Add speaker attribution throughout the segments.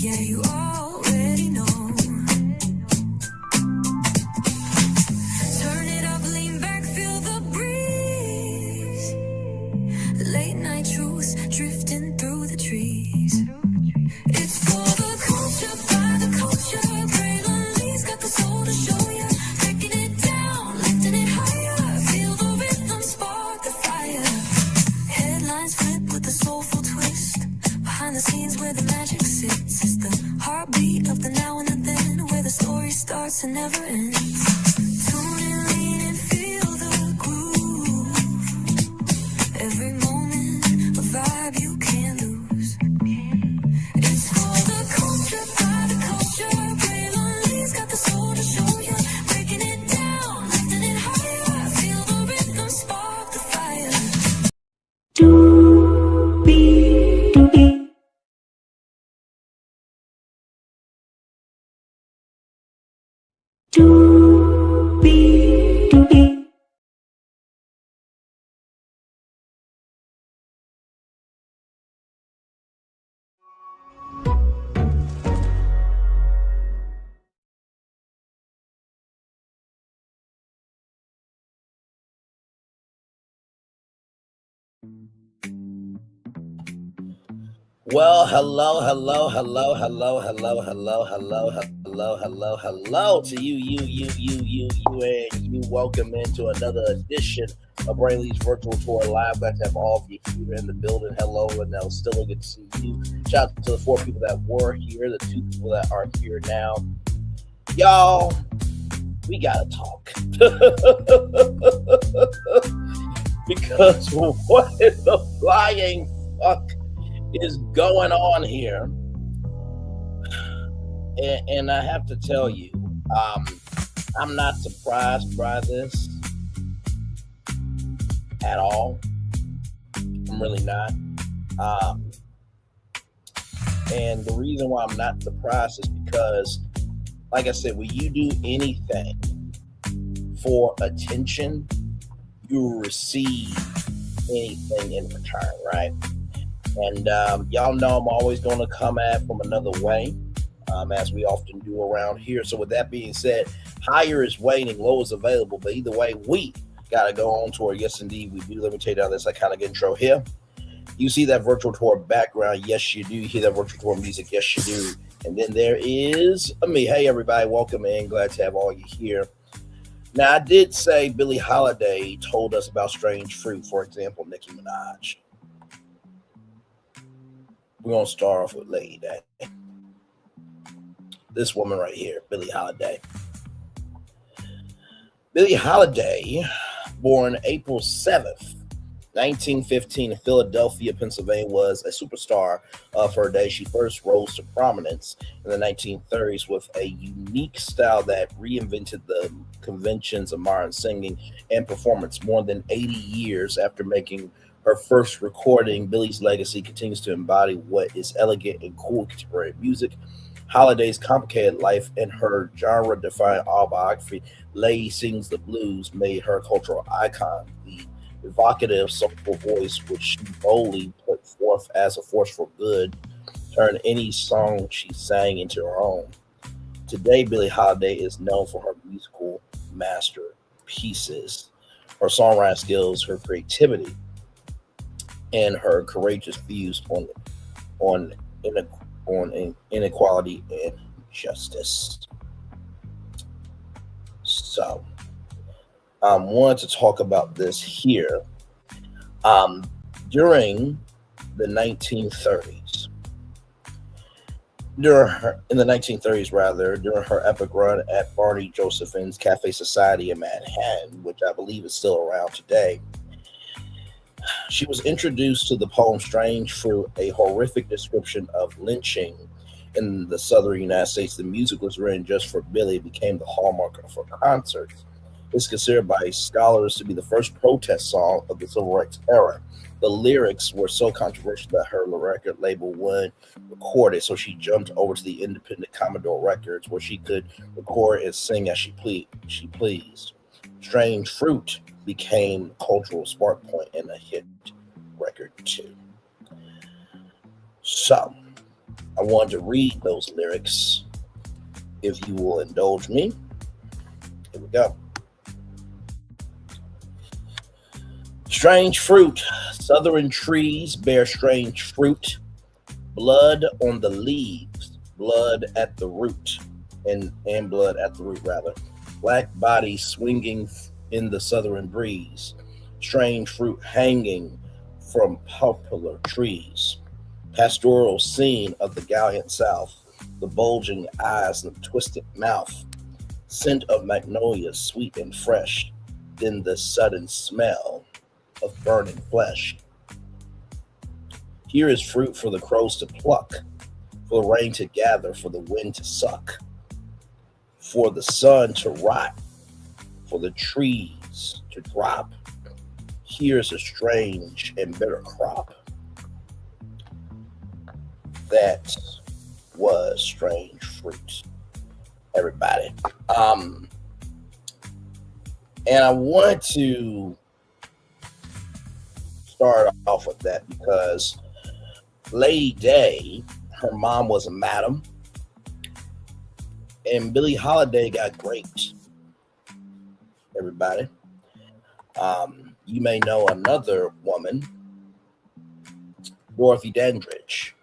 Speaker 1: Yeah, you already know. Turn it up, lean back, feel the breeze. Late night truths drifting through the trees. It's for the culture, by the culture. Braylon got the soul to show ya. Breaking it down, lifting it higher. Feel the rhythm, spark the fire. Headlines flip with a soulful twist. Behind the scenes where the magic sits. It's the heartbeat of the now and the then. Where the story starts and never ends. Tune in, lean and feel the groove. Every moment, a vibe you can't lose. It's for the culture, by the culture. Braylon got the soul to show ya. Breaking it down, lifting it higher. Feel the rhythm, spark the fire.
Speaker 2: Well, hello to you, and you. Welcome into another edition of Brainley's Virtual Tour Live. Glad to have all of you here in the building. Hello, and now still good to see you. Shout out to the 4 people that were here, the 2 people that are here now. Y'all, we gotta talk. Because what is the flying fuck is going on here? And I have to tell you, I'm not surprised by this at all. I'm really not. And the reason why I'm not surprised is because, like I said, when you do anything for attention, you will receive anything in return, right? And y'all know I'm always going to come at from another way, as we often do around here. So with that being said, higher is waiting, low is available. But either way, we got to go on tour. Yes, indeed, we do. Let me take down this iconic intro here. You see that virtual tour background? Yes, you do. You hear that virtual tour music? Yes, you do. And then there is me. Hey, everybody. Welcome in. Glad to have all you here. Now, I did say Billie Holiday told us about strange fruit. For example, Nicki Minaj. We're going to start off with Lady Day. This woman right here, Billie Holiday. Billie Holiday, born April 7th, 1915 in Philadelphia, Pennsylvania, was a superstar of her day. She first rose to prominence in the 1930s with a unique style that reinvented the conventions of modern singing and performance. More than 80 years after making her first recording, Billie's legacy continues to embody what is elegant and cool contemporary music. Holiday's complicated life and her genre-defining autobiography, Lady Sings the Blues, made her a cultural icon. The evocative, soulful voice, which she boldly put forth as a force for good, turned any song she sang into her own. Today, Billie Holiday is known for her musical masterpieces, her songwriting skills, her creativity, and her courageous views on inequality and justice. So, wanted to talk about this here. During the 1930s, during her epic run at Barney Josephine's Cafe Society in Manhattan, which I believe is still around today, she was introduced to the poem Strange Fruit, a horrific description of lynching in the southern United States. The music was written just for Billie. It became the hallmark of her concerts. It's considered by scholars to be the first protest song of the Civil Rights era. The lyrics were so controversial that her record label wouldn't record it, so she jumped over to the independent Commodore Records, where she could record and sing as she pleased. Strange Fruit became a cultural spark point and a hit record too. So, I wanted to read those lyrics. If you will indulge me, here we go. Strange fruit. Southern trees bear strange fruit. Blood on the leaves, blood at the root, and blood at the root rather. Black bodies swinging in the southern breeze. Strange fruit hanging from poplar trees. Pastoral scene of the gallant South. The bulging eyes and the twisted mouth. Scent of magnolias, sweet and fresh. Then the sudden smell of burning flesh. Here is fruit for the crows to pluck, for the rain to gather, for the wind to suck, for the sun to rot, for the trees to drop. Here's a strange and bitter crop. That was strange fruit, everybody. And I wanted to start off with that because Lady Day, her mom was a madam, and Billie Holiday got raped. Everybody, you may know another woman, Dorothy Dandridge.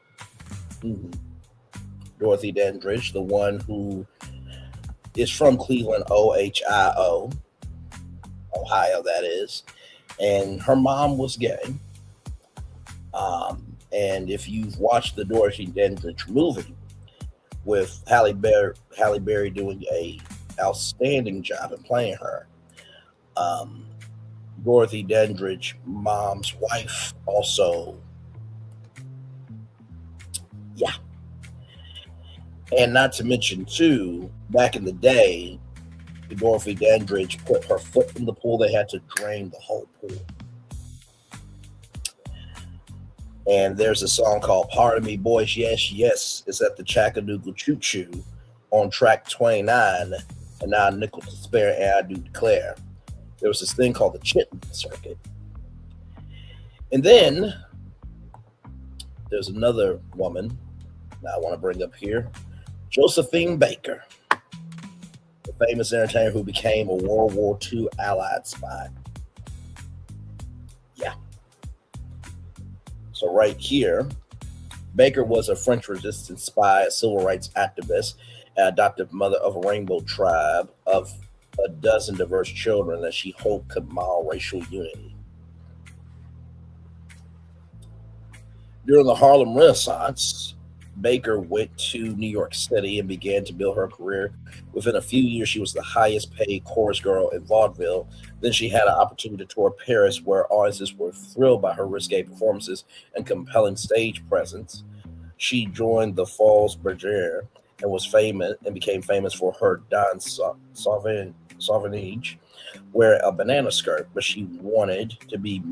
Speaker 2: Dorothy Dandridge, the one who is from Cleveland, Ohio, Ohio, that is, and her mom was gay. And if you've watched the Dorothy Dandridge movie with Halle Berry doing a outstanding job in playing her, Dorothy Dandridge, mom's wife, also, yeah. And not to mention, too, back in the day, Dorothy Dandridge put her foot in the pool. They had to drain the whole pool. And there's a song called Pardon Me, Boys, Yes, Yes. It's at the Chattanooga Choo Choo on track 29. And now nickel to spare, and I do declare. There was this thing called the Chitlin Circuit. And then there's another woman that I want to bring up here, Josephine Baker, the famous entertainer who became a World War II Allied spy. Yeah. So right here, Baker was a French resistance spy, a civil rights activist, and adoptive mother of a rainbow tribe of a dozen diverse children that she hoped could model racial unity. During the Harlem Renaissance, Baker went to New York City and began to build her career. Within a few years, she was the highest paid chorus girl in vaudeville. Then she had an opportunity to tour Paris, where audiences were thrilled by her risque performances and compelling stage presence. She joined the Falls Bergère and was famous and became famous for her Don Sauvage, wear a banana skirt, but she wanted to be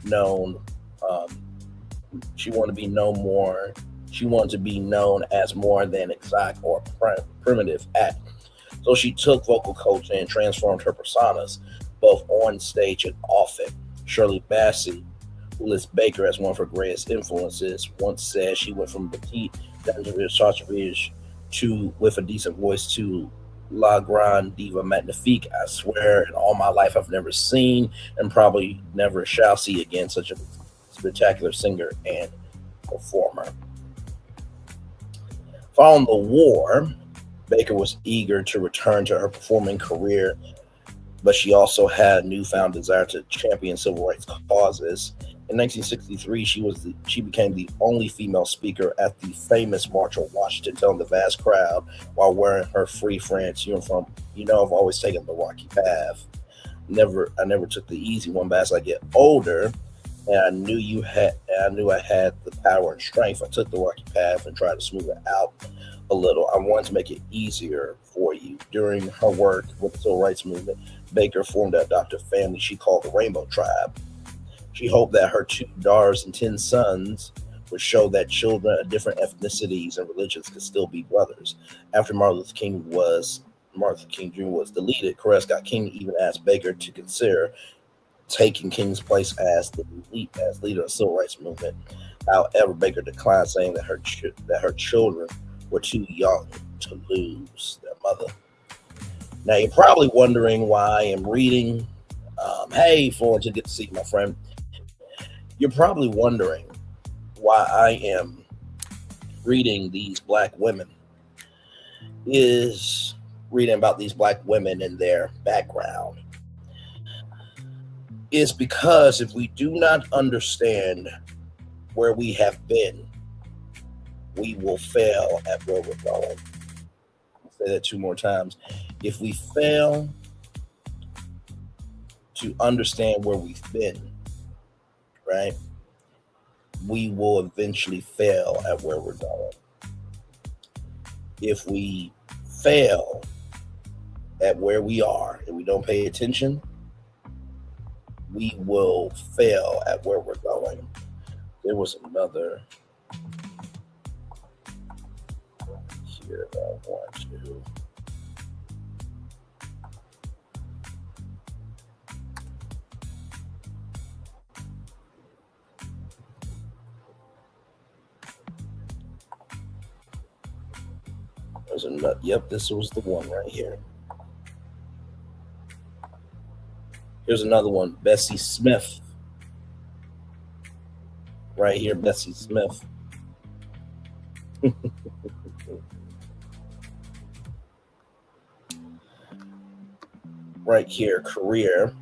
Speaker 2: known. She wanted to be known more. She wanted to be known as more than exotic or primitive act. So she took vocal coaching and transformed her personas, both on stage and off it. Shirley Bassey, who lists Baker as one of her greatest influences, once said she went from petite dangerous to with a decent voice to La Grande Diva Magnifique. I swear, in all my life, I've never seen and probably never shall see again such a spectacular singer and performer. Following the war, Baker was eager to return to her performing career, but she also had a newfound desire to champion civil rights causes. In 1963, she became the only female speaker at the famous March on Washington, telling the vast crowd while wearing her Free France uniform, "I've always taken the rocky path. I never took the easy one, but as I get older, and I knew I had the power and strength, I took the rocky path and tried to smooth it out a little. I wanted to make it easier for you." During her work with the civil rights movement, Baker formed an adoptive family she called the Rainbow Tribe. She hoped that her 2 daughters and 10 sons would show that children of different ethnicities and religions could still be brothers. After Martin Luther King Jr. was deleted, Coretta Scott King even asked Baker to consider taking King's place as the as leader of the civil rights movement. However, Baker declined, saying that her children were too young to lose their mother. Now you're probably wondering why I am reading. Hey, Florence, good to see you, my friend. You're probably wondering why I am reading these black women. Is reading about these black women and their background is because if we do not understand where we have been, we will fail at where we're going. I'll say that two more times. If we fail to understand where we've been, right, we will eventually fail at where we're going. If we fail at where we are and we don't pay attention, we will fail at where we're going. There was another here that I want to. There's another. Yep, this was the one right here. Here's another one, Bessie Smith. Right here, Bessie Smith. Right here, career.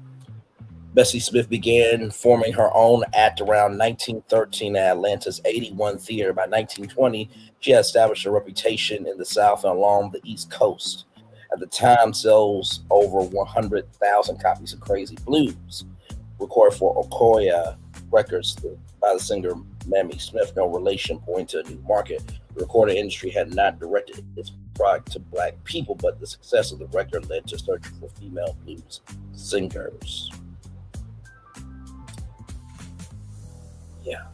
Speaker 2: Bessie Smith began forming her own act around 1913 at Atlanta's 81 Theater. By 1920, she had established a reputation in the South and along the East Coast. At the time, sells over 100,000 copies of Crazy Blues, recorded for Okoye Records by the singer Mamie Smith. No relation, pointing to a new market. The recording industry had not directed its product to black people, but the success of the record led to searching for female blues singers. Yeah.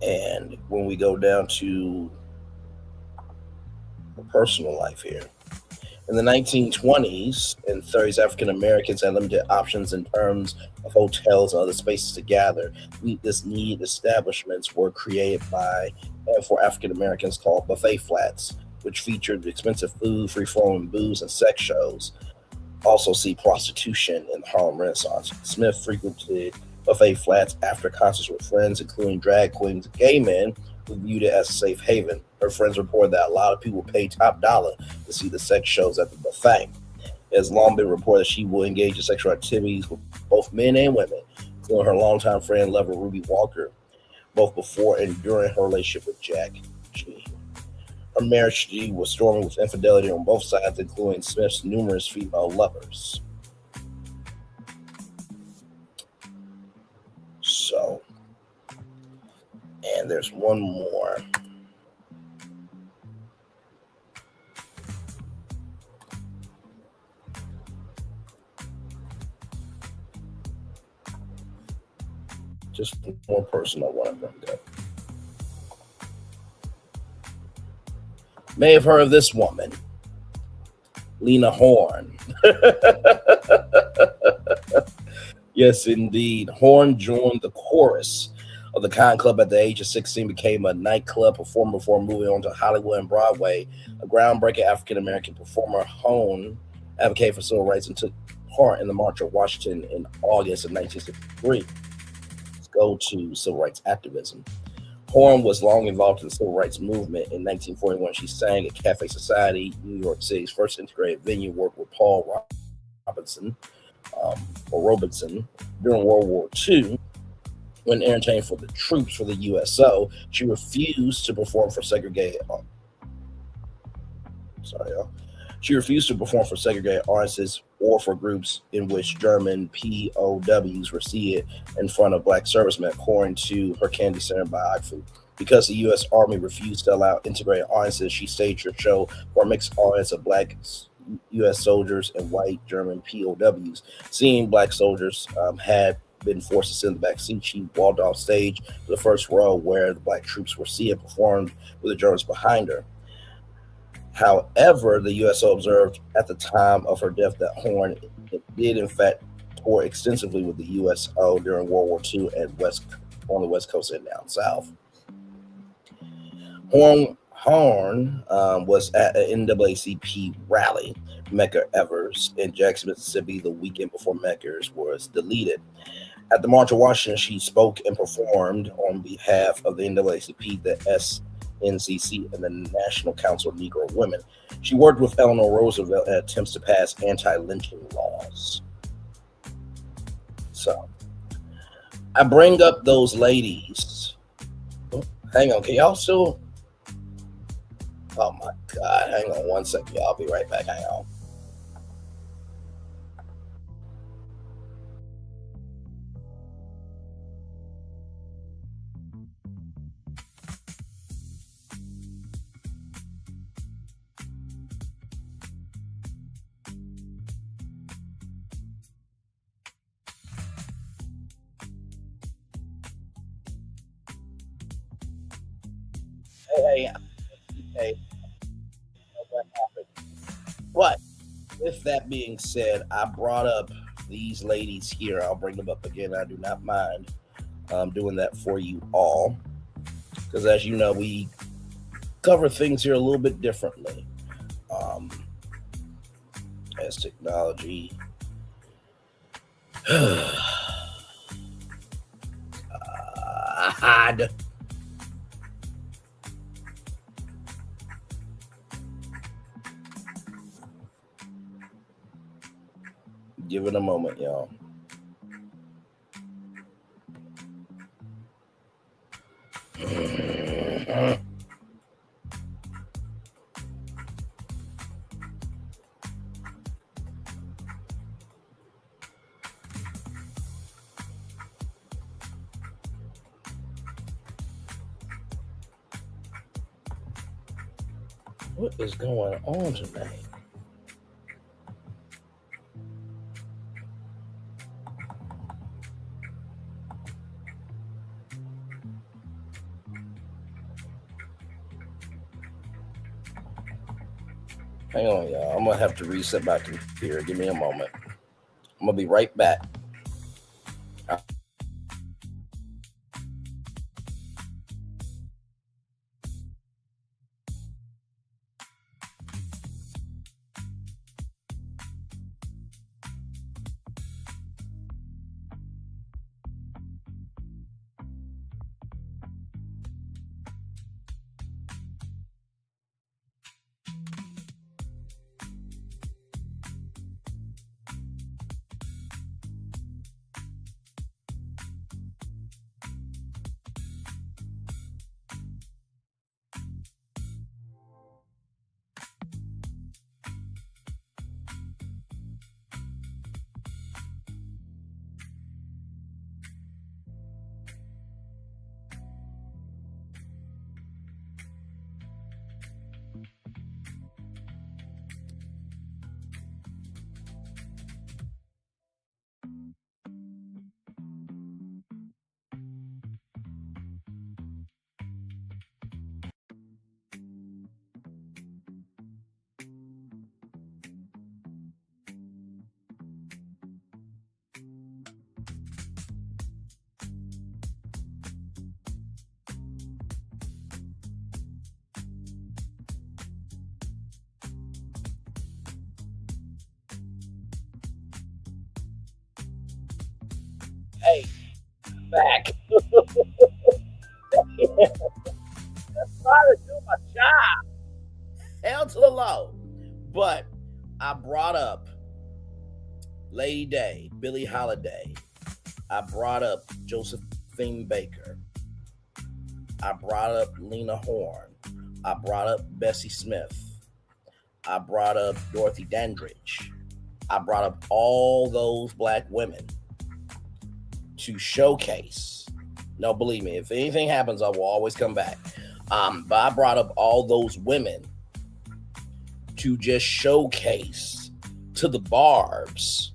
Speaker 2: And when we go down to personal life here. In the 1920s and 30s, African Americans had limited options in terms of hotels and other spaces to gather. To meet this need, establishments were created by and for African Americans called buffet flats, which featured expensive food, free-flowing booze, and sex shows. Also see prostitution in the Harlem Renaissance. Smith frequented buffet flats after concerts with friends, including drag queens and gay men, who viewed it as a safe haven. Her friends reported that a lot of people paid top dollar to see the sex shows at the buffet. It has long been reported that she will engage in sexual activities with both men and women, including her longtime friend, lover Ruby Walker, both before and during her relationship with Jack G. Her marriage was stormy with infidelity on both sides, including Smith's numerous female lovers. So, and there's one more. Just one person I want to bring up. May have heard of this woman, Lena Horne. Yes, indeed. Horne joined the chorus of the Con Club at the age of 16, became a nightclub performer before moving on to Hollywood and Broadway. A groundbreaking African-American performer, Horne advocated for civil rights and took part in the March of Washington in August of 1963. Let's go to civil rights activism. Horne was long involved in the civil rights movement. In 1941, she sang at Cafe Society, New York City's first integrated venue, worked with Paul Robinson, during World War II. When entertaining for the troops for the USO, she refused to perform for segregated. She refused to perform for segregated artists or for groups in which German POWs were seated in front of black servicemen, according to her Kennedy Center biography. Because the U.S. Army refused to allow integrated artists, she staged her show for a mixed audience of black U.S. soldiers and white German POWs. Seeing black soldiers had been forced to sit in the back seat, she walked off stage to the first row where the black troops were seated, performed with the Germans behind her. However, the USO observed at the time of her death that Horn did in fact tour extensively with the USO during World War II and West on the West Coast and down south. Horn was at an NAACP rally, Medgar Evers, in Jackson, Mississippi, the weekend before Medgar was deleted. At the March of Washington, she spoke and performed on behalf of the NAACP, the SNCC, and the National Council of Negro Women. She worked with Eleanor Roosevelt in attempts to pass anti-lynching laws. So, I bring up those ladies. Oh, hang on, can y'all still? Oh my God, hang on one second, y'all. I'll be right back. Hang on. Hey, hey, what happened? But with that being said, I brought up these ladies here. I'll bring them up again. I do not mind doing that for you all. Because as you know, we cover things here a little bit differently. Um, as technology. God. Give it a moment, y'all. What is going on tonight? Hang on, y'all. I'm gonna have to reset my computer. Give me a moment. I'm gonna be right back. Hey, back. Trying to do my job. Hell to the low. But I brought up Lady Day, Billie Holiday. I brought up Josephine Baker. I brought up Lena Horne. I brought up Bessie Smith. I brought up Dorothy Dandridge. I brought up all those black women to showcase. No, believe me, if anything happens, I will always come back. But I brought up all those women to just showcase to the Barbs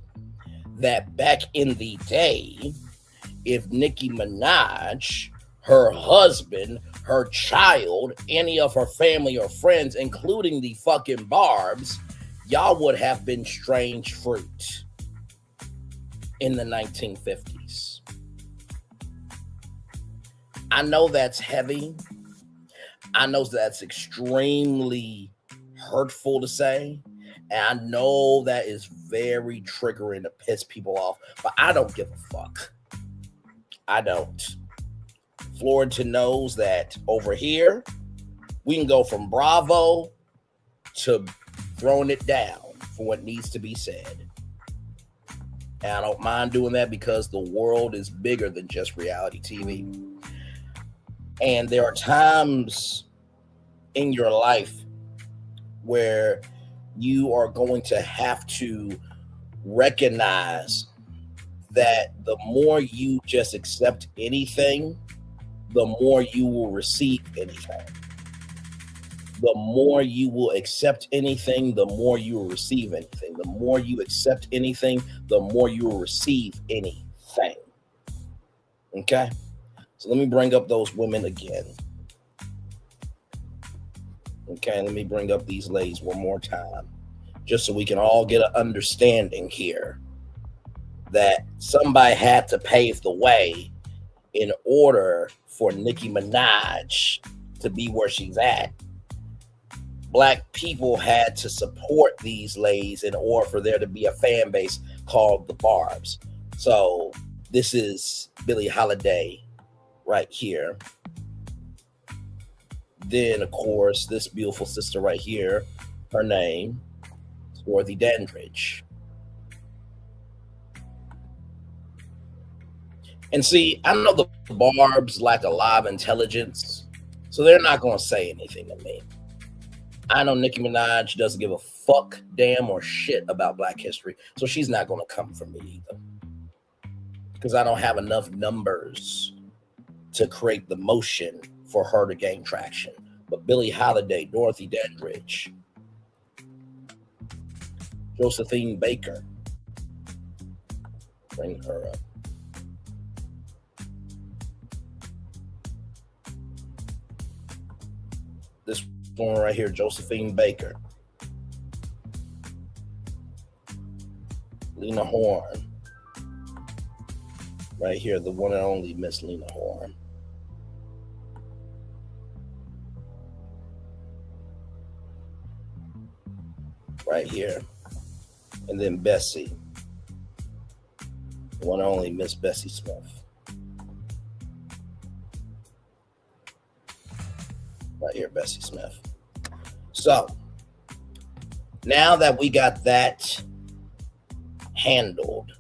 Speaker 2: that back in the day, if Nicki Minaj her husband, her child, any of her family or friends, including the fucking Barbs, y'all would have been strange fruit in the 1950s. I know that's heavy. I know that's extremely hurtful to say. And I know that is very triggering to piss people off, but I don't give a fuck. I don't. Florida knows that over here, we can go from bravo to throwing it down for what needs to be said. And I don't mind doing that because the world is bigger than just reality TV. And there are times in your life where you are going to have to recognize that the more you just accept anything, the more you will receive anything. The more you will accept anything, the more you will receive anything. The more you accept anything, the more you will receive anything. Okay? So let me bring up those women again. Okay, let me bring up these ladies one more time, just so we can all get an understanding here that somebody had to pave the way in order for Nicki Minaj to be where she's at. Black people had to support these ladies in order for there to be a fan base called the Barbs. So this is Billie Holiday right here. Then, of course, this beautiful sister right here, her name is Dorothy Dandridge. And see, I know the Barbs lack a lot of intelligence, so they're not going to say anything to me. I know Nicki Minaj doesn't give a fuck, damn, or shit about Black history, so she's not going to come for me either. Because I don't have enough numbers to create the motion for her to gain traction. But Billie Holiday, Dorothy Dandridge, Josephine Baker, bring her up. This one right here, Josephine Baker, Lena Horne, right here, the one and only Miss Lena Horne. Right here. And then Bessie. The one and only Miss Bessie Smith. Right here, Bessie Smith. So, now that we got that handled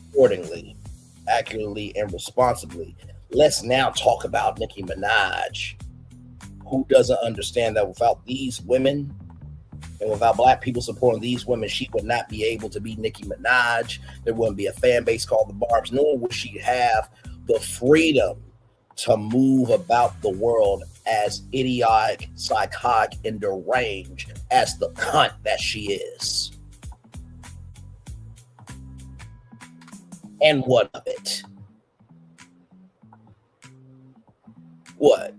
Speaker 2: accordingly, accurately, and responsibly, let's now talk about Nicki Minaj, who doesn't understand that without these women, and without Black people supporting these women, she would not be able to be Nicki Minaj. There wouldn't be a fan base called the Barbs, nor would she have the freedom to move about the world as idiotic, psychotic, and deranged as the cunt that she is. And what of it? What?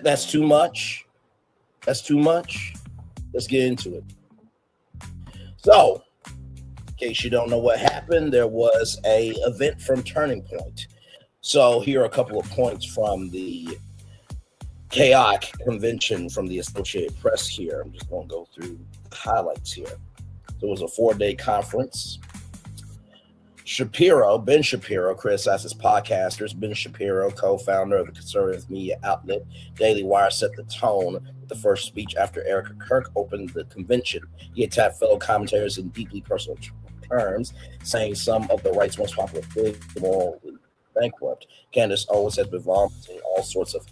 Speaker 2: That's too much? That's too much? Let's get into it. So, in case you don't know what happened, there was a event from Turning Point. So here are a couple of points from the chaotic convention from the Associated Press here. I'm just going to go through the highlights here. So it was a 4-day conference. Ben Shapiro criticizes podcasters. Ben Shapiro, co-founder of the conservative media outlet Daily Wire, set the tone with the first speech after Erica Kirk opened the convention. He attacked fellow commentators in deeply personal terms, saying some of the right's most popular figures are morally bankrupt. Candace Owens has been vomiting all sorts of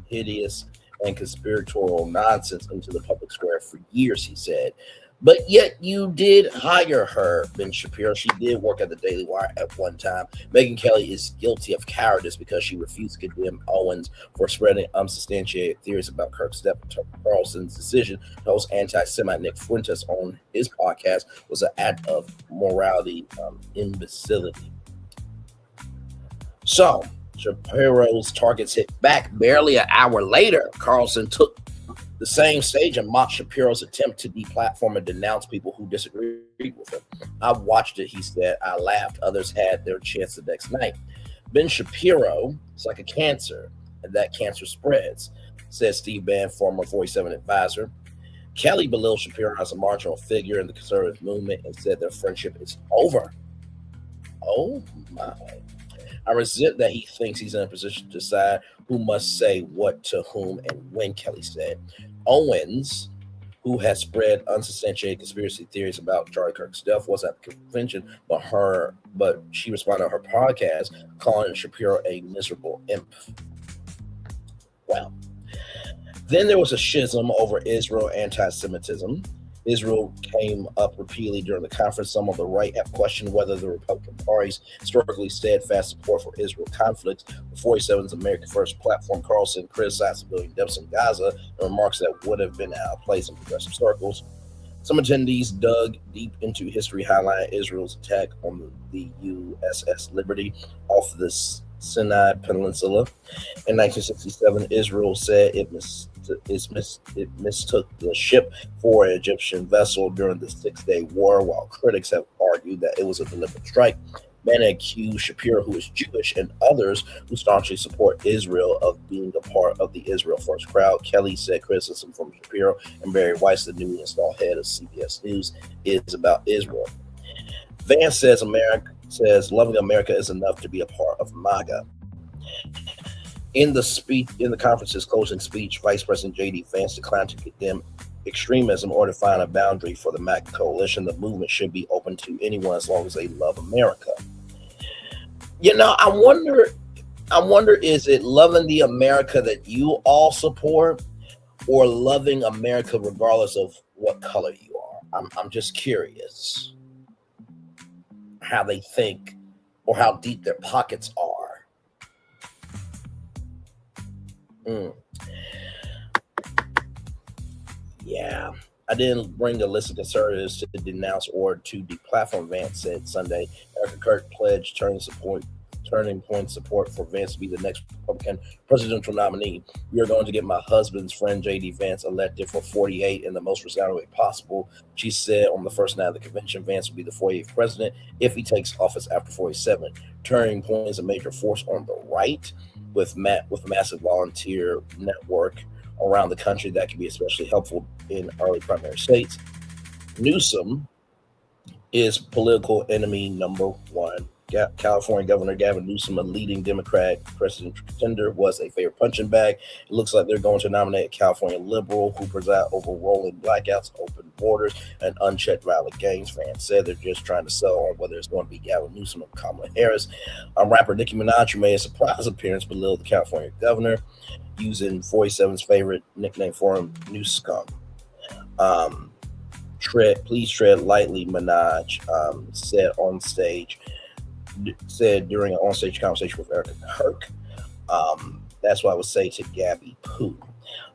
Speaker 2: hideous and conspiratorial nonsense into the public square for years, he said. But yet you did hire her, Ben Shapiro. She did work at the Daily Wire at one time. Megyn Kelly is guilty of cowardice because she refused to condemn Owens for spreading unsubstantiated theories about Kirk's step. Carlson's decision to host anti-Semite Nick Fuentes on his podcast was an act of morality imbecility. So Shapiro's targets hit back. Barely an hour later, Carlson took the same stage and mocked Shapiro's attempt to deplatform and denounce people who disagreed with him. I watched it, he said. I laughed. Others had their chance the next night. Ben Shapiro is like a cancer, and that cancer spreads, said Steve Bann, former 47 advisor. Kelly belittled Shapiro as a marginal figure in the conservative movement and said their friendship is over. Oh my. I resent that he thinks he's in a position to decide who must say what to whom and when, Kelly said. Owens, who has spread unsubstantiated conspiracy theories about Charlie Kirk's death, was at the convention, but she responded on her podcast calling Shapiro a miserable imp. Well, then there was a schism over Israel anti-Semitism. Israel came up repeatedly during the conference. Some on the right have questioned whether the Republican Party's historically steadfast support for Israel conflicts. The 47's America First platform, Carlson criticized the building deaths in Gaza and remarks that would have been out of place in progressive circles. Some attendees dug deep into history, highlighting Israel's attack on the USS Liberty off the Sinai Peninsula. In 1967, Israel said it mistook the ship for an Egyptian vessel during the Six-Day War, while critics have argued that it was a deliberate strike. Bannon accused Shapiro, who is Jewish, and others who staunchly support Israel of being a part of the Israel First crowd. Kelly said criticism from Shapiro and Barry Weiss, the newly installed head of CBS News, is about Israel. Vance says loving America is enough to be a part of MAGA. In the conference's closing speech, Vice President J.D. Vance declined to condemn extremism or define a boundary for the MAGA coalition. The movement should be open to anyone as long as they love America. I wonder, is it loving the America that you all support, or loving America regardless of what color you are? I'm just curious how they think or how deep their pockets are. Yeah, I didn't bring a list of conservatives to denounce or to deplatform Vance, said Sunday. Erica Kirk pledged turning point support for Vance to be the next Republican presidential nominee. We are going to get my husband's friend J.D. Vance elected for 48 in the most resounding way possible. She said on the first night of the convention, Vance will be the 48th president if he takes office after 47. Turning Point is a major force on the right with massive volunteer network around the country that can be especially helpful in early primary states. Newsom is political enemy number one. California Governor Gavin Newsom, a leading Democrat presidential contender, was a favorite punching bag. It looks like they're going to nominate a California liberal who preside over rolling blackouts, open borders, and unchecked violent gangs. Fans said they're just trying to sell on whether it's going to be Gavin Newsom or Kamala Harris. Rapper Nicki Minaj, who made a surprise appearance below the California governor, using 47's favorite nickname for him, New Scum. Please tread lightly, Minaj said during an onstage conversation with Erica Kirk. That's what I would say to Gabby Poo.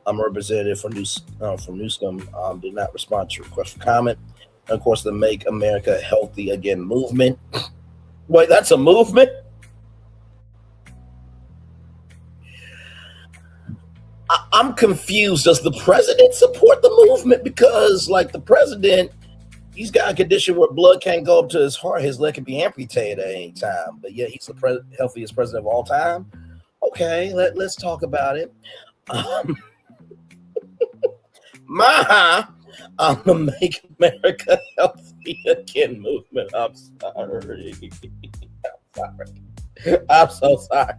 Speaker 2: A representative from Newsom did not respond to request for comment. And of course, the Make America Healthy Again movement. Wait, that's a movement? I'm confused. Does the president support the movement? Because, like, the president, he's got a condition where blood can't go up to his heart. His leg can be amputated at any time. But yet he's the healthiest president of all time. Okay, let's talk about it. The Make America Healthy Again movement. I'm sorry. I'm so sorry.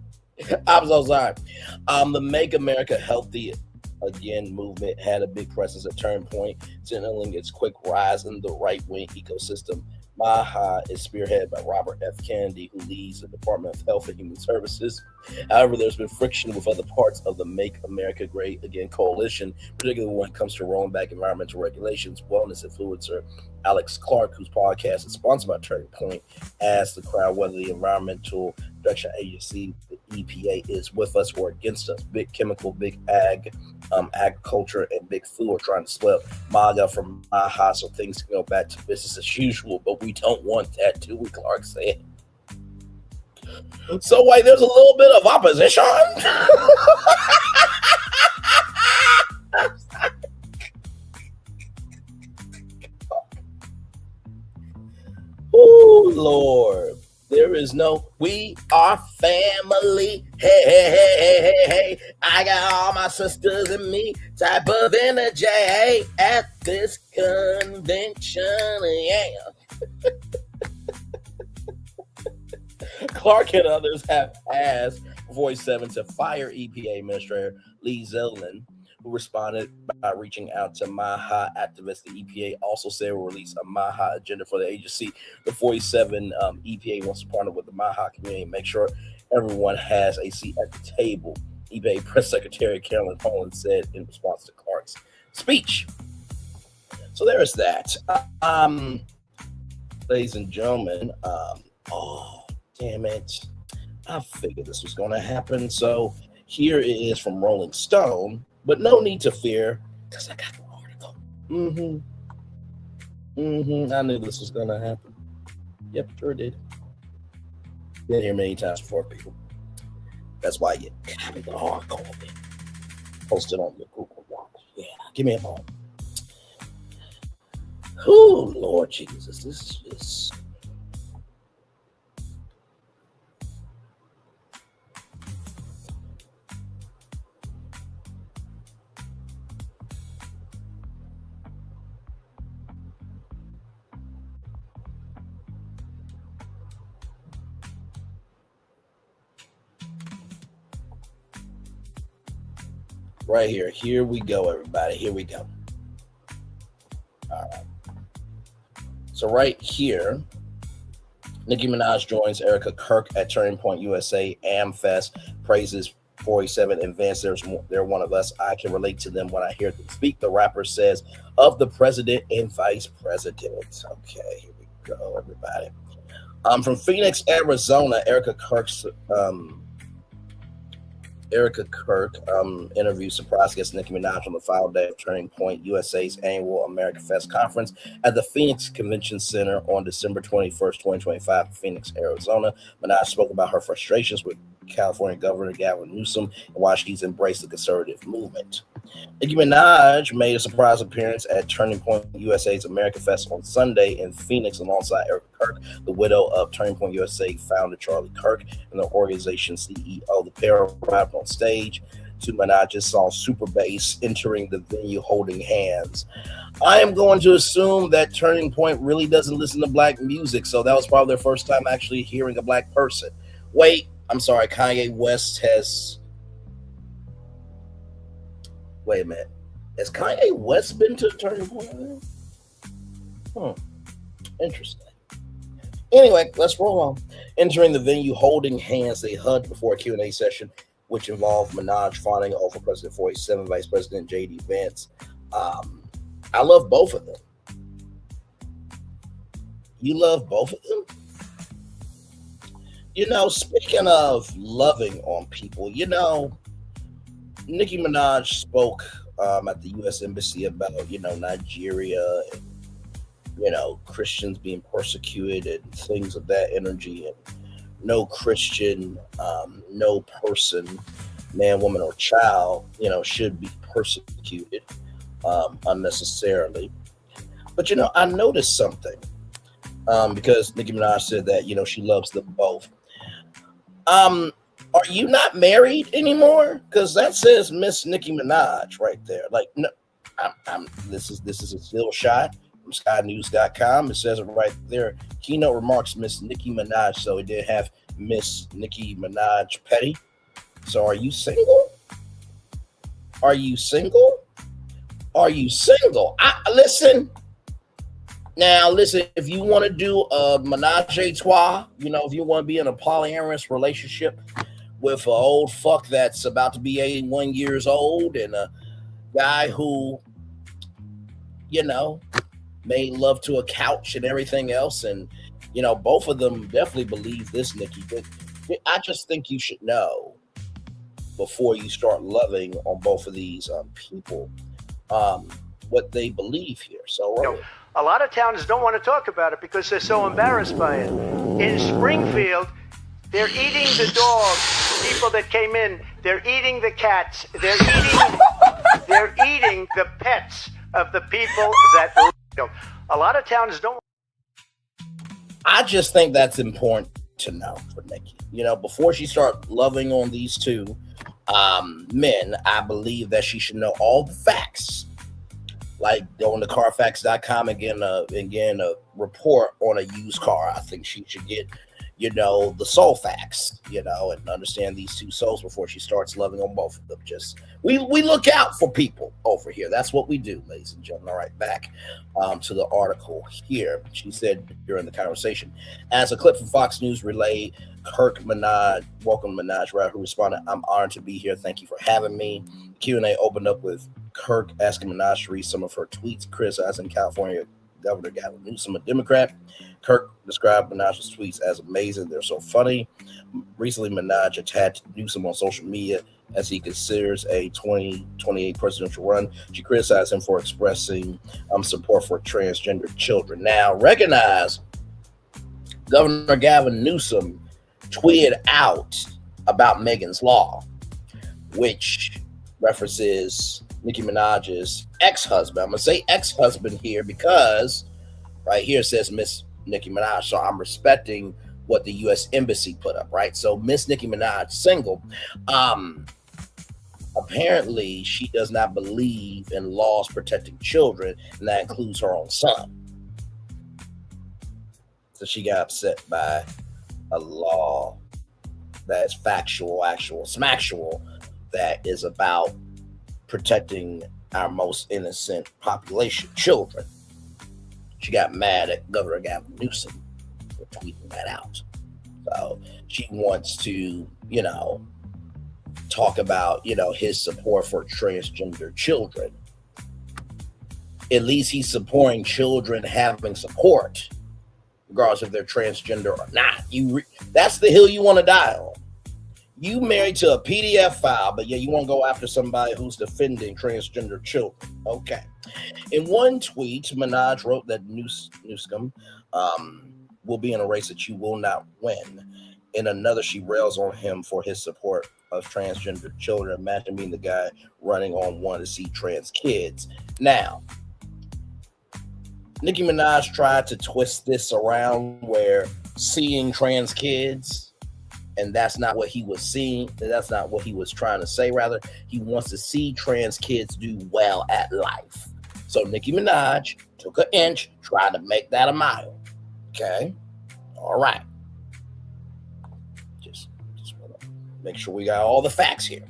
Speaker 2: The Make America Healthy Again movement had a big presence at Turning Point, signaling its quick rise in the right-wing ecosystem. MAHA is spearheaded by Robert F. Kennedy, who leads the Department of Health and Human Services. However, there's been friction with other parts of the Make America Great Again coalition, particularly when it comes to rolling back environmental regulations. Wellness influencer Alex Clark, whose podcast is sponsored by Turning Point, asked the crowd whether the Environmental Protection Agency, the EPA, is with us or against us. Big chemical, big agriculture, and big food are trying to split MAGA from MAHA so things can go back to business as usual, but we don't want that, do we? Clark said. So, wait, there's a little bit of opposition? Oh, Lord. There is no, we are family. Hey, hey, hey, hey, hey, hey. I got all my sisters and me type of energy at this convention. Yeah. Clark and others have asked Voice 7 to fire EPA Administrator Lee Zeldin, who responded by reaching out to MAHA activists. The EPA also said will release a MAHA agenda for the agency. The 47 EPA wants to partner with the MAHA community and make sure everyone has a seat at the table, EPA Press Secretary Carolyn Poland said in response to Clark's speech. So there is that. Ladies and gentlemen, oh, damn it. I figured this was going to happen. So here it is from Rolling Stone, but no need to fear because I got the article. I knew this was going to happen. Yep, sure did. Been here many times before, people. That's why you copy the article and post it on your Google Watch. Yeah, give me a moment. Oh, Lord Jesus, this is just... Right here. Here we go, everybody. Here we go. All right. So right here, Nicki Minaj joins Erica Kirk at Turning Point USA AmFest, praises 47 advance. They're one of us. I can relate to them when I hear them speak. The rapper says of the president and vice president. Okay, here we go, everybody. From Phoenix, Arizona, Erica Kirk interviewed surprise guest Nicki Minaj on the final day of Turning Point USA's annual America Fest conference at the Phoenix Convention Center on December 21st, 2025 in Phoenix, Arizona. Minaj spoke about her frustrations with California Governor Gavin Newsom and why she's embraced the conservative movement. Nicki Minaj made a surprise appearance at Turning Point USA's America Fest on Sunday in Phoenix alongside Erica Kirk, the widow of Turning Point USA founder Charlie Kirk, and the organization's CEO. The pair arrived on stage to Minaj's song Super Bass, entering the venue holding hands. I am going to assume that Turning Point really doesn't listen to black music, so that was probably their first time actually hearing a black person. Wait, I'm sorry, Kanye West has... Wait a minute. Has Kanye West been to Turning Point? Interesting. Anyway, let's roll on. Entering the venue holding hands, they hugged before a Q&A session, which involved Minaj fawning over President 47, Vice President J.D. Vance. I love both of them. You love both of them? You know, speaking of loving on people, you know, Nicki Minaj spoke at the U.S. Embassy about, Nigeria and, Christians being persecuted and things of that energy. And no Christian, no person, man, woman, or child, should be persecuted unnecessarily. But, I noticed something because Nicki Minaj said that, she loves them both. Are you not married anymore? Because that says Miss Nicki Minaj right there. Like, no, this is a still shot from SkyNews.com. It says it right there. Keynote remarks Miss Nicki Minaj. So it did have Miss Nicki Minaj Petty. So are you single? Are you single? Are you single? Listen. Now, listen, if you want to do a menage a trois, if you want to be in a polyamorous relationship with an old fuck that's about to be 81 years old and a guy who, made love to a couch and everything else. And, both of them definitely believe this, Nicki. But I just think you should know before you start loving on both of these people what they believe here. So,
Speaker 3: a lot of towns don't want to talk about it because they're so embarrassed by it. In Springfield, They're eating the dogs, the people that came in. They're eating the cats. They're eating the pets of the people that, a lot of towns don't.
Speaker 2: I just think that's important to know for Nicki. Before she start loving on these two men, I believe that she should know all the facts. Like going to Carfax.com and getting a report on a used car. I think she should get, the soul facts, and understand these two souls before she starts loving on both of them. Just we look out for people over here. That's what we do, ladies and gentlemen. All right, back to the article here. She said during the conversation, as a clip from Fox News relayed, Kirk Minaj, welcome Minaj, right, who responded, "I'm honored to be here. Thank you for having me." Q&A opened up with Kirk asking Minaj to read some of her tweets criticizing California Governor Gavin Newsom, a Democrat. Kirk described Minaj's tweets as amazing. They're so funny. Recently, Minaj attacked Newsom on social media as he considers a 2028 presidential run. She criticized him for expressing support for transgender children. Now, recognize Governor Gavin Newsom tweeted out about Megan's Law, which references Nicki Minaj's ex-husband. I'm going to say ex-husband here because right here it says Miss Nicki Minaj. So I'm respecting what the U.S. Embassy put up, right? So Miss Nicki Minaj, single. Apparently, she does not believe in laws protecting children, and that includes her own son. So she got upset by a law that is factual, actual, smactual, that is about protecting our most innocent population, children. She got mad at Governor Gavin Newsom for tweeting that out. So she wants to, talk about, his support for transgender children. At least he's supporting children having support, regardless if they're transgender or not. That's the hill you want to die on. You married to a PDF file, but you want to go after somebody who's defending transgender children. Okay. In one tweet, Minaj wrote that Newsom will be in a race that you will not win. In another, she rails on him for his support of transgender children. Imagine being the guy running on one to see trans kids. Now, Nicki Minaj tried to twist this around where seeing trans kids, and that's not what he was seeing. That's not what he was trying to say. Rather, he wants to see trans kids do well at life. So Nicki Minaj took an inch, tried to make that a mile. Okay? All right. Just want to make sure we got all the facts here.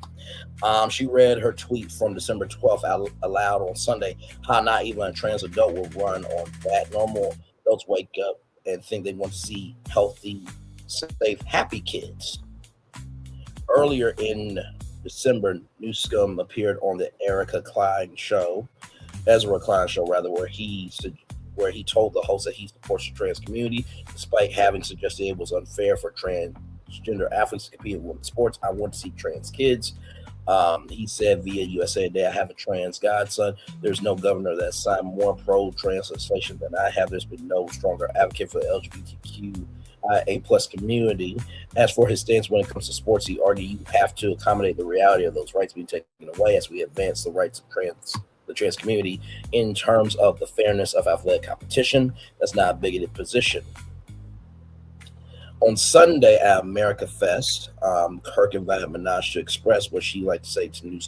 Speaker 2: She read her tweet from December 12th out aloud on Sunday, how not even a trans adult will run on that. Normal adults wake up and think they want to see healthy, safe, happy kids. Earlier in December, Newsom appeared on the Ezra Klein show, where he told the host that he supports the trans community, despite having suggested it was unfair for transgender athletes to compete in women's sports. I want to see trans kids. He said via USA Today, I have a trans godson. There's no governor that signed more pro-trans legislation than I have. There's been no stronger advocate for the LGBTQIA+ community. As for his stance when it comes to sports, he argued you have to accommodate the reality of those rights being taken away as we advance the rights of the trans community in terms of the fairness of athletic competition. That's not a bigoted position. On Sunday at America Fest, Kirk invited Minaj to express what she liked to say to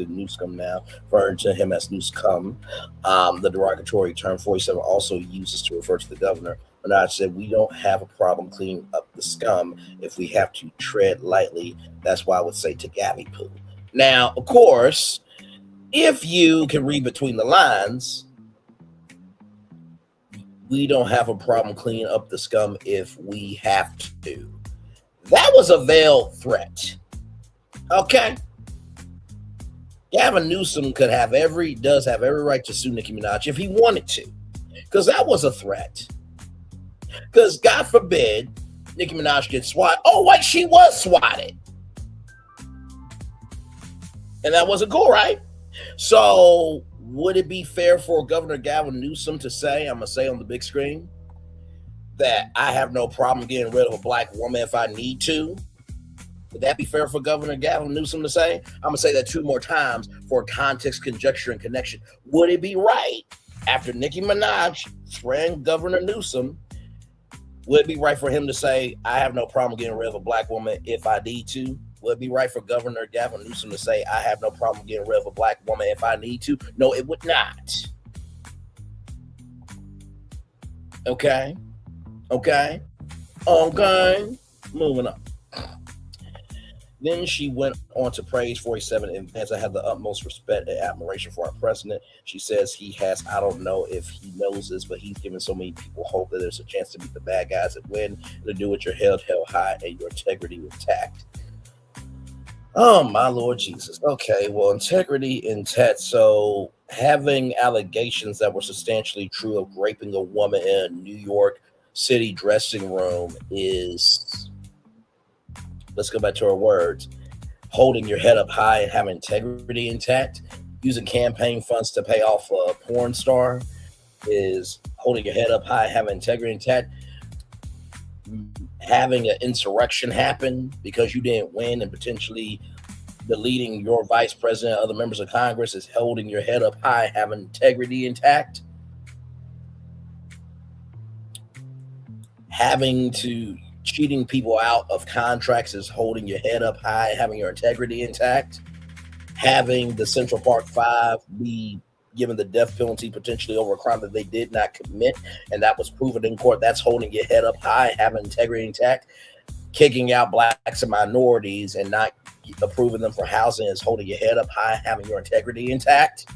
Speaker 2: Newsom now, referring to him as Newsom. The derogatory term 47 also uses to refer to the governor. Minaj said, we don't have a problem cleaning up the scum if we have to tread lightly. That's why I would say to Gabby Poo. Now, of course, if you can read between the lines, we don't have a problem cleaning up the scum if we have to. That was a veiled threat. Okay. Gavin Newsom does have every right to sue Nicki Minaj if he wanted to, because that was a threat. Because God forbid Nicki Minaj gets swatted. Oh, wait, she was swatted. And that wasn't cool, right? So would it be fair for Governor Gavin Newsom to say, I'm going to say on the big screen, that I have no problem getting rid of a black woman if I need to. Would that be fair for Governor Gavin Newsom to say? I'm going to say that 2 more times for context, conjecture, and connection. Would it be right after Nicki Minaj threatened Governor Newsom? Would it be right for him to say, I have no problem getting rid of a black woman if I need to? Would it be right for Governor Gavin Newsom to say, I have no problem getting rid of a black woman if I need to? No, it would not. Okay. Moving on. Then she went on to praise 47 in advance. I have the utmost respect and admiration for our president. She says he has, I don't know if he knows this, but he's given so many people hope that there's a chance to beat the bad guys and win, and to do it your head held high and your integrity intact. Oh, my Lord Jesus. Okay, well, integrity intact. So having allegations that were substantially true of raping a woman in a New York City dressing room is... Let's go back to our words. Holding your head up high and having integrity intact. Using campaign funds to pay off a porn star is holding your head up high, having integrity intact. Having an insurrection happen because you didn't win and potentially deleting your vice president, other members of Congress is holding your head up high, having integrity intact. Cheating people out of contracts is holding your head up high, having your integrity intact. Having the Central Park Five be given the death penalty potentially over a crime that they did not commit, and that was proven in court, that's holding your head up high, having integrity intact. Kicking out blacks and minorities and not approving them for housing is holding your head up high, having your integrity intact.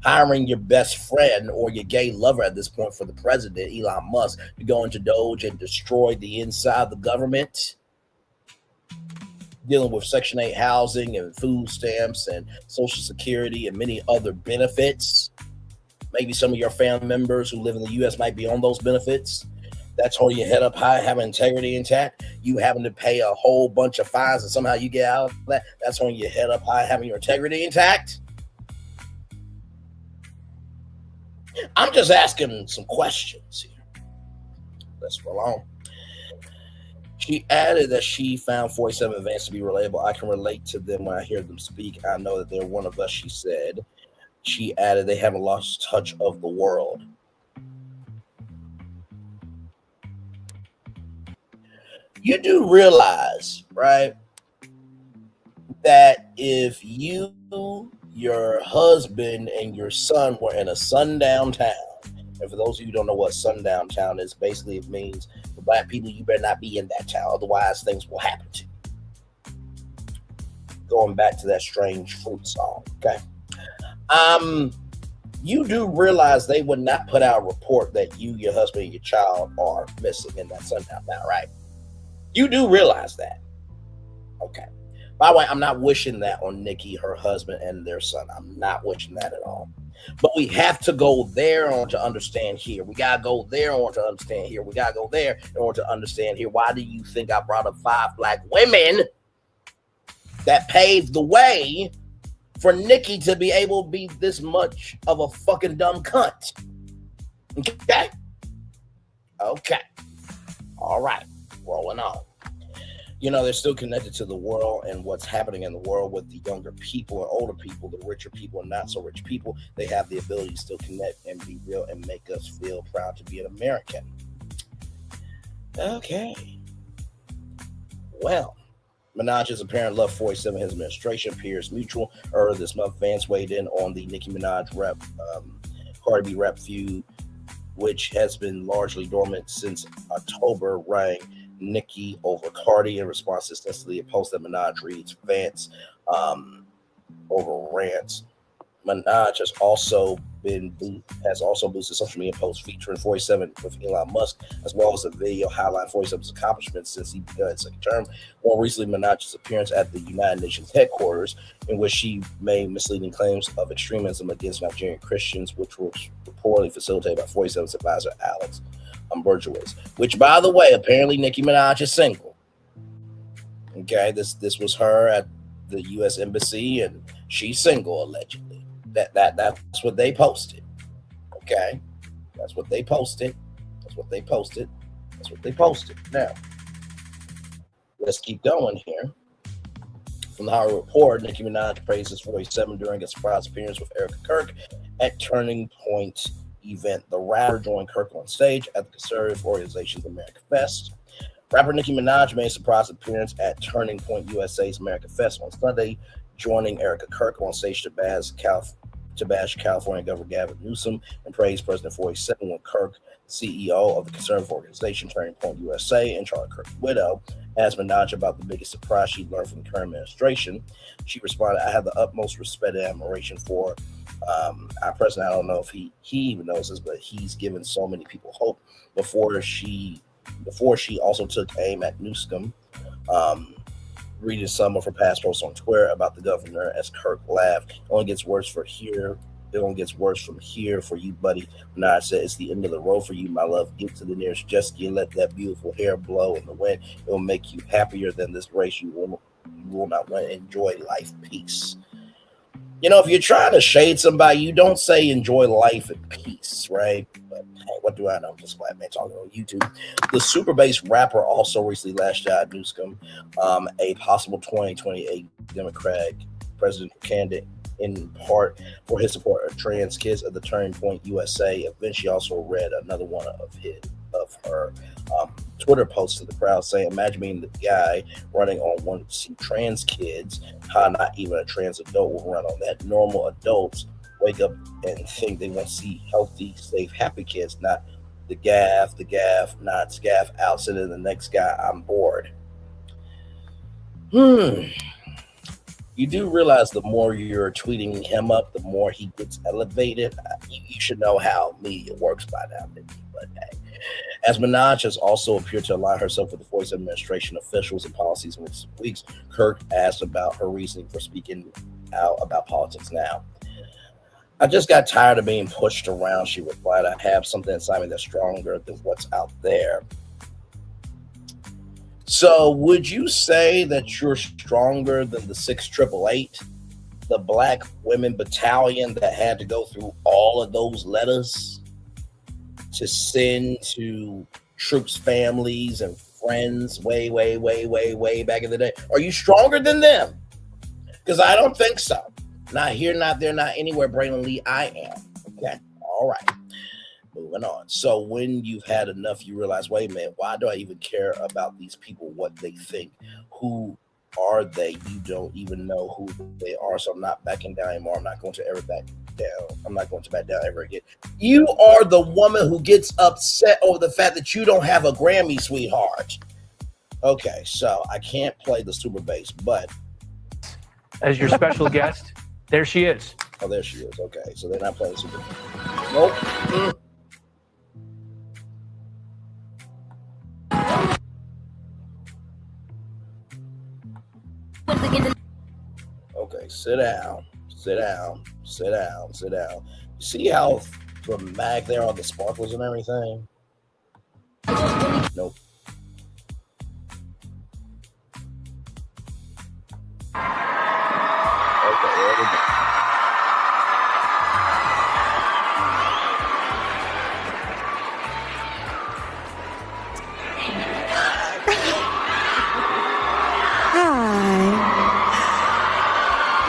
Speaker 2: Hiring your best friend or your gay lover at this point for the president, Elon Musk, to go into Doge and destroy the inside of the government. Dealing with Section 8 housing and food stamps and Social Security and many other benefits. Maybe some of your family members who live in the U.S. might be on those benefits. That's holding your head up high, having integrity intact. You having to pay a whole bunch of fines and somehow you get out of that. That's holding your head up high, having your integrity intact. I'm just asking some questions here. Let's roll on. She added that she found 47 advance to be relatable. I can relate to them when I hear them speak. I know that they're one of us, she said. She added they haven't lost touch of the world. You do realize, right, that if you, your husband, and your son were in a sundown town, and for those of you who don't know what sundown town is, basically it means for black people, you better not be in that town, otherwise things will happen to you. Going back to that strange fruit song, okay? You do realize they would not put out a report that you, your husband, and your child are missing in that sundown town, right? You do realize that. Okay. By the way, I'm not wishing that on Nicki, her husband, and their son. I'm not wishing that at all. But we have to go there on to understand here. We got to go there on to understand here. We got to go there in order to understand here. Why do you think I brought up 5 black women that paved the way for Nicki to be able to be this much of a fucking dumb cunt? Okay? Okay. All right. Rolling on. You know, they're still connected to the world and what's happening in the world with the younger people and older people, the richer people and not so rich people. They have the ability to still connect and be real and make us feel proud to be an American. Okay. Well, Minaj's apparent love 47, his administration appears mutual. Earlier this month, Vance weighed in on the Nicki Minaj Cardi B rap feud, which has been largely dormant since October, rang Nicki over Cardi in response to extensively a post that Minaj reads Vance over rants. Minaj has also boosted social media posts featuring 47 with Elon Musk, as well as a video highlighting 47's accomplishments since he began his second term. More recently, Minaj's appearance at the United Nations headquarters, in which she made misleading claims of extremism against Nigerian Christians, which was reportedly facilitated by 47's advisor Alex Burgess. Which, by the way, apparently Nicki Minaj is single. Okay, this was her at the U.S. Embassy, and she's single allegedly. That's what they posted. Okay, that's what they posted. That's what they posted. Now, let's keep going here. From the Hollywood Report, Nicki Minaj praised his 47 during a surprise appearance with Erica Kirk at Turning Point event. The rapper joined Kirk on stage at the conservative organization's America Fest. Rapper Nicki Minaj made a surprise appearance at Turning Point USA's America Fest on Sunday, joining Erica Kirk on stage to bash California Governor Gavin Newsom and praise President 47 when Kirk, CEO of the conservative organization Turning Point USA and Charlie Kirk's widow, asked Minaj about the biggest surprise she learned from the current administration. She responded, "I have the utmost respect and admiration for our president. I don't know if he even knows this, but he's given so many people hope." Before she also took aim at Newsom, reading some of her past posts on Twitter about the governor as Kirk laughed. It only gets worse from here for you, buddy. Minaj said, "It's the end of the road for you, my love. Get to the nearest jet ski and let that beautiful hair blow in the wind. It will make you happier than this race. You will not win. Enjoy life. Peace." You know, if you're trying to shade somebody, you don't say enjoy life and peace, right? But hey, what do I know? I'm just a black man talking on YouTube. The super bass rapper also recently lashed out at Newsom, a possible 2028 Democratic presidential candidate, in part for his support of trans kids at the Turning Point USA event. She also read another one of her Twitter posts to the crowd saying, "Imagine being the guy running on one to see trans kids. How not even a trans adult will run on that. Normal adults wake up and think they want to see healthy, safe, happy kids, not the gaff, not scaff out, sending the next guy. I'm bored." You do realize the more you're tweeting him up, the more he gets elevated. You should know how media works by now, but hey. As Minaj has also appeared to align herself with the voice administration officials and policies in recent weeks, Kirk asked about her reasoning for speaking out about politics now. "I just got tired of being pushed around," she replied. "I have something inside me that's stronger than what's out there." So would you say that you're stronger than the 6888, the Black Women Battalion that had to go through all of those letters to send to troops' families and friends way back in the day? Are you stronger than them? Because I don't think so. Not here, not there, not anywhere, Braylon Lee, I am. Okay, all right. Moving on. So when you've had enough, you realize, wait a minute, why do I even care about these people, what they think? Who are they? You don't even know who they are. So I'm not backing down anymore. I'm not going to ever back down. I'm not going to back down ever again. You are the woman who gets upset over the fact that you don't have a Grammy, sweetheart. Okay, so I can't play the super bass, but
Speaker 4: as your special guest, there she is.
Speaker 2: Oh, there she is. Okay, so they're not playing super bass. Nope. Okay, sit down. You see how dramatic there are the sparkles and everything? Nope. Okay, there we go.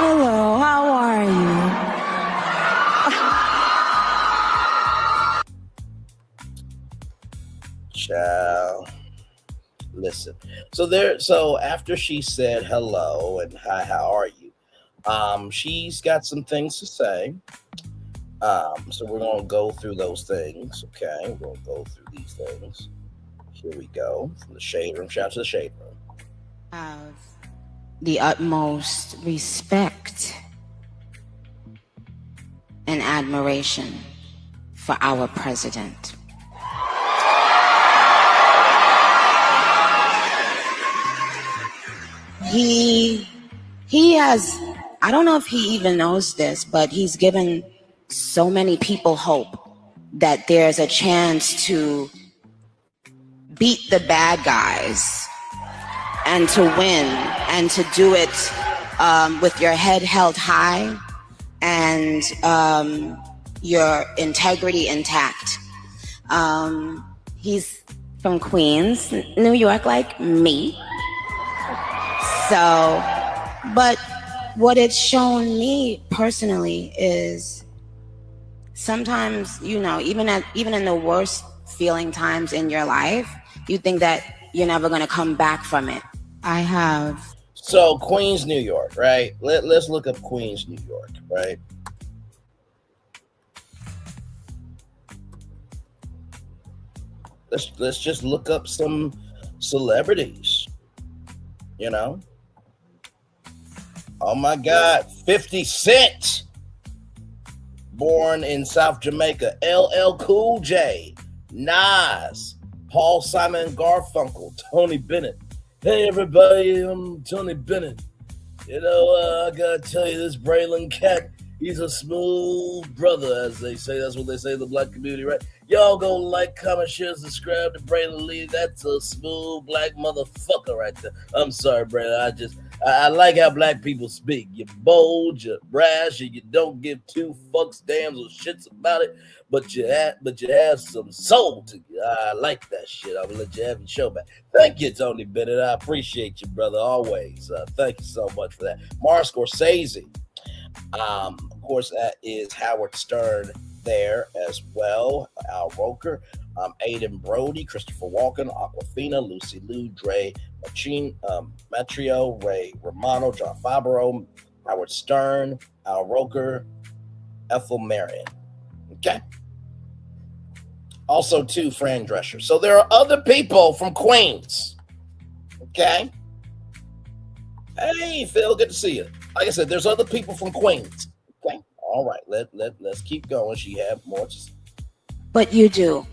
Speaker 5: Hello, how are you?
Speaker 2: Child. Listen. So after she said hello and hi, how are you? She's got some things to say. So we're gonna go through those things. Okay, we're gonna go through these things. Here we go. From the Shade Room. Shout out to the Shade Room.
Speaker 5: Have the utmost respect and admiration for our president. He has, I don't know if he even knows this, but he's given so many people hope that there's a chance to beat the bad guys and to win and to do it with your head held high and your integrity intact. He's from Queens, New York, like me. So, but what it's shown me personally is sometimes, even in the worst feeling times in your life, you think that you're never going to come back from it. I have.
Speaker 2: So Queens, New York, right? Let's look up Queens, New York, right? Let's just look up some celebrities, Oh my God, 50 Cent, born in South Jamaica. LL Cool J, Nas, Paul Simon Garfunkel, Tony Bennett. Hey everybody, I'm Tony Bennett. I gotta tell you, this Braylon cat, he's a smooth brother, as they say. That's what they say in the black community, right? Y'all go like, comment, share, subscribe to Braylon Lee. That's a smooth black motherfucker right there. I'm sorry, Braylon. I like how black people speak. You're bold, you're brash, and you don't give two fucks, dams, or shits about it. But you have some soul to you. I like that shit. I'm gonna let you have your show back. Thank you, Tony Bennett. I appreciate you, brother, always. Thank you so much for that. Martin Scorsese. Of course, that is Howard Stern there as well. Al Roker, Aidan Brody, Christopher Walken, Aquafina, Lucy Liu, Dre Matrio, Ray Romano, John Favreau, Howard Stern, Al Roker, Ethel Marion. Okay. Also, too, Fran Drescher. So there are other people from Queens. Okay. Hey, Phil, good to see you. Like I said, there's other people from Queens. Okay. All right. Let's keep going. She have more to say.
Speaker 5: But you do.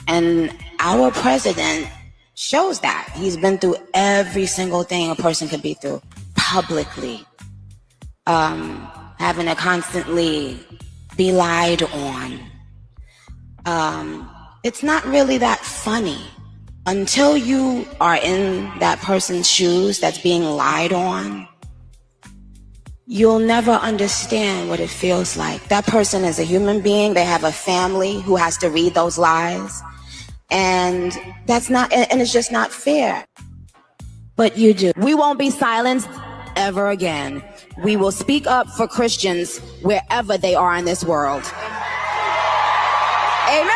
Speaker 5: And our president shows that. He's been through every single thing a person could be through publicly. Having to constantly be lied on. It's not really that funny. Until you are in that person's shoes that's being lied on, you'll never understand what it feels like. That person is a human being. They have a family who has to read those lies. And it's just not fair. But you do. We won't be silenced ever again. We will speak up for Christians wherever they are in this world. Amen.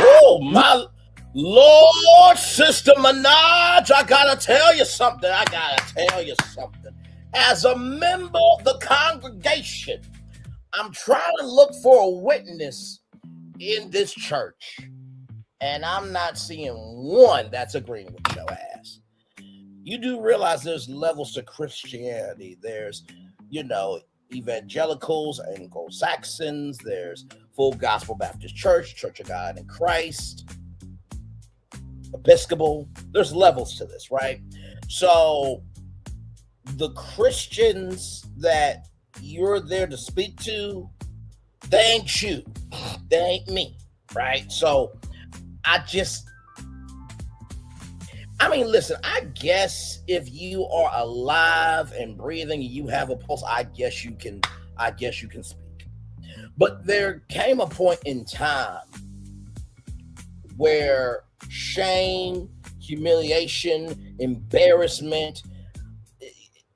Speaker 2: Oh, my Lord, Sister Minaj, I gotta tell you something. As a member of the congregation, I'm trying to look for a witness in this church, and I'm not seeing one that's agreeing with your ass. You do realize there's levels to Christianity. There's, evangelicals, Anglo-Saxons. There's Full Gospel Baptist Church, Church of God in Christ, Episcopal. There's levels to this, right? So the Christians that you're there to speak to, they ain't you. They ain't me, right? So listen, I guess if you are alive and breathing and you have a pulse, I guess you can speak. But there came a point in time where shame, humiliation, embarrassment,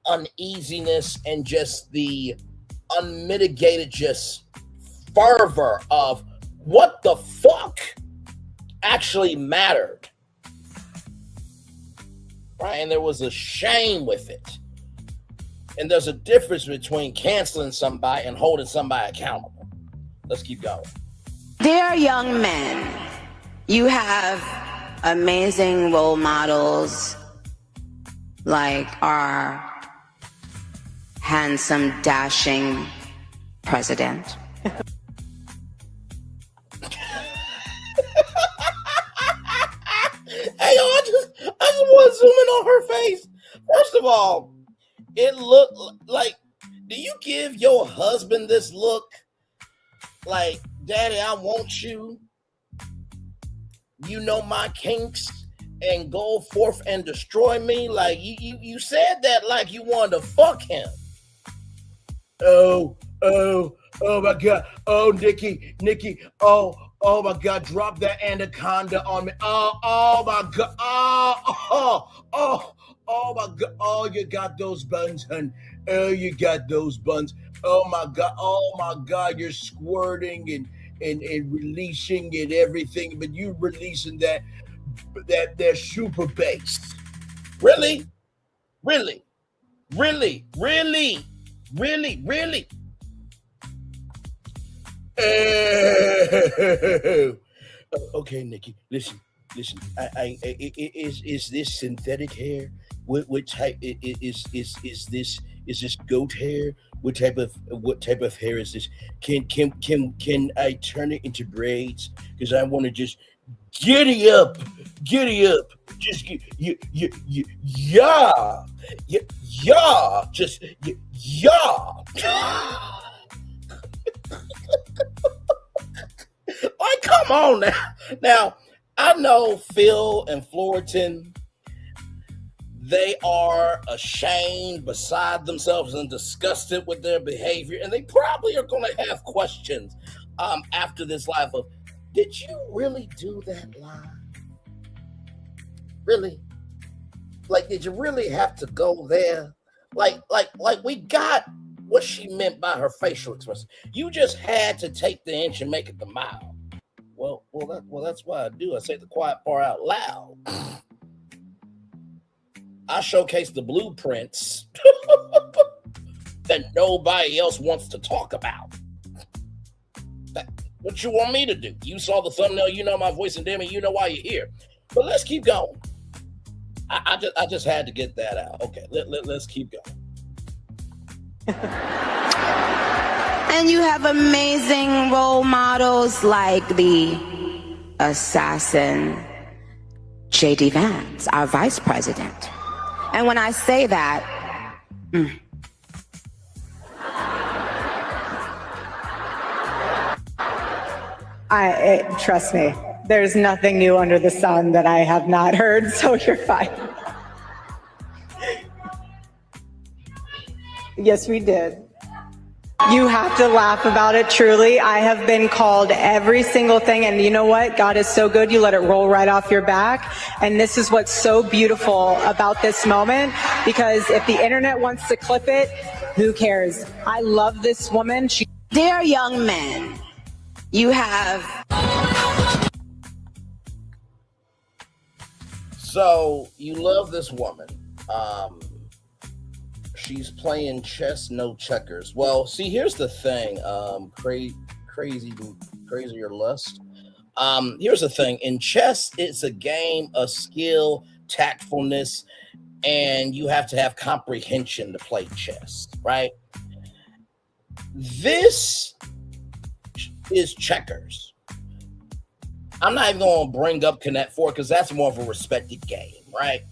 Speaker 2: uneasiness, and just the unmitigated just fervor of what the fuck actually mattered. Right? And there was a shame with it. And there's a difference between canceling somebody and holding somebody accountable. Let's keep going.
Speaker 5: Dear young men, you have amazing role models like our handsome, dashing president.
Speaker 2: Hey, I just want to zoom in on her face. First of all, it looked like, do you give your husband this look? Like, Daddy, I want you. You know my kinks, and go forth and destroy me. Like, you said that like you wanted to fuck him. Oh my God. Oh, Nicki. Oh Oh my God, drop that anaconda on me. Oh my God. Oh my God. Oh, you got those buns, hun. Oh, you got those buns. Oh my God. Oh my God. You're squirting and releasing and everything, but you releasing that super bass. Really? Really? Really? Really? Really? Really? Okay, Nikki, listen. Is this synthetic hair? What type is this goat hair? What type of hair is this? Can I turn it into braids? Because I want to just giddy up, just yeah, just yeah. Like, come on now. Now, I know Phil and Florian, they are ashamed, beside themselves, and disgusted with their behavior, and they probably are going to have questions after this live of, did you really do that live? Really? Like, did you really have to go there? Like we got what she meant by her facial expression. You just had to take the inch and make it the mile. Well, that's why I do. I say the quiet part out loud. I showcase the blueprints that nobody else wants to talk about. What you want me to do? You saw the thumbnail. You know my voice and Demi. You know why you're here. But let's keep going. I just had to get that out. Okay, let's keep going.
Speaker 5: And you have amazing role models like the assassin J.D. Vance, our vice president. And when I say that,
Speaker 6: trust me, there's nothing new under the sun that I have not heard, so you're fine. Yes, we did. You have to laugh about it, truly. I have been called every single thing, and you know what? God is so good, you let it roll right off your back. And this is what's so beautiful about this moment, because if the internet wants to clip it, who cares? I love this woman.
Speaker 5: Dear young men, you have...
Speaker 2: So, you love this woman. She's playing chess, no checkers. Well, see, here's the thing. Crazier lust. Here's the thing. In chess, it's a game of skill, tactfulness, and you have to have comprehension to play chess, right? This is checkers. I'm not even going to bring up Connect 4 because that's more of a respected game, right?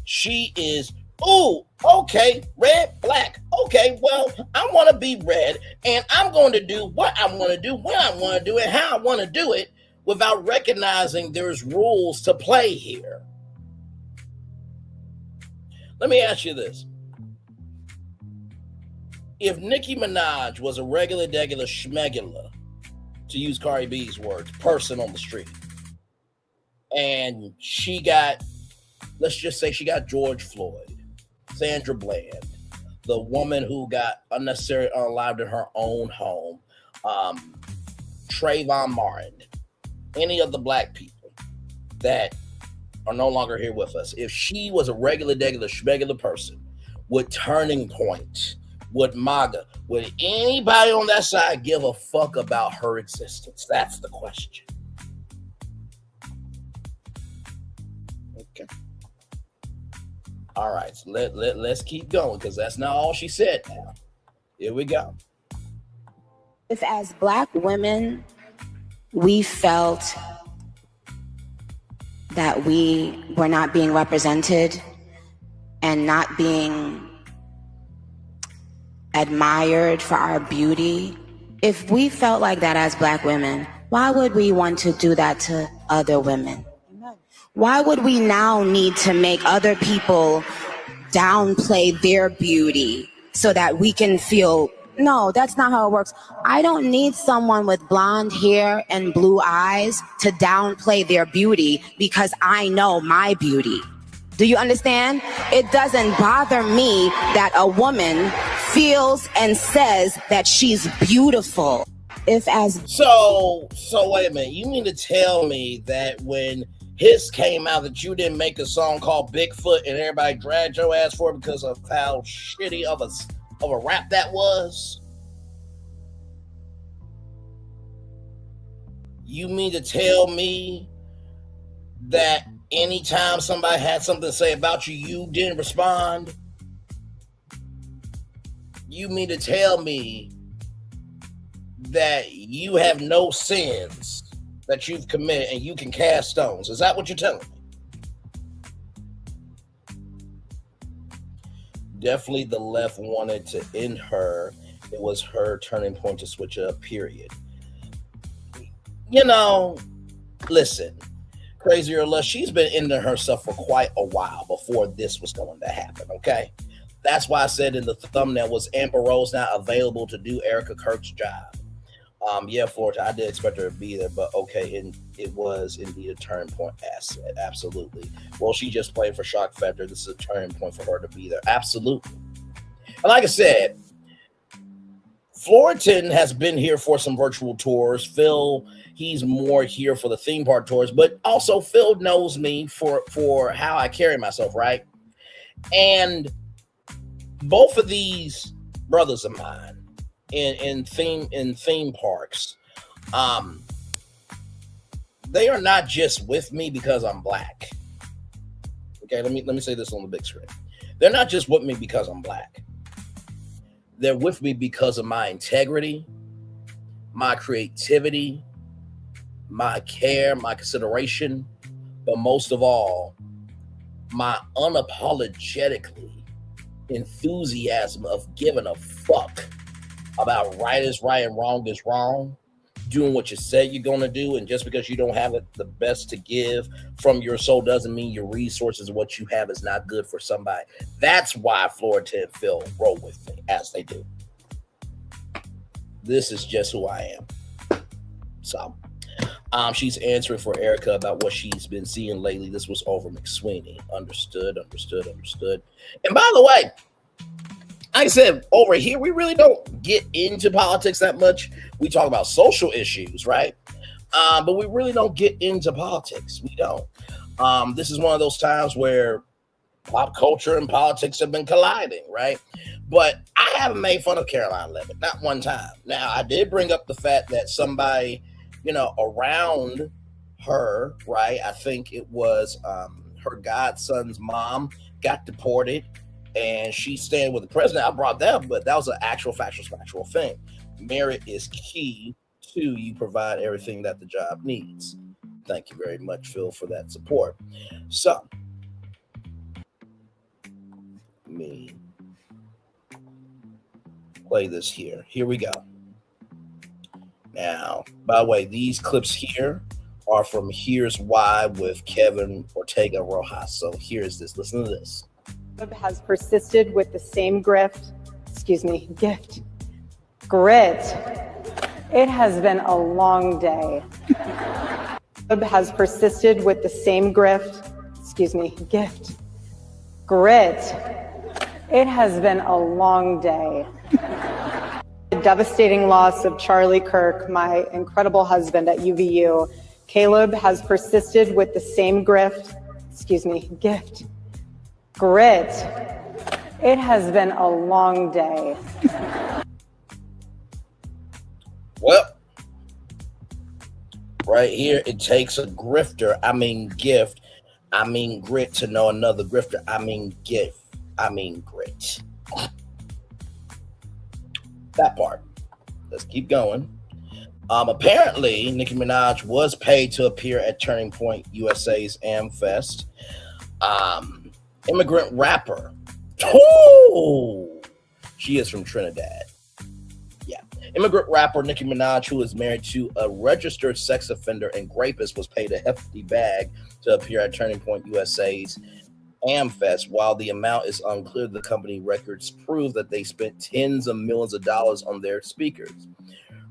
Speaker 2: She is, ooh, okay, red, black. Okay, well, I want to be red, and I'm going to do what I want to do, when I want to do it, how I want to do it, without recognizing there's rules to play here. Let me ask you this. If Nicki Minaj was a regular schmegula, to use Cardi B's words, person on the street, and she got, let's just say she got George Floyd, Sandra Bland, the woman who got unnecessarily unalived in her own home, Trayvon Martin, any of the black people that are no longer here with us, if she was a regular schmegula person, would Turning Point, would MAGA, would anybody on that side give a fuck about her existence? That's the question. Okay. All right, so let's keep going, because that's not all she said now. Here we go.
Speaker 5: If as black women, we felt that we were not being represented and not being admired for our beauty, if we felt like that as black women, why would we want to do that to other women? Why would we now need to make other people downplay their beauty so that we can feel No, that's not how it works. I don't need someone with blonde hair and blue eyes to downplay their beauty because I know my beauty. Do you understand? It doesn't bother me that a woman feels and says that she's beautiful.
Speaker 2: So wait a minute. You mean to tell me that when His came out that you didn't make a song called Bigfoot and everybody dragged your ass for it because of how shitty of a rap that was? You mean to tell me that anytime somebody had something to say about you, you didn't respond? You mean to tell me that you have no sins that you've committed and you can cast stones? Is that what you're telling me? Definitely the left wanted to end her. It was her turning point to switch up, period. You know, listen, crazy or less, she's been ending herself for quite a while before this was going to happen, okay? That's why I said in the thumbnail, was Amber Rose not available to do Erica Kirk's job? Yeah, Florida, I did expect her to be there, but okay, and it was indeed a turning point asset, absolutely. Well, she just played for Shock Factor. This is a turning point for her to be there, absolutely. And like I said, Floritan has been here for some virtual tours. Phil, he's more here for the theme park tours, but also Phil knows me for how I carry myself, right? And both of these brothers of mine in theme parks, they are not just with me because I'm black. Okay, let me say this on the big screen. They're not just with me because I'm black. They're with me because of my integrity, my creativity, my care, my consideration, but most of all, my unapologetically enthusiasm of giving a fuck about right is right and wrong is wrong, doing what you said you're going to do, and just because you don't have the best to give from your soul doesn't mean your resources, what you have, is not good for somebody. That's why Florida and Phil roll with me as they do. This is just who I am. So, she's answering for Erica about what she's been seeing lately. This was over McSweeney. Understood. And by the way, like I said, over here, we really don't get into politics that much. We talk about social issues, right? But we really don't get into politics. We don't. This is one of those times where pop culture and politics have been colliding, right? But I haven't made fun of Caroline Levitt, not one time. Now, I did bring up the fact that somebody, around her, right? I think it was her godson's mom got deported, and she's staying with the president. I brought that up, but that was an actual factual thing. Merit is key to you provide everything that the job needs. Thank you very much, Phil, for that support. So, let me play this here. Here we go. Now, by the way, these clips here are from Here's Why with Kevin Ortega Rojas. So here's this. Listen to this.
Speaker 6: Has persisted with the same gift. Grit. It has been a long day. Has persisted with the same gift. Grit. It has been a long day. The devastating loss of Charlie Kirk, my incredible husband at UVU. Caleb has persisted with the same gift. Grit. It has been a long day.
Speaker 2: Well, right here, it takes a grifter. I mean gift. I mean grit to know another grifter. I mean gift. I mean grit. That part. Let's keep going. Apparently, Nicki Minaj was paid to appear at Turning Point USA's AmFest. Immigrant rapper. Oh, she is from Trinidad. Yeah. Immigrant rapper Nicki Minaj, who is married to a registered sex offender and rapist, was paid a hefty bag to appear at Turning Point USA's AmFest. While the amount is unclear, the company records prove that they spent tens of millions of dollars on their speakers.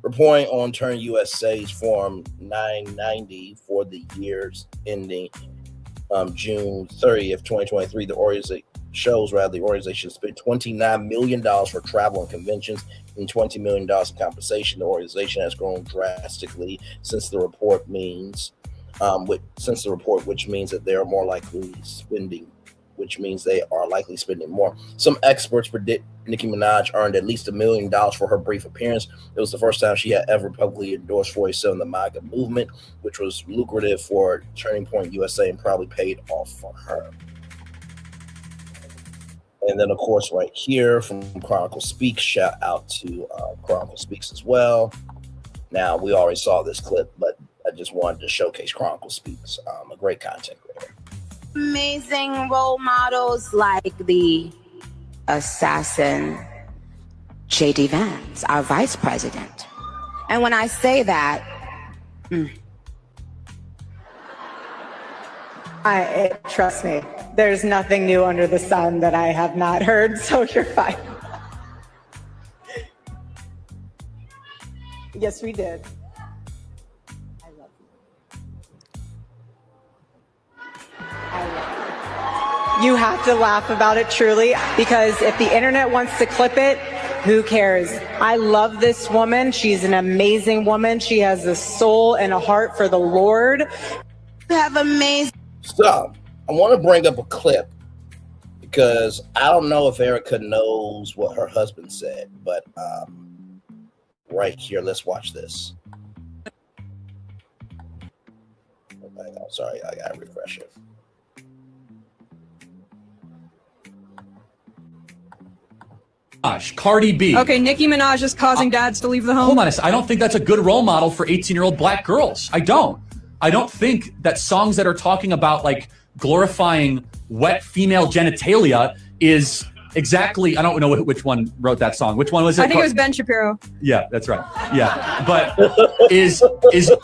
Speaker 2: Reporting on Turn USA's Form 990 for the years ending June 30th, 2023, the organization spent $29 million for travel and conventions and $20 million in compensation. The organization has grown drastically since the report, which means that they are more likely spending, more. Some experts predict Nicki Minaj earned at least $1 million for her brief appearance. It was the first time she had ever publicly endorsed 47, the MAGA movement, which was lucrative for Turning Point USA and probably paid off for her. And then, of course, right here from Chronicle Speaks, shout out to Chronicle Speaks as well. Now, we already saw this clip, but I just wanted to showcase Chronicle Speaks, a great content creator.
Speaker 5: Amazing role models like the assassin J.D. Vance, our vice president. And when I say that,
Speaker 6: trust me, there's nothing new under the sun that I have not heard, so you're fine. Yes, we did. You have to laugh about it, truly, because if the internet wants to clip it, who cares? I love this woman. She's an amazing woman. She has a soul and a heart for the Lord.
Speaker 5: You have amazing.
Speaker 2: So, I want to bring up a clip because I don't know if Erica knows what her husband said, but right here, let's watch this. Okay, I'm sorry, I gotta refresh it.
Speaker 7: Cardi B.
Speaker 8: Okay, Nicki Minaj is causing dads to leave the home.
Speaker 7: Hold on a second. I don't think that's a good role model for 18-year-old black girls. I don't think that songs that are talking about like glorifying wet female genitalia is exactly, I don't know which one wrote that song. Which one was it?
Speaker 8: I think it was Ben Shapiro.
Speaker 7: Yeah, that's right. Yeah. But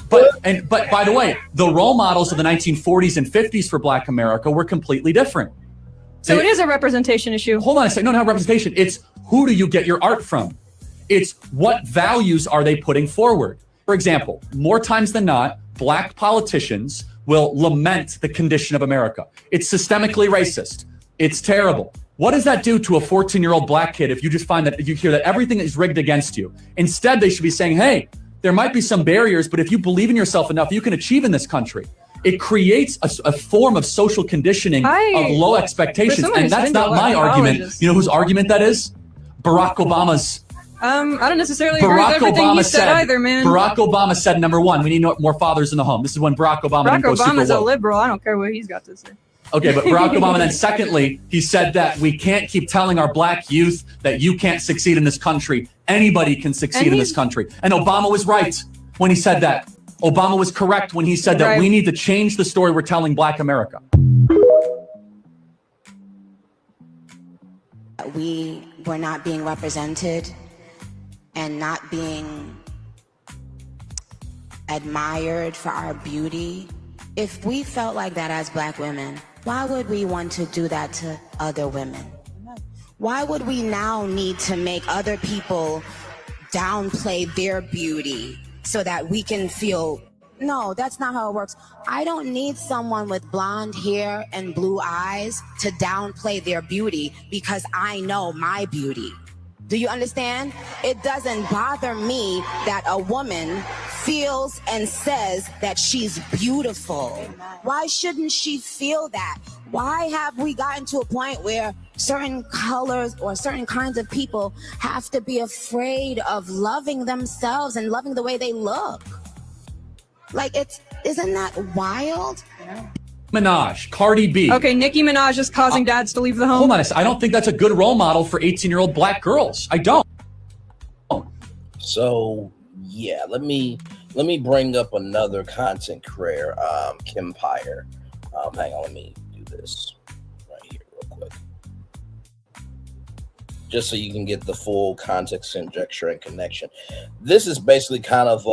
Speaker 7: but by the way, the role models of the 1940s and 50s for black America were completely different.
Speaker 8: So it is a representation issue.
Speaker 7: Hold on a second. No, not representation. It's who do you get your art from? It's what values are they putting forward? For example, more times than not, black politicians will lament the condition of America. It's systemically racist. It's terrible. What does that do to a 14-year-old black kid if you just find that, if you hear that everything is rigged against you? Instead, they should be saying, hey, there might be some barriers, but if you believe in yourself enough, you can achieve in this country. It creates a form of social conditioning of low expectations. And that's not my argument. You know whose argument that is? Barack Obama's.
Speaker 8: I don't necessarily agree with everything he said either, man.
Speaker 7: Barack Obama said, number one, we need more fathers in the home. This is when Barack Obama didn't go super
Speaker 8: Obama's a
Speaker 7: woke.
Speaker 8: liberal. I don't care what he's got to say.
Speaker 7: Okay, but Barack Obama, then secondly, he said that we can't keep telling our black youth that you can't succeed in this country. Anybody can succeed in this country. And Obama was right when he said that. Obama was correct when he said that we need to change the story we're telling black America.
Speaker 5: We were not being represented and not being admired for our beauty. If we felt like that as black women, why would we want to do that to other women? Why would we now need to make other people downplay their beauty so that we can feel, no, that's not how it works. I don't need someone with blonde hair and blue eyes to downplay their beauty because I know my beauty. Do you understand? It doesn't bother me that a woman feels and says that she's beautiful. Why shouldn't she feel that? Why have we gotten to a point where certain colors or certain kinds of people have to be afraid of loving themselves and loving the way they look? Like, isn't that wild?
Speaker 7: Minaj, Cardi B.
Speaker 8: Okay, Nicki Minaj is causing dads to leave the home.
Speaker 7: Hold on a second. I don't think that's a good role model for 18-year-old black girls. I don't.
Speaker 2: So yeah, let me bring up another content creator, Kim Pyre. Hang on, let me do this right here real quick, just so you can get the full context, conjecture, and connection. This is basically kind of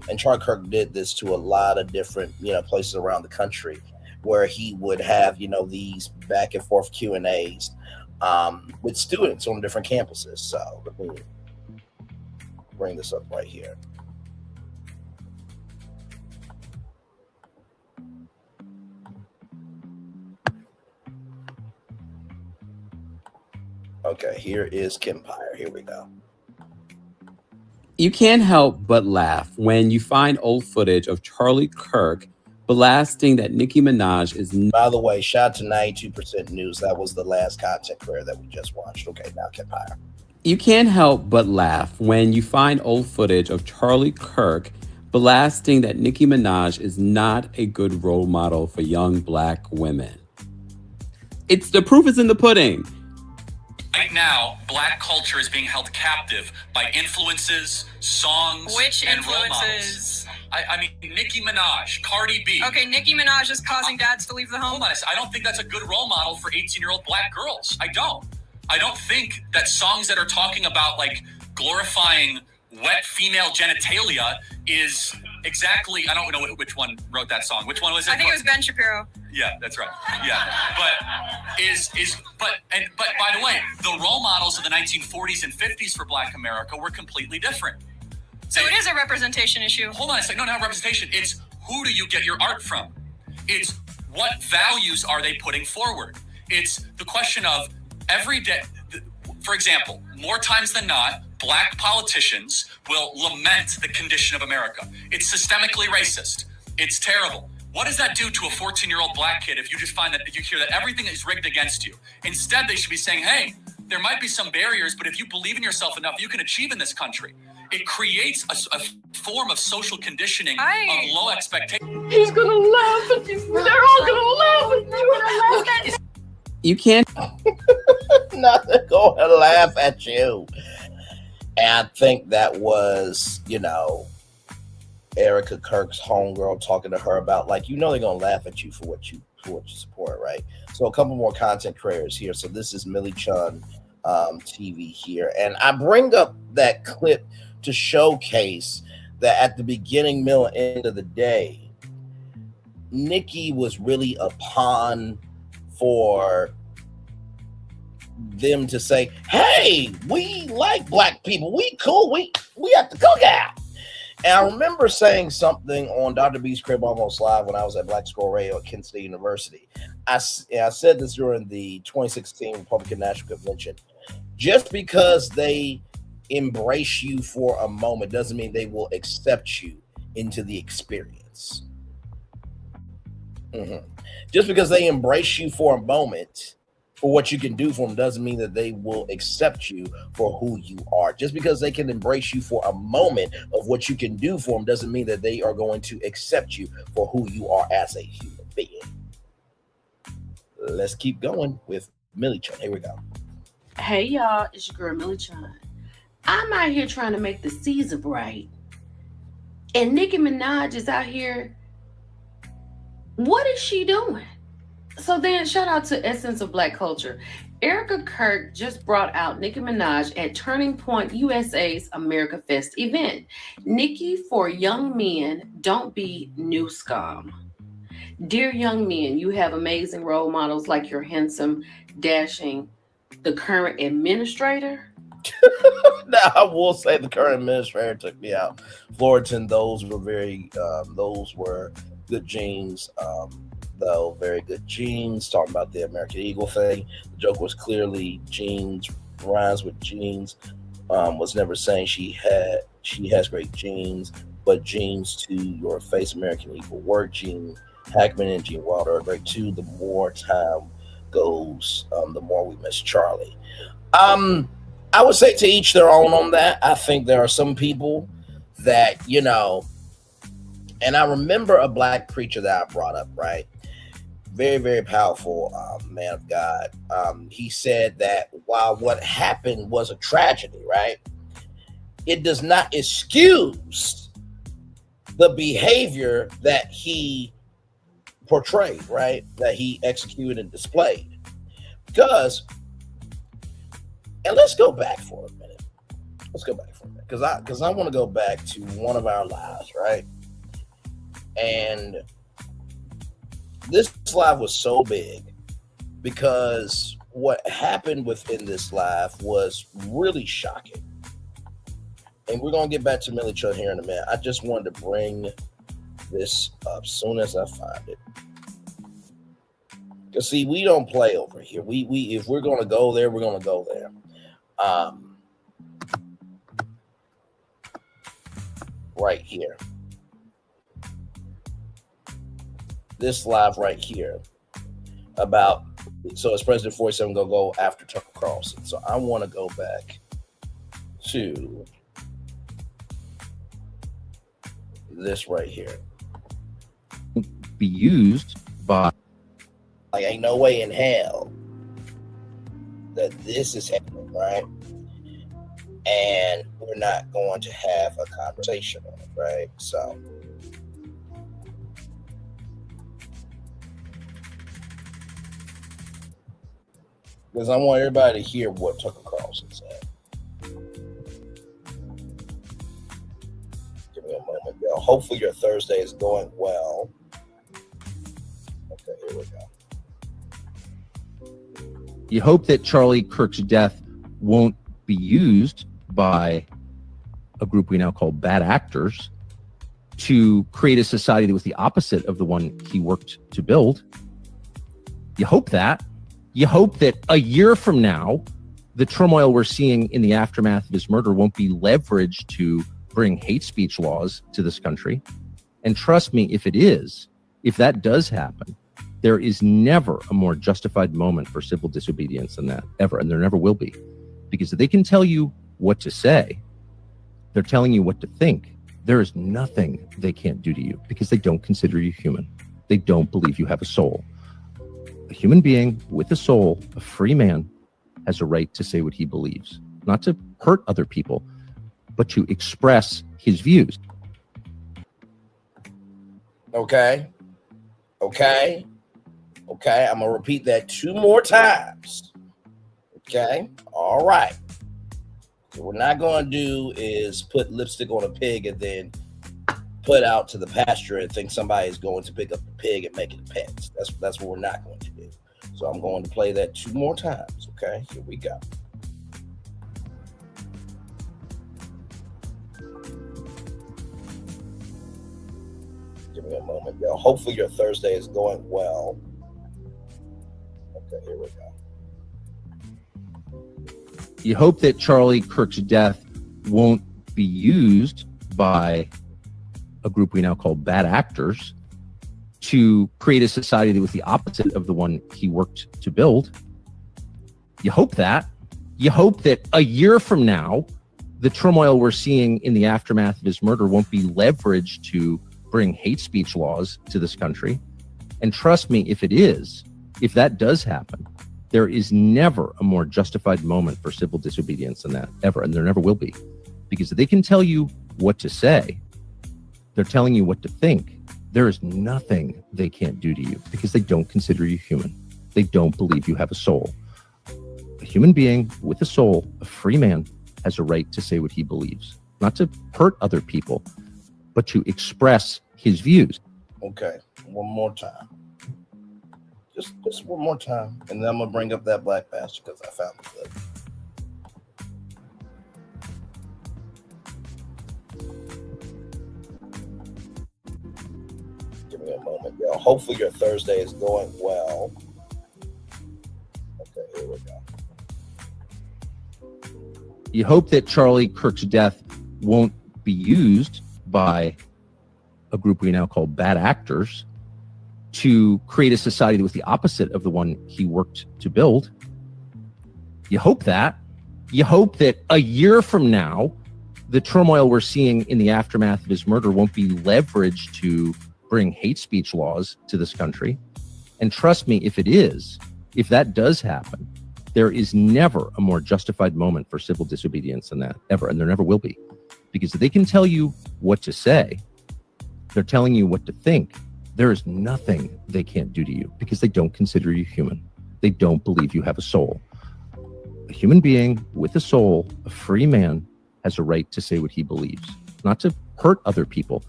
Speaker 2: and Charlie Kirk did this to a lot of different places around the country. where he would have, these back and forth Q&As with students on different campuses. So let me bring this up right here. Okay, here is Kempire. Here we go.
Speaker 9: You can't help but laugh when you find old footage of Charlie Kirk blasting that Nicki Minaj is...
Speaker 2: By the way, shout out to 92% News. That was the last content creator that we just watched. Okay, now Kempire.
Speaker 9: You can't help but laugh when you find old footage of Charlie Kirk blasting that Nicki Minaj is not a good role model for young Black women. It's the proof is in the pudding.
Speaker 7: Right now, Black culture is being held captive by influences, songs,
Speaker 8: Which
Speaker 7: and role
Speaker 8: influences?
Speaker 7: models. I mean, Nicki Minaj, Cardi B.
Speaker 8: Okay, Nicki Minaj is causing dads to leave the home.
Speaker 7: Hold on, I don't think that's a good role model for 18-year-old Black girls. I don't think that songs that are talking about like glorifying wet female genitalia is exactly, I don't know which one wrote that song. Which one was it?
Speaker 8: I think it was Ben Shapiro.
Speaker 7: Yeah, that's right. Yeah, but by the way, the role models of the 1940s and 50s for Black America were completely different.
Speaker 8: So it is a representation issue.
Speaker 7: Hold on a second. No, not representation. It's who do you get your art from? It's what values are they putting forward? It's the question of every day. For example, more times than not, Black politicians will lament the condition of America. It's systemically racist. It's terrible. What does that do to a 14-year-old Black kid if you just find that, if you hear that everything is rigged against you? Instead, they should be saying, hey, there might be some barriers, but if you believe in yourself enough, you can achieve in this country. It creates a form of social conditioning of low expectations.
Speaker 8: He's gonna laugh at you. They're all gonna laugh at you.
Speaker 9: You can't...
Speaker 2: Not going to laugh at you. And I think that was, Erica Kirk's homegirl talking to her about, like, they're going to laugh at you for what you support, right? So a couple more content creators here. So this is Millie Chun TV here. And I bring up that clip to showcase that at the beginning, middle, and end of the day, Nicki was really a pawn for them to say, hey, we like Black people. We cool. We at the cookout. And I remember saying something on Dr. B's Crib Almost Live when I was at Black Squirrel Radio at Kent State University. I said this during the 2016 Republican National Convention. Just because they embrace you for a moment doesn't mean they will accept you into the experience. Just because they embrace you for a moment for what you can do for them doesn't mean that they will accept you for who you are. Just because they can embrace you for a moment of what you can do for them doesn't mean that they are going to accept you for who you are as a human being. Let's keep going with Millie Chun. Here we go.
Speaker 10: Hey y'all, it's your girl Millie Chun. I'm out here trying to make the season bright. And Nicki Minaj is out here. What is she doing? So then, shout out to Essence of Black Culture. Erica Kirk just brought out Nicki Minaj at Turning Point USA's America Fest event. Nicki, for young men, don't be new scum. Dear young men, you have amazing role models like your handsome, dashing, the current administrator.
Speaker 2: Now, I will say the current administrator took me out. Floriton, those were good genes. Though very good genes, talking about the American Eagle thing. The joke was clearly jeans rhymes with jeans. Was never saying she has great genes, but genes to your face. American Eagle work. Gene Hackman and Gene Wilder are great too. The more time goes, the more we miss Charlie. I would say to each their own on that. I think there are some people that, and I remember a Black preacher that I brought up, right? Very, very powerful man of God. He said that while what happened was a tragedy, right, it does not excuse the behavior that he portrayed, right, that he executed and displayed. Because, and let's go back for a minute. Because I want to go back to one of our lives, right? And This live was so big because what happened within this live was really shocking. And we're going to get back to Millie Chun here in a minute. I just wanted to bring this up soon as I find it. Because, see, we don't play over here. We if we're going to go there, we're going to go there. Right here. This live right here about, so it's President 47 going to go after Tucker Carlson. So I want to go back to this right here.
Speaker 11: Be used by,
Speaker 2: like, ain't no way in hell that this is happening, right? And we're not going to have a conversation on it, right? So because I want everybody to hear what Tucker Carlson said. Give me a moment, y'all. Hopefully your Thursday is going well. Okay, here we go.
Speaker 11: you hope that Charlie Kirk's death won't be used by a group we now call bad actors to create a society that was the opposite of the one he worked to build. You hope that. You hope that a year from now, the turmoil we're seeing in the aftermath of his murder won't be leveraged to bring hate speech laws to this country. And trust me, if it is, if that does happen, there is never a more justified moment for civil disobedience than that, ever. And there never will be. Because if they can tell you what to say, they're telling you what to think. There is nothing they can't do to you because they don't consider you human. They don't believe you have a soul. A human being with a soul, a free man, has a right to say what he believes, not to hurt other people, but to express his views.
Speaker 2: Okay. I'm going to repeat that 2 more times. Okay. All right. So what we're not going to do is put lipstick on a pig and then put out to the pasture and think somebody is going to pick up the pig and make it a pet. That's what we're not going to do. So I'm going to play that 2 more times. Okay. Here we go. Give me a moment, y'all. Hopefully your Thursday is going well. Okay, here we go.
Speaker 11: You hope that Charlie Kirk's death won't be used by a group we now call bad actors to create a society that was the opposite of the one he worked to build. You hope that. You hope that a year from now, the turmoil we're seeing in the aftermath of his murder won't be leveraged to bring hate speech laws to this country. And trust me, if it is, if that does happen, there is never a more justified moment for civil disobedience than that, ever. And there never will be. Because if they can tell you what to say, they're telling you what to think. There is nothing they can't do to you because they don't consider you human. They don't believe you have a soul. A human being with a soul, a free man, has a right to say what he believes, not to hurt other people, but to express his views.
Speaker 2: Okay, one more time. Just one more time. And then I'm going to bring up that black bastard because I found the clip. Give me a moment, y'all. Hopefully your Thursday is going well. Okay, here we go.
Speaker 11: You hope that Charlie Kirk's death won't be used by a group we now call bad actors to create a society that was the opposite of the one he worked to build. You hope that. You hope that a year from now, the turmoil we're seeing in the aftermath of his murder won't be leveraged to bring hate speech laws to this country. And trust me, if it is, if that does happen, there is never a more justified moment for civil disobedience than that, ever. And there never will be. Because if they can tell you what to say, they're telling you what to think. There is nothing they can't do to you because they don't consider you human. They don't believe you have a soul. A human being with a soul, a free man, has a right to say what he believes, not to hurt other people,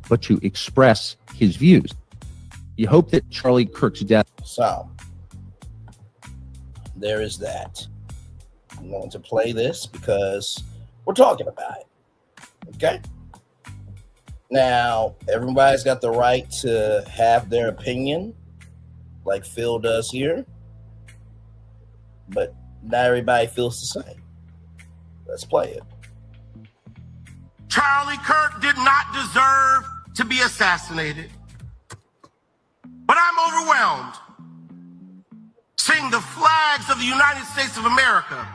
Speaker 11: but to express his views. You hope that Charlie Kirk's death.
Speaker 2: So there is that. I'm going to play this because we're talking about it. Okay? Now, everybody's got the right to have their opinion, like Phil does here, but not everybody feels the same. Let's play it.
Speaker 12: Charlie Kirk did not deserve to be assassinated, but I'm overwhelmed seeing the flags of the United States of America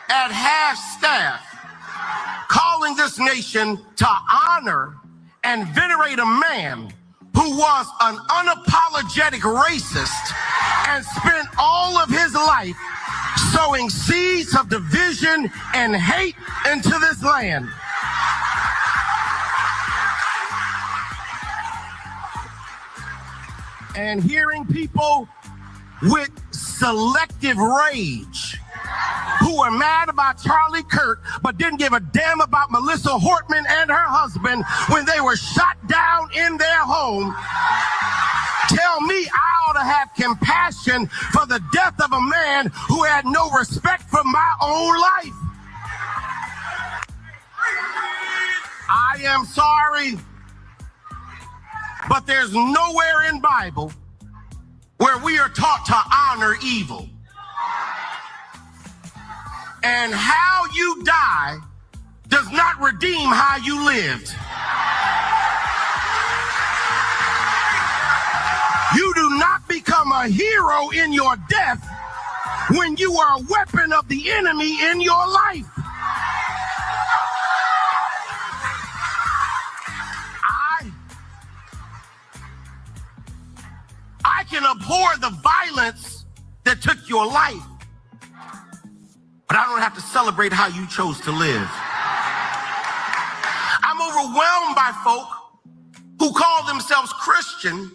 Speaker 12: at half-staff calling this nation to honor and venerate a man who was an unapologetic racist and spent all of his life sowing seeds of division and hate into this land. And hearing people with selective rage who are mad about Charlie Kirk but didn't give a damn about Melissa Hortman and her husband when they were shot down in their home, tell me I ought to have compassion for the death of a man who had no respect for my own life. I am sorry, but there's nowhere in Bible where we are taught to honor evil. And how you die does not redeem how you lived. You do not become a hero in your death when you are a weapon of the enemy in your life. I can abhor the violence that took your life, but I don't have to celebrate how you chose to live. I'm overwhelmed by folk who call themselves Christian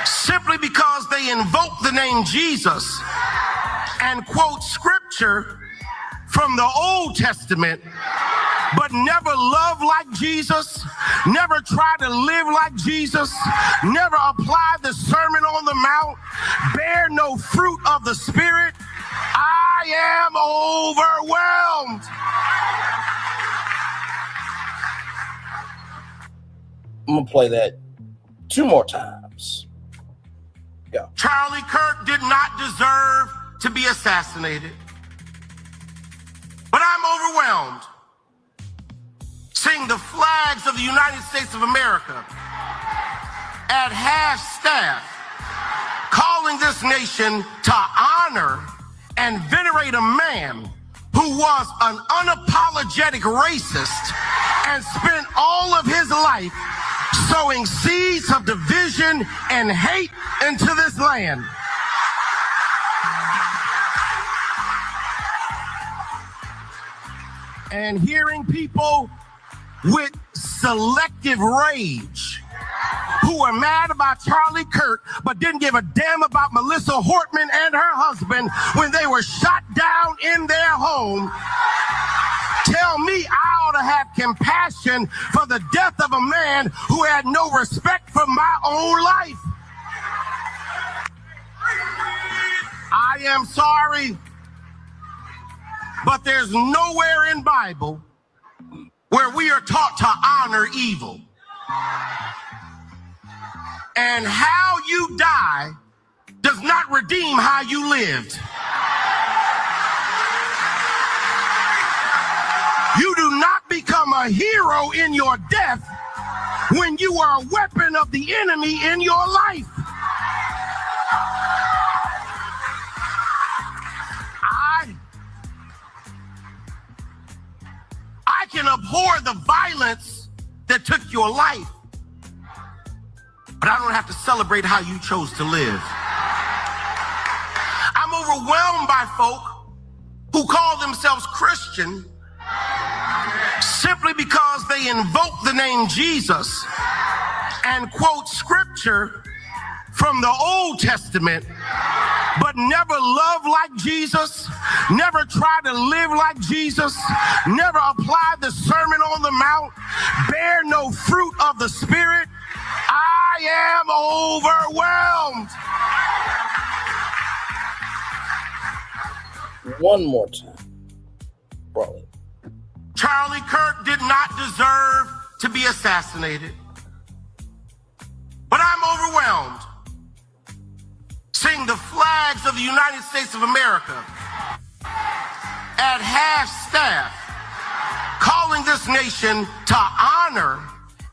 Speaker 12: simply because they invoke the name Jesus and quote scripture from the Old Testament, but never love like Jesus, never try to live like Jesus, never apply the Sermon on the Mount, bear no fruit of the Spirit. I am overwhelmed.
Speaker 2: I'm going to play that 2 more times. Go.
Speaker 12: Charlie Kirk did not deserve to be assassinated, but I'm overwhelmed seeing the flags of the United States of America at half-staff calling this nation to honor and venerate a man who was an unapologetic racist and spent all of his life sowing seeds of division and hate into this land. And hearing people with selective rage who are mad about Charlie Kirk but didn't give a damn about Melissa Hortman and her husband when they were shot down in their home, tell me I ought to have compassion for the death of a man who had no respect for my own life. I am sorry, but there's nowhere in Bible where we are taught to honor evil. And how you die does not redeem how you lived. You do not become a hero in your death when you are a weapon of the enemy in your life. I can abhor the violence that took your life, but I don't have to celebrate how you chose to live. I'm overwhelmed by folk who call themselves Christian simply because they invoke the name Jesus and quote scripture from the Old Testament, but never love like Jesus, never try to live like Jesus, never apply the Sermon on the Mount, bear no fruit of the Spirit. I I am overwhelmed.
Speaker 2: One more time. Bro.
Speaker 12: Charlie Kirk did not deserve to be assassinated. But I'm overwhelmed seeing the flags of the United States of America at half staff calling this nation to honor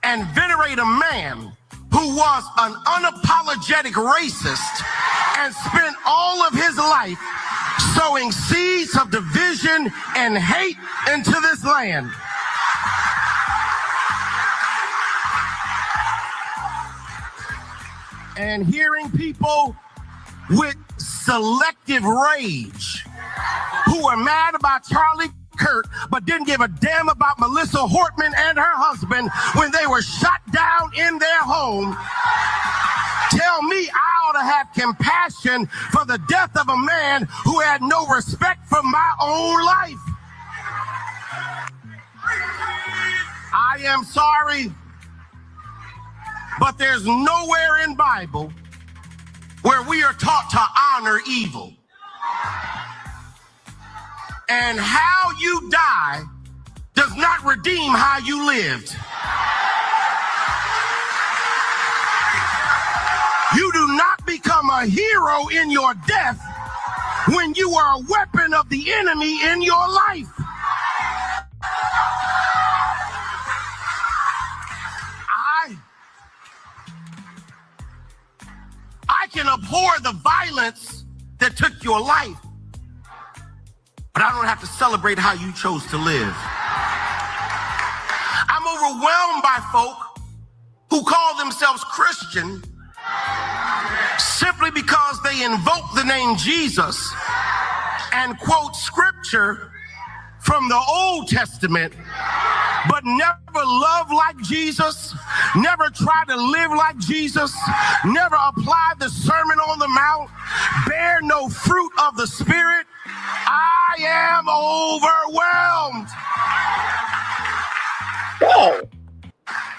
Speaker 12: and venerate a man who was an unapologetic racist and spent all of his life sowing seeds of division and hate into this land. And hearing people with selective rage who are mad about Charlie Kirk but didn't give a damn about Melissa Hortman and her husband when they were shot down in their home tell me I ought to have compassion for the death of a man who had no respect for my own life. I am sorry, but there's nowhere in Bible where we are taught to honor evil. And how you die does not redeem how you lived. You do not become a hero in your death when you are a weapon of the enemy in your life. I can abhor the violence that took your life, but I don't have to celebrate how you chose to live. I'm overwhelmed by folk who call themselves Christian simply because they invoke the name Jesus and quote scripture from the Old Testament, but never love like Jesus, never try to live like Jesus, never apply the Sermon on the Mount, bear no fruit of the Spirit. I am overwhelmed.
Speaker 2: So,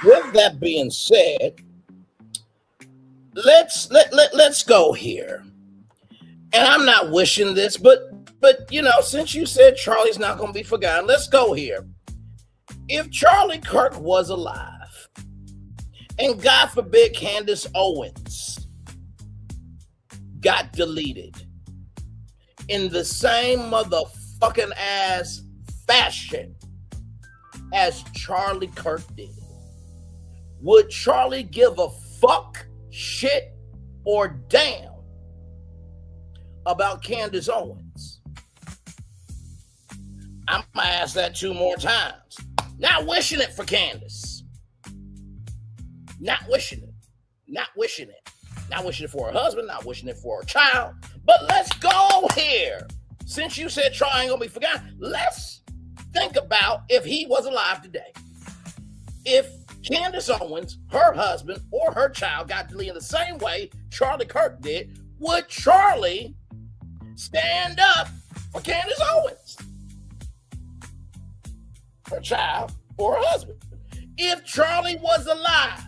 Speaker 2: with that being said, let's go here. And I'm not wishing this, but you know, since you said Charlie's not going to be forgotten, let's go here. If Charlie Kirk was alive, and God forbid Candace Owens got deleted in the same motherfucking ass fashion as Charlie Kirk did, would Charlie give a fuck, shit, or damn about Candace Owens? I'm gonna ask that 2 more times. Not wishing it for Candace. Not wishing it. Not wishing it. Not wishing it for her husband. Not wishing it for her child. But let's go here. Since you said Charlie ain't gonna be forgotten, let's think about if he was alive today. If Candace Owens, her husband, or her child got deleted the same way Charlie Kirk did, would Charlie stand up for Candace Owens, her child, or her husband? If Charlie was alive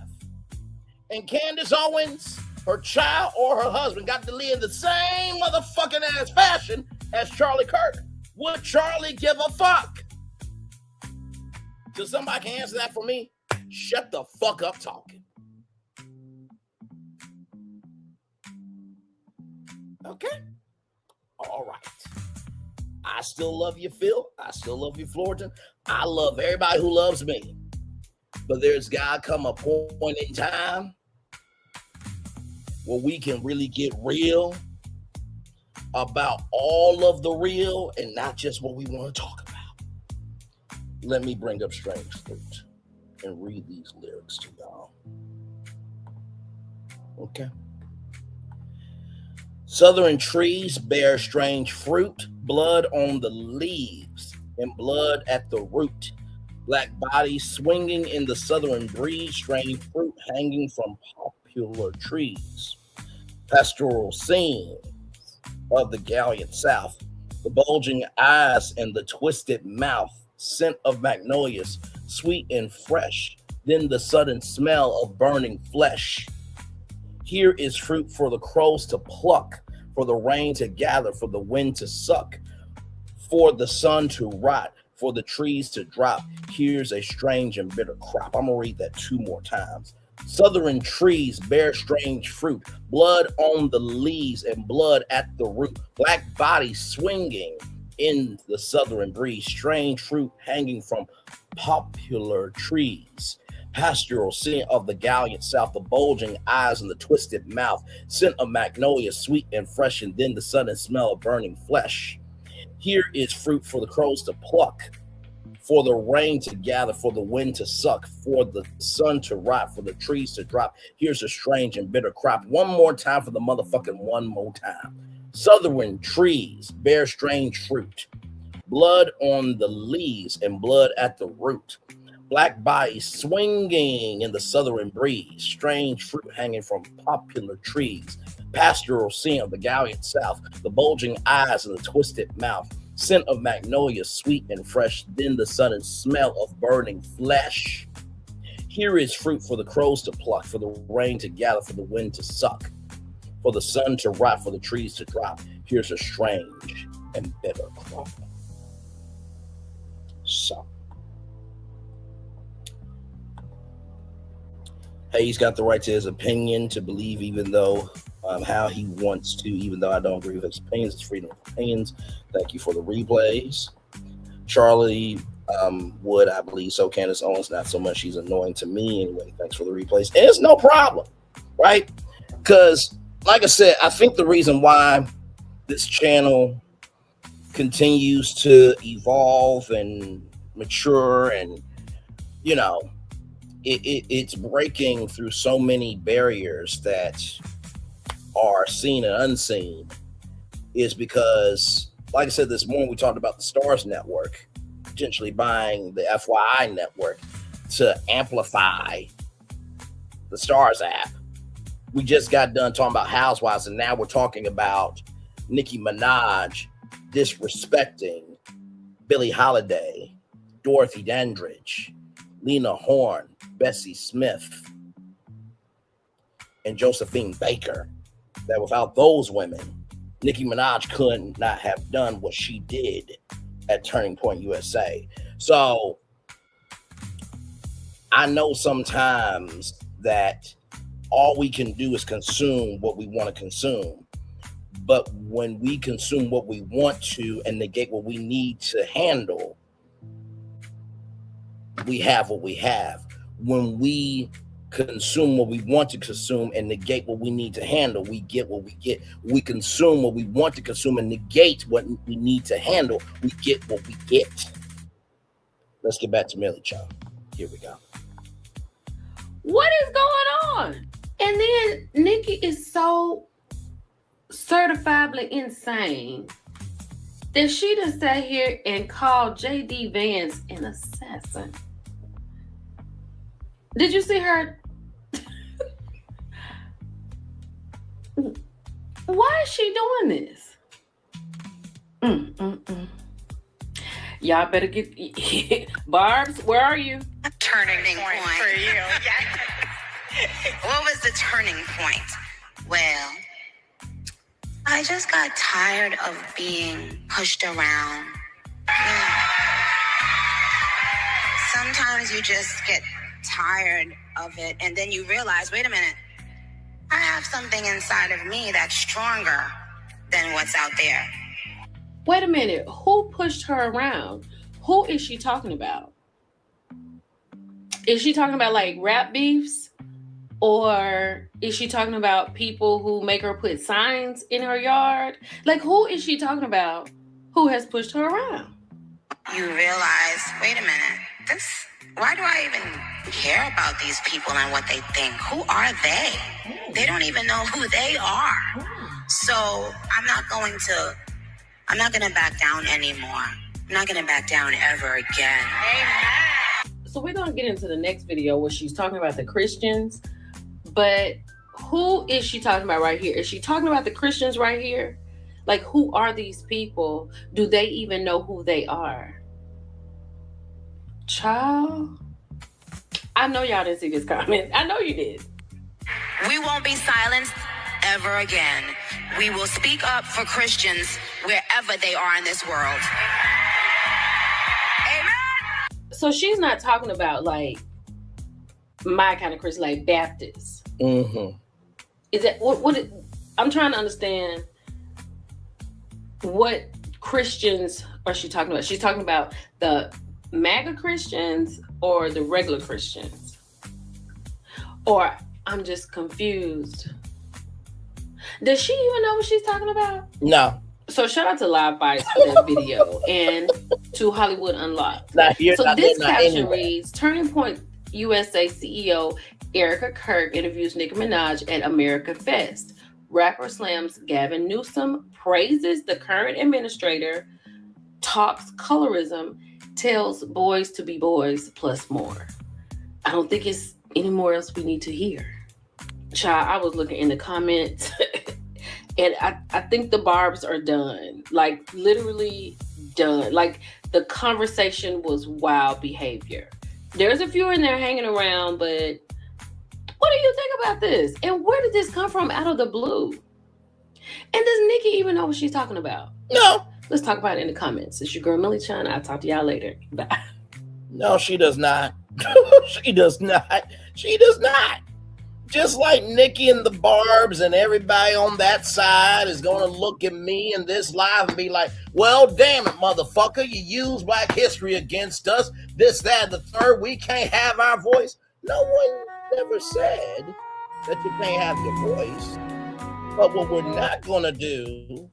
Speaker 2: and Candace Owens, her child, or her husband got deleted in the same motherfucking ass fashion as Charlie Kirk, would Charlie give a fuck? Till somebody can answer that for me, shut the fuck up talking. Okay? All right. I still love you, Phil. I still love you, Florida. I love everybody who loves me. But there's got to come a point in time where we can really get real about all of the real and not just what we want to talk about. Let me bring up Strange Fruit and read these lyrics to y'all. Okay. Southern trees bear strange fruit, blood on the leaves and blood at the root. Black bodies swinging in the southern breeze, strange fruit hanging from popular trees. Pastoral scene of the gallant South, the bulging eyes and the twisted mouth, scent of magnolias, sweet and fresh, then the sudden smell of burning flesh. Here is fruit for the crows to pluck, for the rain to gather, for the wind to suck, for the sun to rot, for the trees to drop. Here's a strange and bitter crop. I'm going to read that 2 more times. Southern trees bear strange fruit, blood on the leaves and blood at the root, black bodies swinging in the southern breeze, strange fruit hanging from popular trees, pastoral scent of the gallant south, the bulging eyes and the twisted mouth, scent of magnolia sweet and fresh, and then the sudden smell of burning flesh. Here is fruit for the crows to pluck, for the rain to gather, for the wind to suck, for the sun to rot, for the trees to drop. Here's a strange and bitter crop. One more time for the motherfucking one more time. Southern trees bear strange fruit, blood on the leaves and blood at the root, black bodies swinging in the southern breeze, strange fruit hanging from popular trees, pastoral scent of the gallant south, the bulging eyes and the twisted mouth, scent of magnolia sweet and fresh, then the sudden smell of burning flesh. Here is fruit for the crows to pluck, for the rain to gather, for the wind to suck, for the sun to rot, for the trees to drop. Here's a strange and bitter crop. So, hey, he's got the right to his opinion, to believe even though how he wants to, even though I don't agree with his opinions. It's freedom of opinions. Thank you for the replays. Charlie Wood, I believe so. Candace Owens, not so much. She's annoying to me anyway. Thanks for the replays. And it's no problem, right? Because, like I said, I think the reason why this channel continues to evolve and mature and, you know, it's breaking through so many barriers that are seen and unseen is because, like I said this morning, we talked about the Stars Network potentially buying the FYI network to amplify the Stars app. We just got done talking about Housewives, and now we're talking about Nicki Minaj disrespecting Billie Holiday, Dorothy Dandridge, Lena Horne, Bessie Smith, and Josephine Baker. That without those women, Nicki Minaj could not have done what she did at Turning Point USA. So I know sometimes that all we can do is consume what we want to consume. But when we consume what we want to and negate what we need to handle, we have what we have. When we consume what we want to consume and negate what we need to handle, we get what we get. We consume what we want to consume and negate what we need to handle, we get what we get. Let's get back to Millie Chung. Here we go.
Speaker 10: What is going on? And then Nicki is so certifiably insane that she done sat here and called J.D. Vance an assassin. Did you see her? Why is she doing this? Y'all better get Barb's. Where are you?
Speaker 5: A turning point for you. What was the turning point? Well, I just got tired of being pushed around. Yeah. Sometimes you just get tired of it, and then you realize, wait a minute, I have something inside of me that's stronger than what's out there.
Speaker 10: Wait a minute, who pushed her around? Who is she talking about? Is she talking about like rap beefs? Or is she talking about people who make her put signs in her yard? Like, who is she talking about who has pushed her around?
Speaker 5: You realize, wait a minute, why do I even care about these people and what they think? Who are they? They don't even know who they are. So I'm not going to back down anymore. I'm not going to back down ever again. Amen.
Speaker 10: So we're going to get into the next video where she's talking about the Christians. But who is she talking about right here? Is she talking about the Christians right here? Like, who are these people? Do they even know who they are? Child, I know y'all didn't see this comment. I know you did.
Speaker 5: We won't be silenced ever again. We will speak up for Christians wherever they are in this world. Amen.
Speaker 10: So she's not talking about like my kind of Christian, like Baptists.
Speaker 2: Mm-hmm.
Speaker 10: Is that I'm trying to understand what Christians are she talking about? She's talking about the MAGA Christians or the regular Christians? Or I'm just confused. Does she even know what she's talking about?
Speaker 2: No.
Speaker 10: So shout out to Live Bites for that video and to Hollywood Unlocked. This caption reads, Turning Point USA CEO Erica Kirk interviews Nicki Minaj at America Fest. Rapper slams Gavin Newsom, praises the current administrator, talks colorism, tells boys to be boys, plus more. I don't think it's any more else we need to hear. Child, I was looking in the comments and I think the barbs are done. Like literally done. Like the conversation was wild behavior. There's a few in there hanging around, but what do you think about this? And where did this come from out of the blue? And does Nicki even know what she's talking about?
Speaker 2: No.
Speaker 10: Let's talk about it in the comments. It's your girl, Millie Chan. I'll talk to y'all later. Bye.
Speaker 2: No, she does not. She does not. She does not. Just like Nicki and the Barbs and everybody on that side is going to look at me in this live and be like, well, damn it, motherfucker. You use Black history against us. This, that, and the third. We can't have our voice. No one ever said that you can't have your voice. But what we're not going to do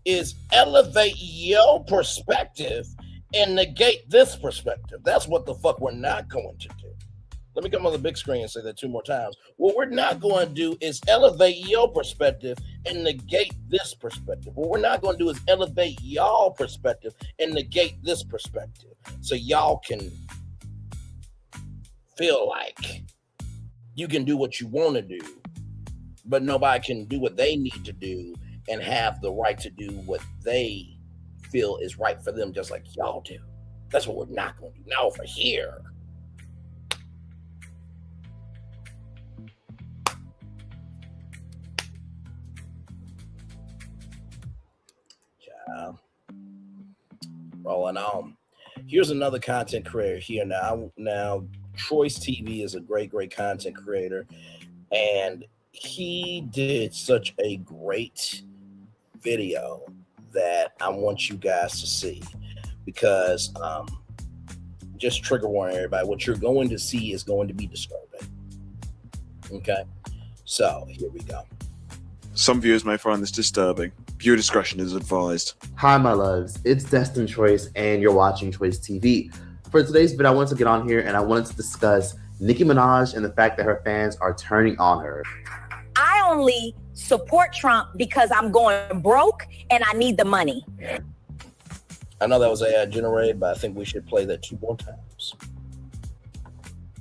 Speaker 2: is elevate your perspective and negate this perspective. That's what the fuck we're not going to do. Let me come on the big screen and say that 2 more times. What we're not going to do is elevate your perspective and negate this perspective. What we're not going to do is elevate y'all perspective and negate this perspective. So y'all can feel like you can do what you want to do, but nobody can do what they need to do and have the right to do what they feel is right for them, just like y'all do. That's what we're not going to do. Now over here. Rolling on. Here's another content creator here now. Now, Choice TV is a great content creator, and he did such a great video that I want you guys to see, because just trigger warning everybody, what you're going to see is going to be disturbing. Okay, so here we go.
Speaker 13: Some viewers may find this disturbing. Viewer discretion is advised.
Speaker 14: Hi, my loves. It's Destin Choice, and you're watching Choice TV. For today's video, I wanted to get on here and I wanted to discuss Nicki Minaj and the fact that her fans are turning on her.
Speaker 15: I only support Trump because I'm going broke and I need the money.
Speaker 2: I know that was AI generated, but I think we should play that 2 more times.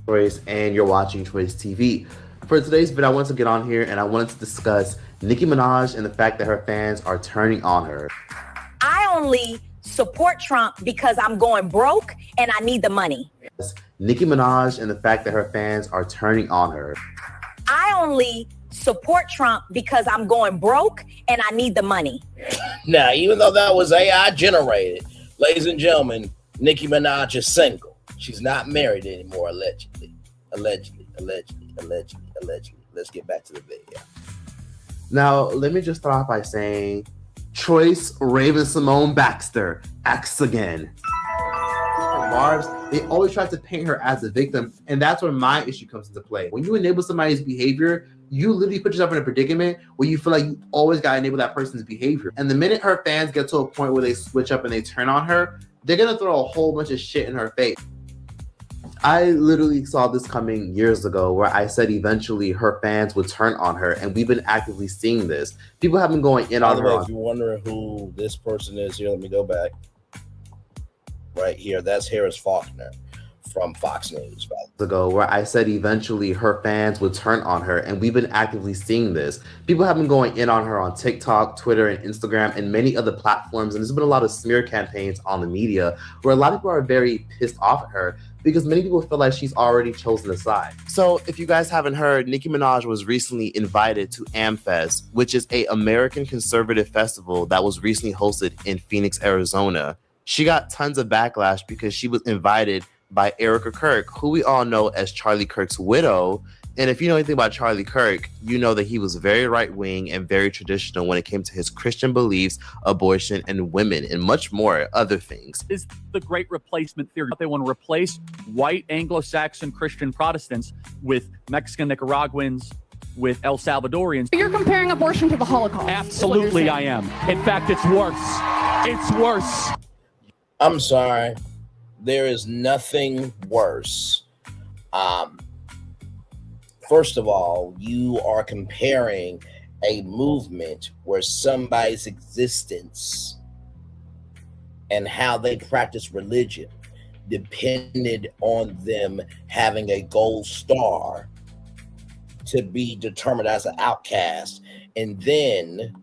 Speaker 14: Choice, and you're watching Choice TV. For today's video, I wanted to get on here and I wanted to discuss Nicki Minaj and the fact that her fans are turning on her.
Speaker 15: I only support Trump because I'm going broke and I need the money.
Speaker 14: Nicki Minaj and the fact that her fans are turning on her.
Speaker 15: I only support Trump because I'm going broke and I need the money.
Speaker 2: Now, even though that was AI generated, ladies and gentlemen, Nicki Minaj is single. She's not married anymore, allegedly. Allegedly. Let's get back to the video.
Speaker 14: Now, let me just start off by saying, Choice Raven Simone Baxter acts again. Barbs, they always try to paint her as a victim, and that's where my issue comes into play. When you enable somebody's behavior, you literally put yourself in a predicament where you feel like you always got to enable that person's behavior. And the minute her fans get to a point where they switch up and they turn on her, they're going to throw a whole bunch of shit in her face. I literally saw this coming years ago where I said eventually her fans would turn on her, and we've been actively seeing this. People have been going in on her.
Speaker 2: If you're wondering who this person is here, let me go back. Right here, that's Harris Faulkner from Fox News.
Speaker 14: Ago where I said eventually her fans would turn on her, and we've been actively seeing this. People have been going in on her on TikTok, Twitter, and Instagram, and many other platforms, and there's been a lot of smear campaigns on the media where a lot of people are very pissed off at her because many people feel like she's already chosen a side. So if you guys haven't heard, Nicki Minaj was recently invited to AmFest, which is an American conservative festival that was recently hosted in Phoenix, Arizona. She got tons of backlash because she was invited by Erica Kirk, who we all know as Charlie Kirk's widow. And if you know anything about Charlie Kirk, you know that he was very right-wing and very traditional when it came to his Christian beliefs, abortion, and women, and much more other things.
Speaker 7: Is the great replacement theory. They want to replace white Anglo-Saxon Christian Protestants with Mexican Nicaraguans, with El Salvadorians.
Speaker 8: You're comparing abortion to the Holocaust.
Speaker 7: Absolutely, I am. In fact, it's worse. It's worse.
Speaker 2: I'm sorry. There is nothing worse. First of all, you are comparing a movement where somebody's existence and how they practice religion depended on them having a gold star to be determined as an outcast, and then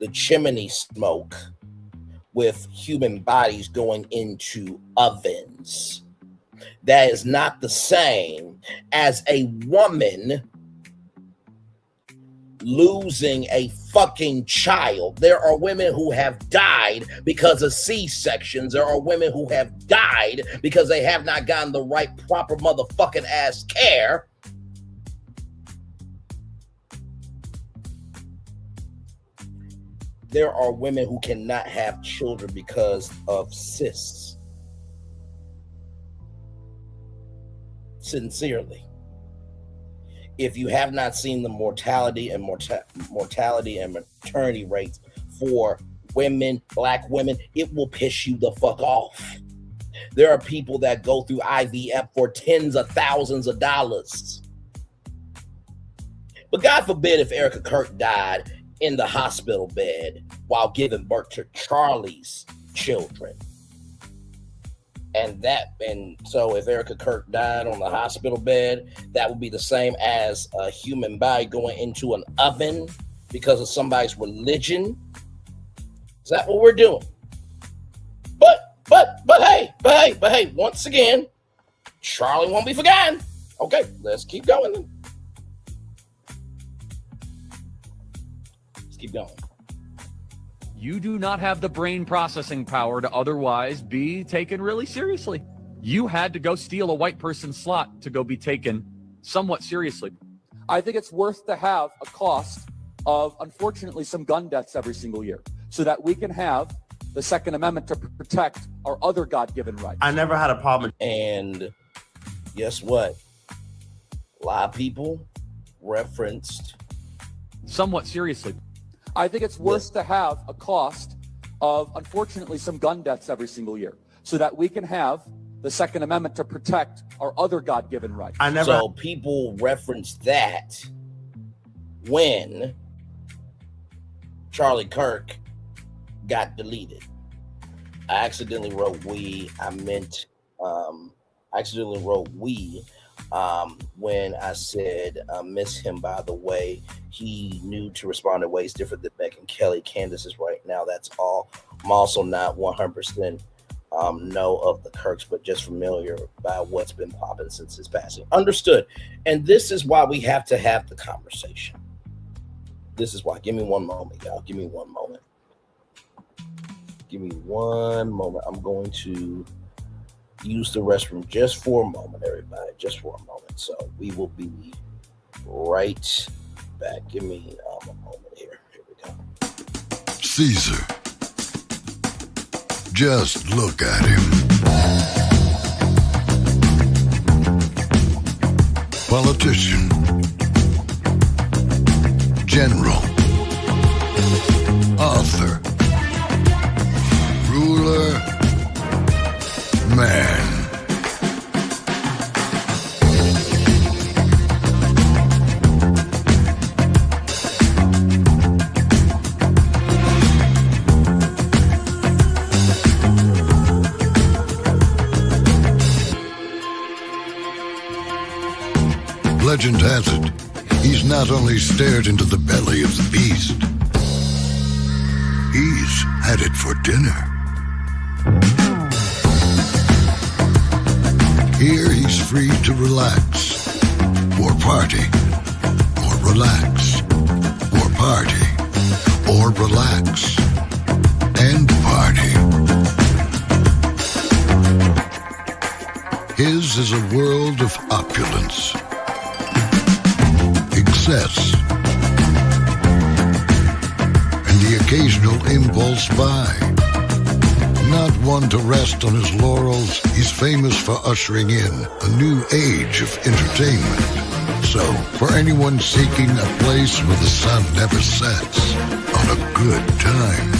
Speaker 2: the chimney smoke with human bodies going into ovens. That is not the same as a woman losing a fucking child. There are women who have died because of C-sections. There are women who have died because they have not gotten the right, proper motherfucking ass care. There are women who cannot have children because of cysts. Sincerely, if you have not seen the mortality and maternity rates for women, black women, it will piss you the fuck off. There are people that go through IVF for tens of thousands of dollars. But God forbid if Erica Kirk died in the hospital bed while giving birth to Charlie's children. And so if Erica Kirk died on the hospital bed, that would be the same as a human body going into an oven because of somebody's religion. Is that what we're doing? But hey, once again, Charlie won't be forgotten. Okay, let's keep going then. Let's keep going.
Speaker 7: You do not have the brain processing power to otherwise be taken really seriously. You had to go steal a white person's slot to go be taken somewhat seriously. I think it's worth to have a cost of, unfortunately, some gun deaths every single year so that we can have the Second Amendment to protect our other God-given rights.
Speaker 14: I never had a problem.
Speaker 2: And guess what? A lot of people referenced
Speaker 7: somewhat seriously. I think it's worth to have a cost of, unfortunately, some gun deaths every single year so that we can have the Second Amendment to protect our other God-given rights.
Speaker 2: So people referenced that when Charlie Kirk got deleted. I accidentally wrote we. I meant I accidentally wrote we when I said miss him. By the way, he knew to respond in ways different than Megyn Kelly. Candace is right now. That's all. I'm also not 100% know of the Kirks, but just familiar by what's been popping since his passing. Understood. And this is why we have to have the conversation. This is why. Give me one moment, y'all. Give me one moment. Give me one moment. I'm going to use the restroom just for a moment, everybody. Just for a moment. So we will be right back. Give me a moment here. Here we go.
Speaker 16: Caesar. Just look at him. Politician. General. Author. Ruler. Man. Legend has it, he's not only stared into the belly of the beast, he's had it for dinner. He free to relax or party or relax or party or relax and party. His is a world of opulence, excess, and the occasional impulse buy. Not one to rest on his laurels, he's famous for ushering in a new age of entertainment. So, for anyone seeking a place where the sun never sets on a good time,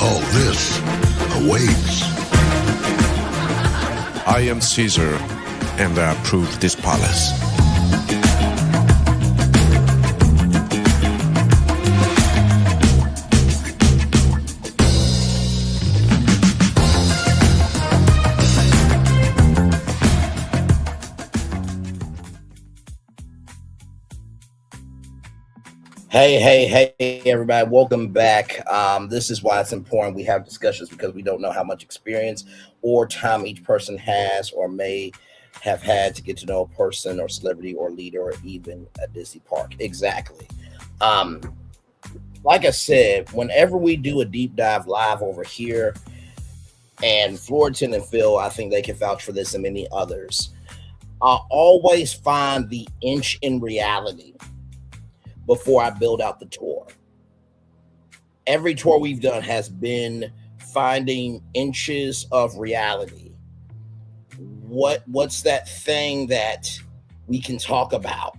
Speaker 16: all this awaits.
Speaker 17: I am Caesar, and I approve this palace.
Speaker 2: Hey, everybody. Welcome back. This is why it's important we have discussions, because we don't know how much experience or time each person has or may have had to get to know a person or celebrity or leader or even a Disney park. Exactly. Like I said, whenever we do a deep dive live over here, and Florian and Phil, I think they can vouch for this and many others, I always find the inch in reality before I build out the tour. Every tour we've done has been finding inches of reality. What's that thing that we can talk about?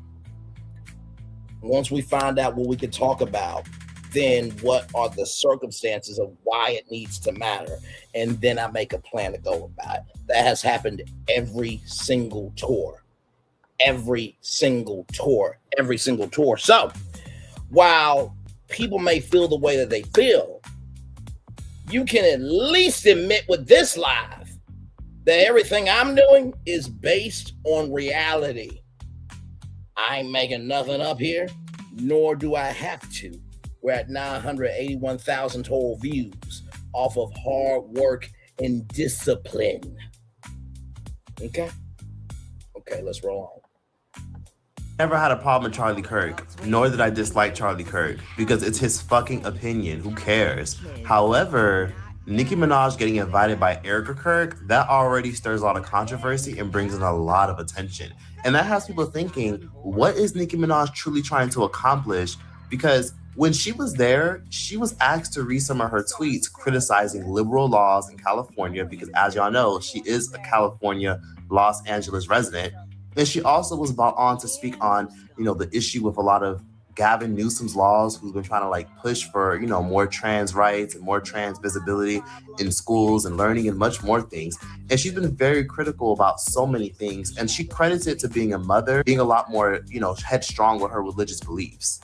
Speaker 2: Once we find out what we can talk about, then what are the circumstances of why it needs to matter? And then I make a plan to go about it. That has happened every single tour. Every single tour. So while people may feel the way that they feel, you can at least admit with this live that everything I'm doing is based on reality. I ain't making nothing up here, nor do I have to. We're at 981,000 total views off of hard work and discipline. Okay, let's roll on.
Speaker 14: Never had a problem with Charlie Kirk, nor did I dislike Charlie Kirk, because it's his fucking opinion. Who cares? However, Nicki Minaj getting invited by Erica Kirk, that already stirs a lot of controversy and brings in a lot of attention. And that has people thinking, what is Nicki Minaj truly trying to accomplish? Because when she was there, she was asked to read some of her tweets criticizing liberal laws in California, because as y'all know, she is a California, Los Angeles resident. And she also was brought on to speak on, the issue with a lot of Gavin Newsom's laws, who's been trying to push for, more trans rights and more trans visibility in schools and learning and much more things. And she's been very critical about so many things. And she credits it to being a mother, being a lot more, headstrong with her religious beliefs.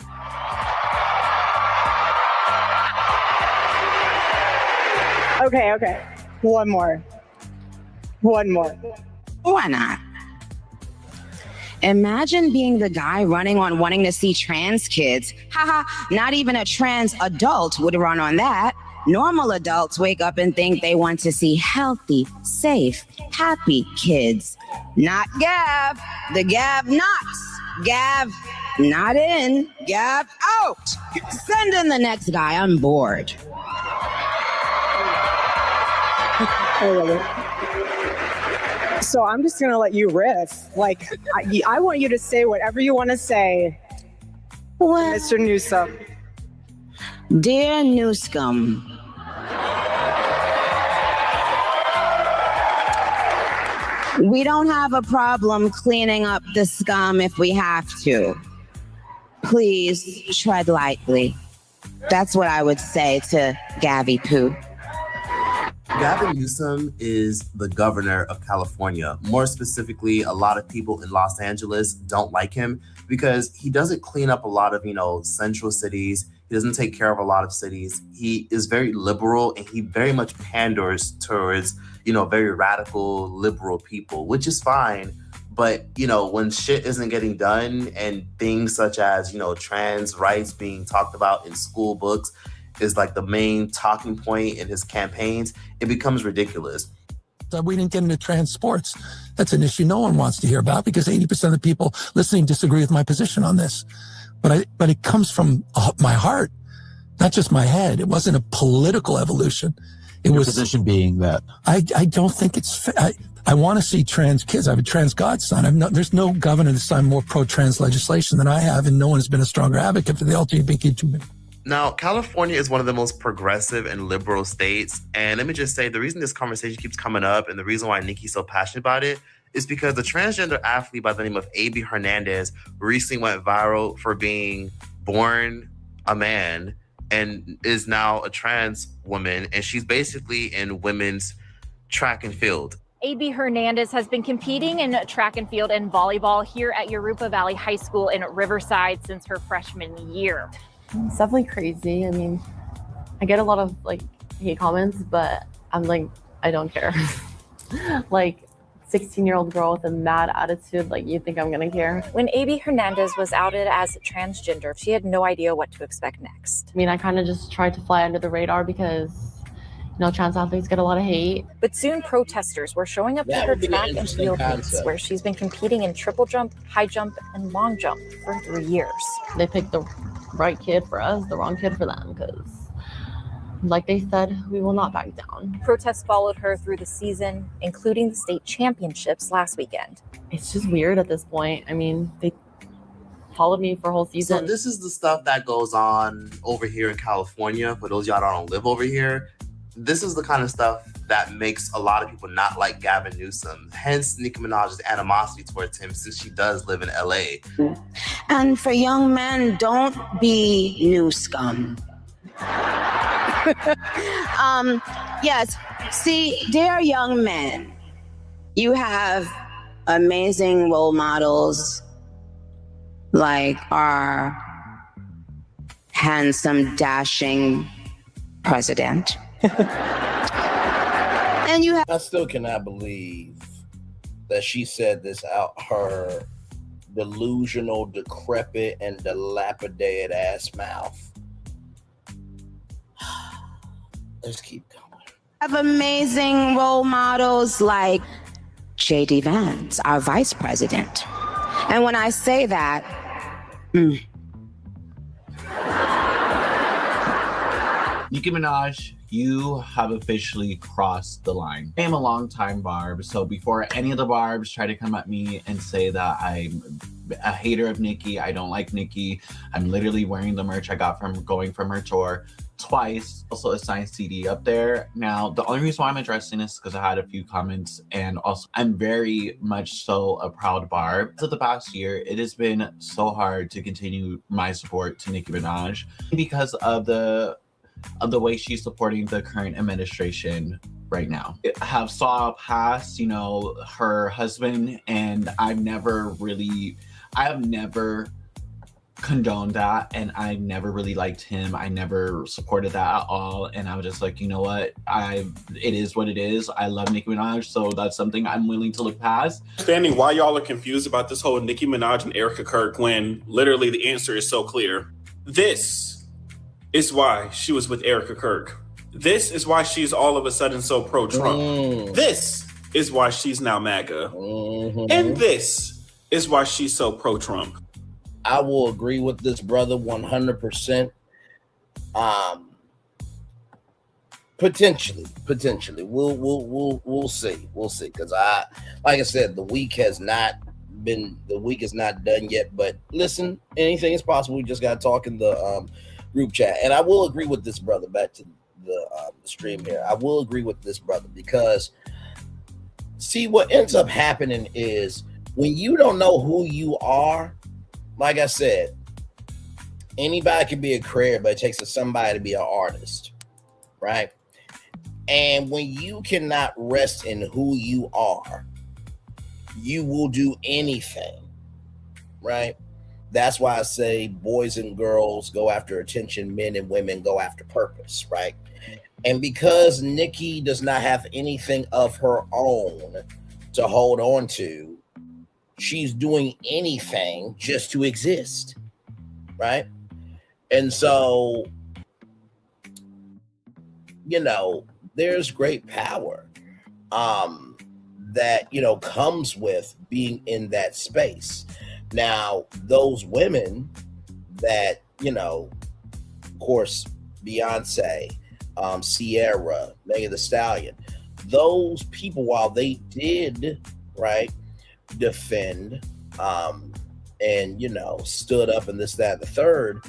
Speaker 6: Okay. One more.
Speaker 5: Why not? Imagine being the guy running on wanting to see trans kids. Haha, not even a trans adult would run on that. Normal adults wake up and think they want to see healthy, safe, happy kids. Not Gav. The Gav nots. Gav not in. Gav out. Send in the next guy. I'm bored.
Speaker 6: I love it. So I'm just going to let you riff. I want you to say whatever you want to say.
Speaker 5: What?
Speaker 6: Mr. Newsom.
Speaker 5: Dear Newscom, we don't have a problem cleaning up the scum if we have to. Please tread lightly. That's what I would say to Gabby Poo.
Speaker 14: Gavin Newsom is the governor of California. More specifically, a lot of people in Los Angeles don't like him because he doesn't clean up a lot of, central cities. He doesn't take care of a lot of cities. He is very liberal and he very much panders towards, very radical liberal people, which is fine. But, when shit isn't getting done and things such as, trans rights being talked about in school books is the main talking point in his campaigns, it becomes ridiculous.
Speaker 18: We didn't get into trans sports. That's an issue no one wants to hear about because 80% of the people listening disagree with my position on this. But it comes from my heart, not just my head. It wasn't a political evolution. It was
Speaker 19: position being that
Speaker 18: I don't think it's. I want to see trans kids. I have a trans godson. There's no governor that's signed more pro-trans legislation than I have, and no one has been a stronger advocate for the LGBTQ community.
Speaker 14: Now, California is one of the most progressive and liberal states. And let me just say, the reason this conversation keeps coming up and the reason why Nicki's so passionate about it is because the transgender athlete by the name of A.B. Hernandez recently went viral for being born a man and is now a trans woman. And she's basically in women's track and field.
Speaker 20: A.B. Hernandez has been competing in track and field and volleyball here at Yoruba Valley High School in Riverside since her freshman year.
Speaker 21: It's definitely crazy. I mean, I get a lot of hate comments, but I'm like, I don't care. 16-year-old girl with a mad attitude, you think I'm gonna care?
Speaker 20: When A.B. Hernandez was outed as transgender, she had no idea what to expect next.
Speaker 21: I mean, I kind of just tried to fly under the radar because, trans athletes get a lot of hate.
Speaker 20: But soon protesters were showing up to her track and field meets where she's been competing in triple jump, high jump, and long jump for 3 years.
Speaker 21: They picked the right kid for us, the wrong kid for them, because like they said, we will not back down.
Speaker 20: Protests followed her through the season, including the state championships last weekend.
Speaker 21: It's just weird at this point. I mean, they followed me for a whole season.
Speaker 14: So this is the stuff that goes on over here in California. For those of y'all that don't live over here, this is the kind of stuff that makes a lot of people not like Gavin Newsom. Hence Nicki Minaj's animosity towards him since she does live in LA.
Speaker 5: And for young men, don't be new scum. Yes, see, dear young men, you have amazing role models like our handsome, dashing president. And you have.
Speaker 2: I still cannot believe that she said this out her delusional, decrepit, and dilapidated ass mouth. Let's keep going.
Speaker 5: Have amazing role models like J.D. Vance, our vice president. And when I say that,
Speaker 19: Nicki Minaj, you have officially crossed the line. I am a longtime Barb, so before any of the Barbs try to come at me and say that I'm a hater of Nicki, I don't like Nicki, I'm literally wearing the merch I got from going from her tour twice, also a signed CD up there. Now, the only reason why I'm addressing this is because I had a few comments, and also I'm very much so a proud Barb. For the past year, it has been so hard to continue my support to Nicki Minaj because of the way she's supporting the current administration right now. I have saw past, her husband, and I have never condoned that, and I never really liked him. I never supported that at all, and I was just like, you know what? It is what it is. I love Nicki Minaj, so that's something I'm willing to look past.
Speaker 22: Understanding why y'all are confused about this whole Nicki Minaj and Erica Kirk when literally the answer is so clear. This is why she was with Erica Kirk. This is why she's all of a sudden so pro-Trump. This is why she's now MAGA. And this is why she's so pro-Trump.
Speaker 2: I will agree with this brother 100%. Potentially. We'll see. Because like I said, the week is not done yet. But listen, anything is possible. We just got to talk in the group chat. And I will agree with this brother. Back to the stream here. I will agree with this brother because see, what ends up happening is when you don't know who you are, like I said, anybody can be a creator, but it takes somebody to be an artist, right? And when you cannot rest in who you are, you will do anything, right? That's why I say boys and girls go after attention, men and women go after purpose, right? And because Nicki does not have anything of her own to hold on to, she's doing anything just to exist, right? And so, there's great power that, you know, comes with being in that space. Now, those women that, you know, of course, Beyonce, Sierra, Megan Thee Stallion, those people, while they did, right, defend and, you know, stood up and this, that, and the third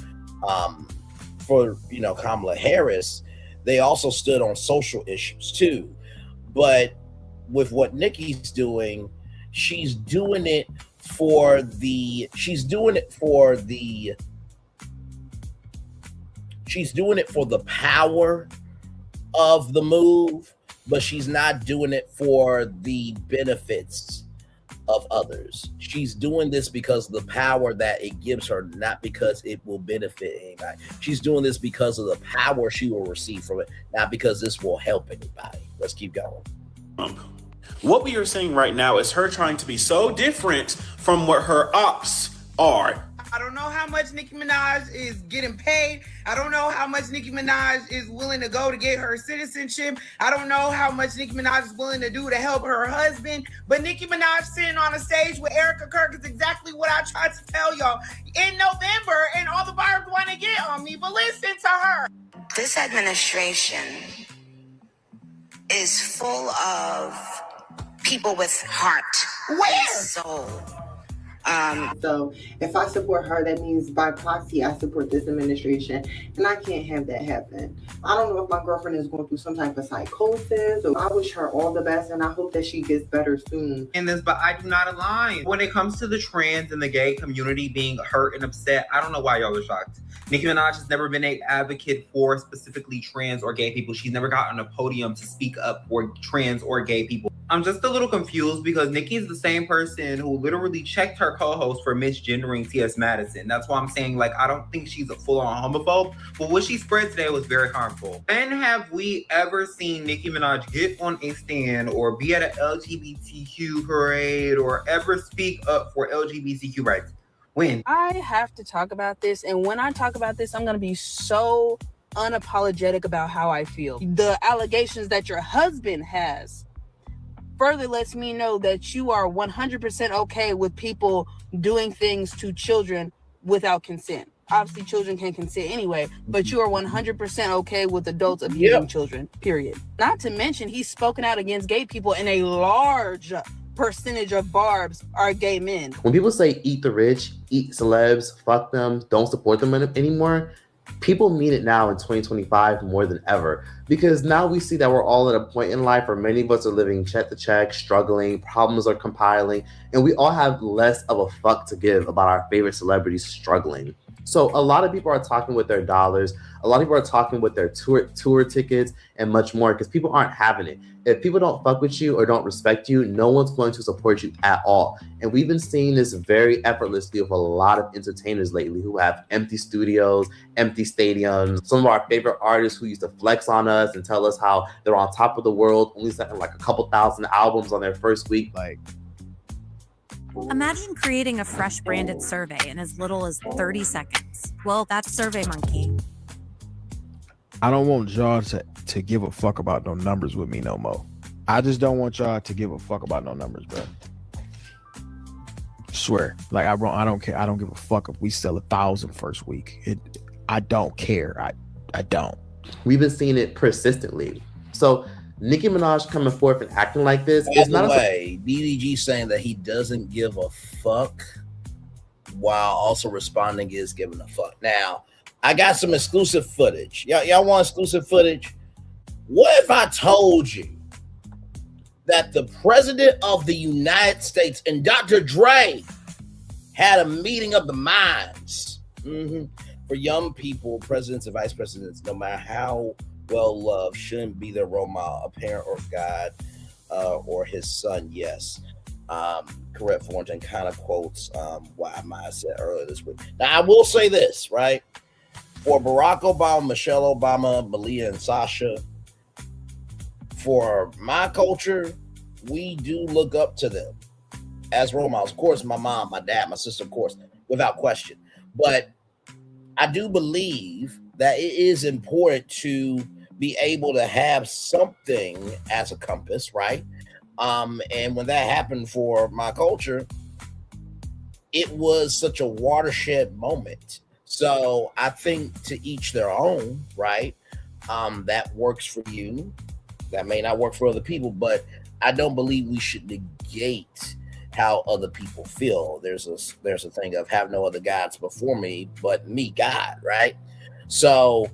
Speaker 2: for, you know, Kamala Harris, they also stood on social issues too. But with what Nicki's doing, she's doing it for the power of the move, but she's not doing it for the benefits of others. She's doing this because of the power that it gives her, not because it will benefit anybody. She's doing this because of the power she will receive from it, not because this will help anybody. Let's keep going.
Speaker 22: What we are seeing right now is her trying to be so different from what her ops are.
Speaker 1: I don't know how much Nicki Minaj is getting paid. I don't know how much Nicki Minaj is willing to go to get her citizenship. I don't know how much Nicki Minaj is willing to do to help her husband. But Nicki Minaj sitting on a stage with Erica Kirk is exactly what I tried to tell y'all in November, and all the barbs want to get on me. But listen to her.
Speaker 5: This administration is full of people with heart and soul.
Speaker 3: So if I support her, that means by proxy I support this administration, and I can't have that happen. I don't know if my girlfriend is going through some type of psychosis, so I wish her all the best, and I hope that she gets better soon.
Speaker 1: In this, but I do not align. When it comes to the trans and the gay community being hurt and upset, I don't know why y'all are shocked. Nicki Minaj has never been an advocate for specifically trans or gay people. She's never gotten a podium to speak up for trans or gay people. I'm just a little confused because Nicki's the same person who literally checked her co-host for misgendering T.S. Madison. That's why I'm saying, like, I don't think she's a full-on homophobe, but what she spread today was very harmful. When have we ever seen Nicki Minaj get on a stand or be at an LGBTQ parade or ever speak up for LGBTQ rights? When?
Speaker 8: I have to talk about this, and when I talk about this, I'm going to be so unapologetic about how I feel. The allegations that your husband has further lets me know that you are 100% okay with people doing things to children without consent. Obviously, children can consent anyway, but you are 100% okay with adults abusing children, period. Not to mention, he's spoken out against gay people, and a large percentage of barbs are gay men.
Speaker 14: When people say eat the rich, eat celebs, fuck them, don't support them anymore, people mean it now in 2025 more than ever, because now we see that we're all at a point in life where many of us are living check to check, struggling, problems are compiling, and we all have less of a fuck to give about our favorite celebrities struggling. So a lot of people are talking with their dollars. A lot of people are talking with their tour tickets and much more, because people aren't having it. If people don't fuck with you or don't respect you, no one's going to support you at all. And we've been seeing this very effortlessly with a lot of entertainers lately who have empty studios, empty stadiums. Some of our favorite artists who used to flex on us and tell us how they're on top of the world, only selling like a couple thousand albums on their first week. Like,
Speaker 23: imagine creating a fresh branded survey in as little as 30 seconds. Well, that's SurveyMonkey.
Speaker 24: I don't want y'all to give a fuck about no numbers with me no more. I just don't want y'all to give a fuck about no numbers, bro. Swear. Like, I don't care. I don't give a fuck if we sell 1,000 first week. I don't care. I don't.
Speaker 14: We've been seeing it persistently. So Nicki Minaj coming forth and acting like this is not
Speaker 2: a way. DDG saying that he doesn't give a fuck while also responding is giving a fuck. Now, I got some exclusive footage. Y'all want exclusive footage? What if I told you that the president of the United States and Dr. Dre had a meeting of the minds? For young people, presidents and vice presidents, no matter how well loved, shouldn't be their role model, a parent or God or his son. Yes. Correct Thornton kind of quotes what I might have said earlier this week. Now, I will say this, right? For Barack Obama, Michelle Obama, Malia, and Sasha, for my culture, we do look up to them as role models. Of course, my mom, my dad, my sister, of course, without question. But I do believe that it is important to be able to have something as a compass, right? And when that happened for my culture, it was such a watershed moment. So I think to each their own, right? That works for you. That may not work for other people, but I don't believe we should negate how other people feel. There's a thing of have no other gods before me, but me, God, right? So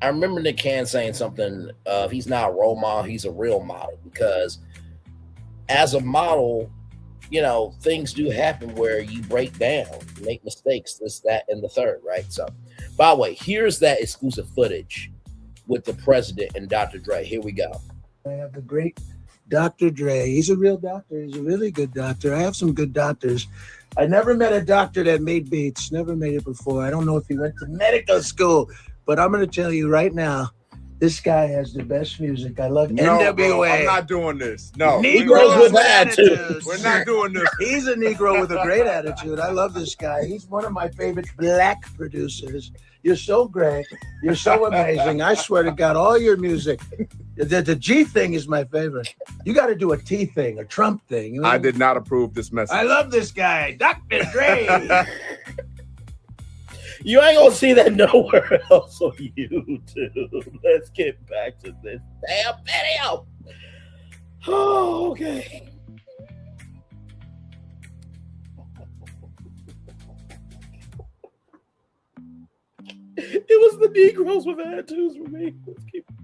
Speaker 2: I remember Nick Cannon saying something, he's not a role model, he's a real model, because as a model, you know, things do happen where you break down, you make mistakes, this, that, and the third, right? So, by the way, here's that exclusive footage with the president and Dr. Dre. Here we go.
Speaker 4: I have the great Dr. Dre. He's a real doctor. He's a really good doctor. I have some good doctors. I never met a doctor that made beats. Never made it before. I don't know if he went to medical school, but I'm going to tell you right now, this guy has the best music. I love NWA.
Speaker 9: Bro, I'm not doing this. No.
Speaker 4: Negroes with attitude.
Speaker 9: We're not doing this.
Speaker 4: He's a Negro with a great attitude. I love this guy. He's one of my favorite black producers. You're so great. You're so amazing. I swear to God, all your music. The G thing is my favorite. You got to do a T thing, a Trump thing. You know?
Speaker 9: I did not approve this message.
Speaker 4: I love this guy, Dr. Dre.
Speaker 2: You ain't gonna see that nowhere else on YouTube. Let's get back to this damn video. Oh, okay. It was the Negroes with attitudes for me.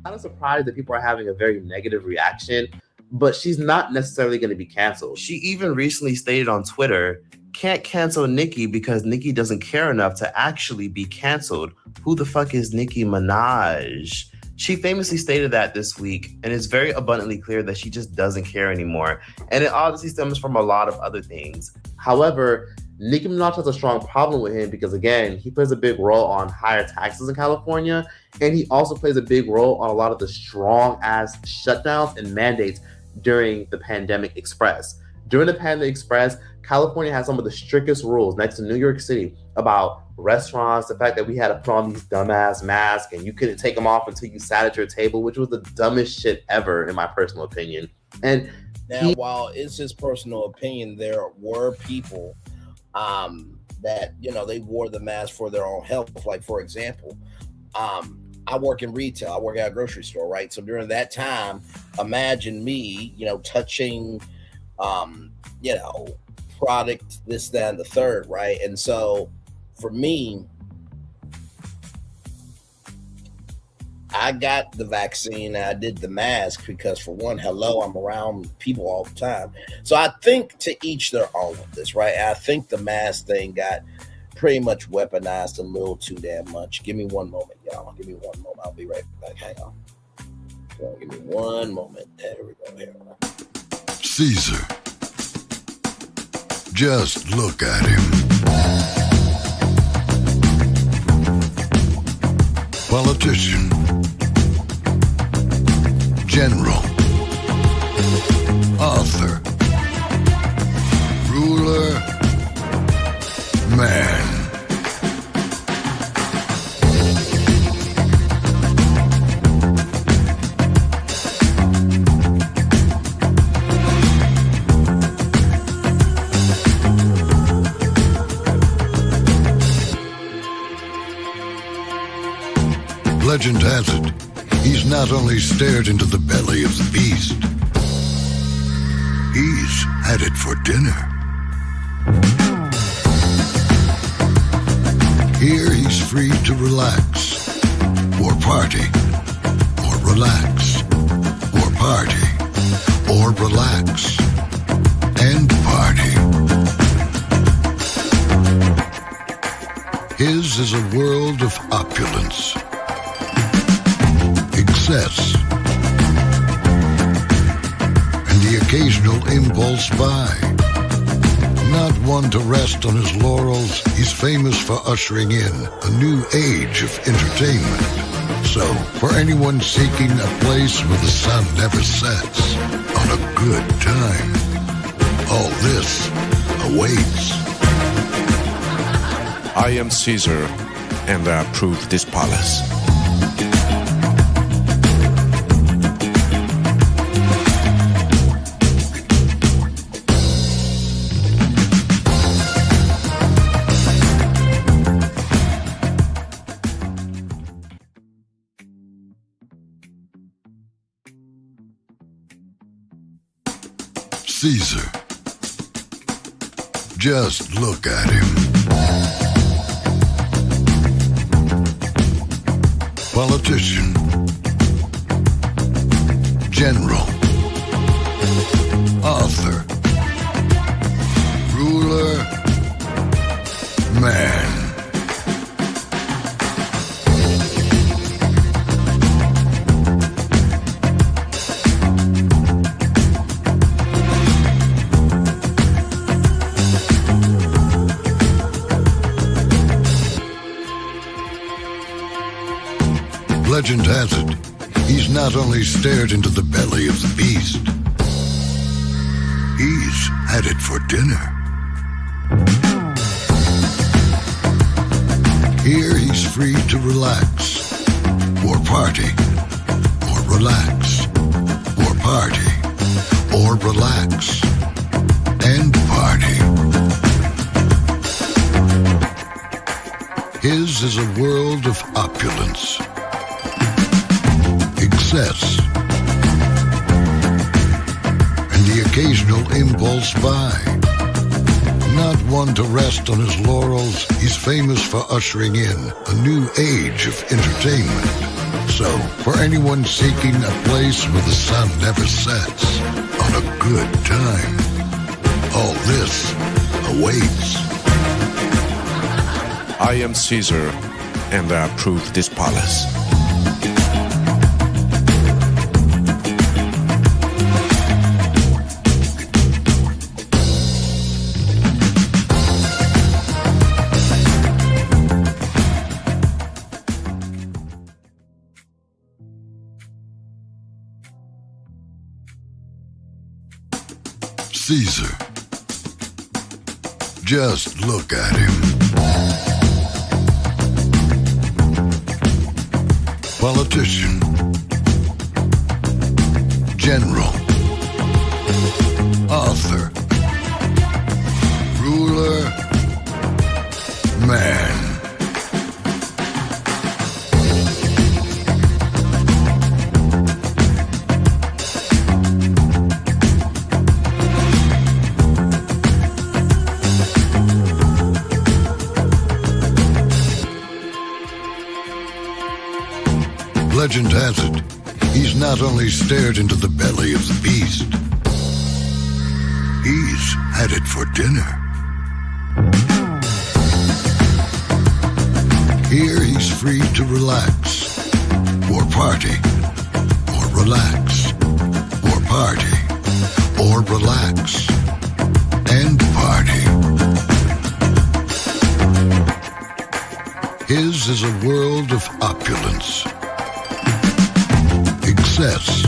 Speaker 14: I'm not surprised that people are having a very negative reaction, but she's not necessarily going to be canceled. She even recently stated on Twitter, can't cancel Nicki because Nicki doesn't care enough to actually be canceled. Who the fuck is Nicki Minaj? She famously stated that this week, and it's very abundantly clear that she just doesn't care anymore. And it obviously stems from a lot of other things. However, Nicki Minaj has a strong problem with him because, again, he plays a big role on higher taxes in California, and he also plays a big role on a lot of the strong-ass shutdowns and mandates during the Pandemic Express. During the Pandemic Express, California has some of the strictest rules next to New York City about restaurants, the fact that we had to put on these dumbass masks and you couldn't take them off until you sat at your table, which was the dumbest shit ever, in my personal opinion. And
Speaker 2: now, while it's his personal opinion, there were people that, you know, they wore the mask for their own health. Like, for example, I work in retail. I work at a grocery store, right? So during that time, imagine me, you know, touching, you know, product, this, that, and the third, right? And so for me, I got the vaccine and I did the mask because, for one, hello, I'm around people all the time. So I think to each their own with this, right? And I think the mask thing got pretty much weaponized a little too damn much. Give me one moment, y'all. Give me one moment. I'll be right back. Hang on. Give me one moment. There we go. Here.
Speaker 16: Caesar. Just look at him. Politician. General. Author. Ruler. Man. Legend has it, he's not only stared into the belly of the beast, he's had it for dinner. Here he's free to relax, or party, or relax, or party, or relax, and party. His is a world of opulence, excess, and the occasional impulse buy. Not one to rest on his laurels, he's famous for ushering in a new age of entertainment. So, for anyone seeking a place where the sun never sets on a good time, all this awaits.
Speaker 17: I am Caesar, and I approve this palace.
Speaker 16: Caesar. Just look at him. Politician. General. Author. Ruler. Man. Legend has it, he's not only stared into the belly of the beast, he's had it for dinner. Here he's free to relax, or party, or relax, or party, or relax, and party. His is a world of opulence, excess, and the occasional impulse buy. Not one to rest on his laurels, he's famous for ushering in a new age of entertainment. So, for anyone seeking a place where the sun never sets on a good time, all this awaits.
Speaker 17: I am Caesar, and I approve this palace.
Speaker 16: Caesar. Just look at him. Politician. General. Author. Ruler. Man. Legend has it, he's not only stared into the belly of the beast, he's had it for dinner. Here he's free to relax, or party, or relax, or party, or relax, and party. His is a world of opulence, excess,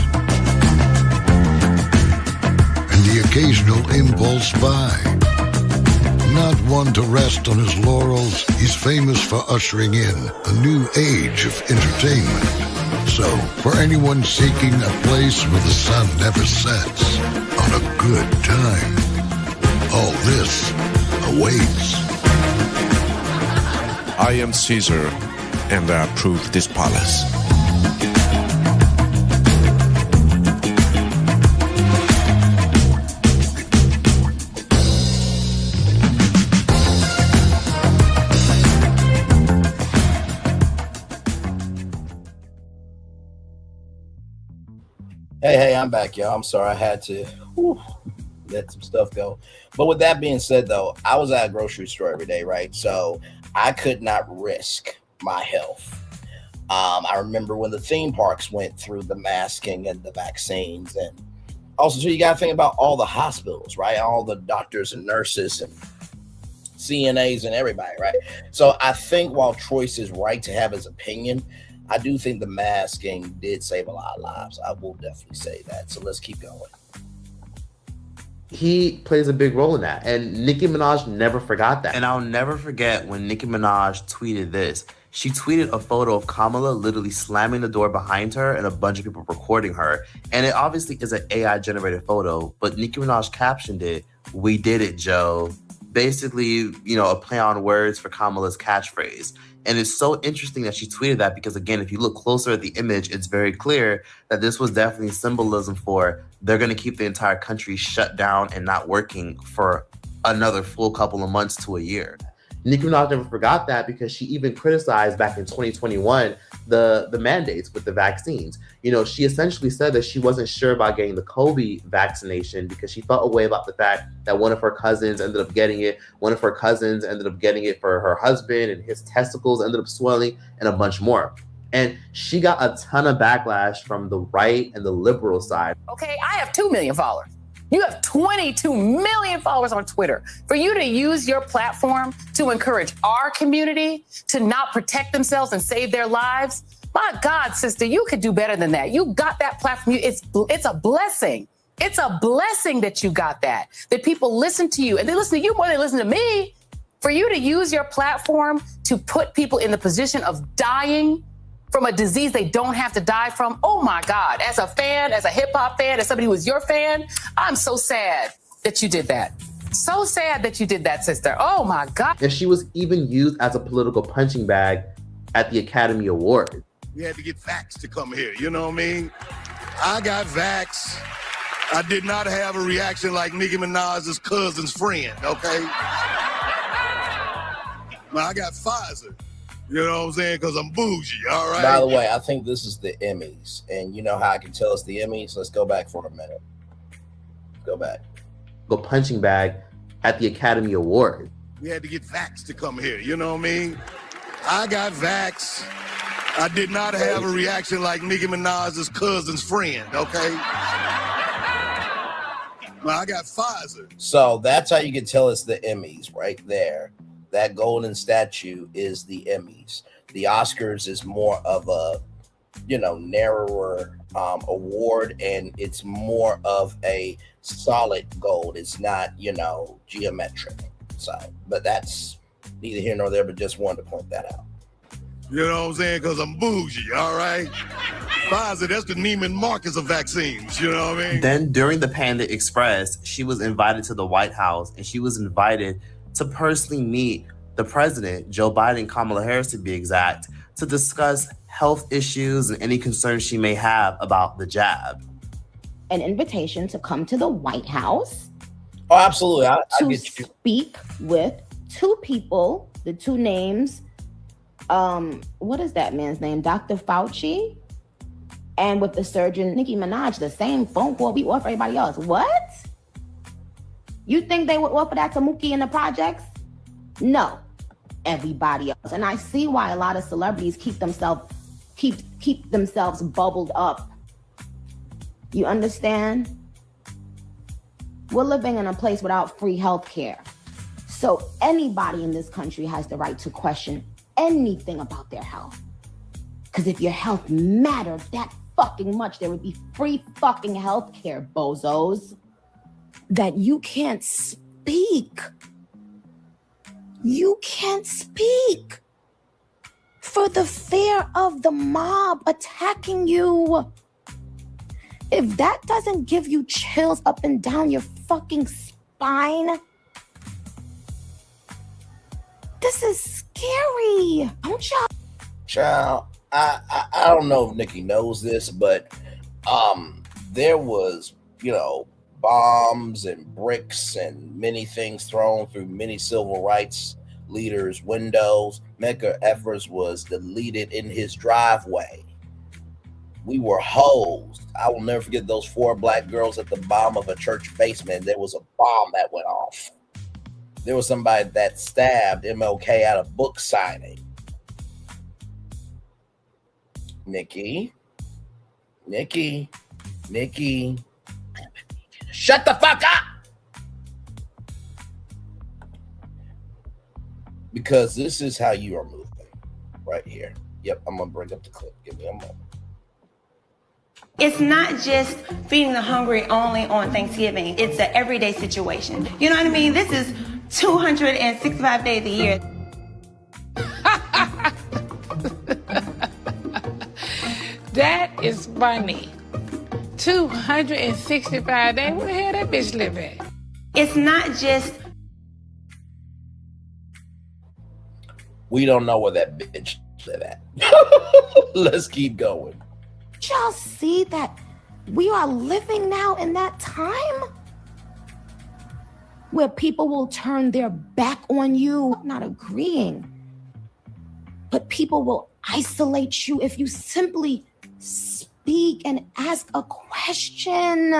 Speaker 16: and the occasional impulse buy. Not one to rest on his laurels, he's famous for ushering in a new age of entertainment. So, for anyone seeking a place where the sun never sets on a good time, all this awaits.
Speaker 17: I am Caesar, and I approve this palace.
Speaker 2: Hey, I'm back, y'all. I'm sorry I had to let some stuff go. But with that being said, though, I was at a grocery store every day, right? So I could not risk my health. I remember when the theme parks went through the masking and the vaccines. And also, so you got to think about all the hospitals, right? All the doctors and nurses and CNAs and everybody, right? So I think while Troyce is right to have his opinion, I do think the masking did save a lot of lives. I will definitely say that. So let's keep going.
Speaker 14: He plays a big role in that. And Nicki Minaj never forgot that. And I'll never forget when Nicki Minaj tweeted this. She tweeted a photo of Kamala literally slamming the door behind her and a bunch of people recording her. And it obviously is an AI-generated photo, but Nicki Minaj captioned it, "We did it, Joe." Basically, a play on words for Kamala's catchphrase. And it's so interesting that she tweeted that because, again, if you look closer at the image, it's very clear that this was definitely symbolism for they're going to keep the entire country shut down and not working for another full couple of months to a year. Nicki Minaj never forgot that, because she even criticized back in 2021 the mandates with the vaccines. You know, she essentially said that she wasn't sure about getting the COVID vaccination because she felt a way about the fact that one of her cousins ended up getting it. One of her cousins ended up getting it for her husband, and his testicles ended up swelling, and a bunch more. And she got a ton of backlash from the right and the liberal side.
Speaker 10: Okay, I have 2 million followers. You have 22 million followers on Twitter. For you to use your platform to encourage our community to not protect themselves and save their lives, my God, sister, you could do better than that. You got that platform. It's a blessing. It's a blessing that you got that people listen to you, and they listen to you more than they listen to me. For you to use your platform to put people in the position of dying from a disease they don't have to die from. Oh my God, as a fan, as a hip hop fan, as somebody who was your fan, I'm so sad that you did that. So sad that you did that, sister. Oh my God.
Speaker 14: And she was even used as a political punching bag at the Academy Awards.
Speaker 11: We had to get vax to come here, you know what I mean? I got vax. I did not have a reaction like Nicki Minaj's cousin's friend, okay? Well, I got Pfizer. You know what I'm saying? Because I'm bougie, all right?
Speaker 2: By the way, I think this is the Emmys. And you know how I can tell it's the Emmys? Let's go back for a minute. Go back.
Speaker 14: Go punching bag at the Academy Awards.
Speaker 11: We had to get vax to come here, you know what I mean? I got vax. I did not have a reaction like Nicki Minaj's cousin's friend, okay? Well, I got Pfizer.
Speaker 2: So that's how you can tell it's the Emmys right there. That golden statue is the Emmys. The Oscars is more of a, narrower award, and it's more of a solid gold. It's not, geometric. So, but that's neither here nor there, but just wanted to point that out.
Speaker 11: You know what I'm saying? Because I'm bougie, all right? Pfizer, that's the Neiman Marcus of vaccines, you know what I mean?
Speaker 14: Then during the Panda Express, she was invited to the White House, and she was invited to personally meet the president, Joe Biden, Kamala Harris to be exact, to discuss health issues and any concerns she may have about the jab.
Speaker 5: An invitation to come to the White House.
Speaker 2: Oh, absolutely. I
Speaker 5: to
Speaker 2: get you.
Speaker 5: Speak with 2 people, the 2 names. What is that man's name? Dr. Fauci. And with the surgeon, Nicki Minaj, the same phone call we offer everybody else. What? You think they would offer that to Mookie in the projects? No, everybody else. And I see why a lot of celebrities keep themselves bubbled up. You understand? We're living in a place without free healthcare. So anybody in this country has the right to question anything about their health. Because if your health mattered that fucking much, there would be free fucking healthcare, bozos. That you can't speak. You can't speak for the fear of the mob attacking you. If that doesn't give you chills up and down your fucking spine, this is scary. Don't y'all?
Speaker 2: Child, I don't know if Nikki knows this, but there was, bombs and bricks and many things thrown through many civil rights leaders' windows. Medgar Evers was deleted in his driveway. We were hosed. I will never forget those 4 black girls at the bottom of a church basement. There was a bomb that went off. There was somebody that stabbed MLK at a book signing. Nikki. Shut the fuck up! Because this is how you are moving. Right here. Yep, I'm going to bring up the clip. Give me a moment.
Speaker 12: It's not just feeding the hungry only on Thanksgiving. It's an everyday situation. You know what I mean? This is 265 days a year.
Speaker 13: That is funny. 265 days? Where the hell that bitch live at?
Speaker 12: It's not just...
Speaker 2: We don't know where that bitch live at. Let's keep going.
Speaker 5: Y'all see that We are living now in that time where people will turn their back on you, not agreeing, but people will isolate you if you simply speak and ask a question.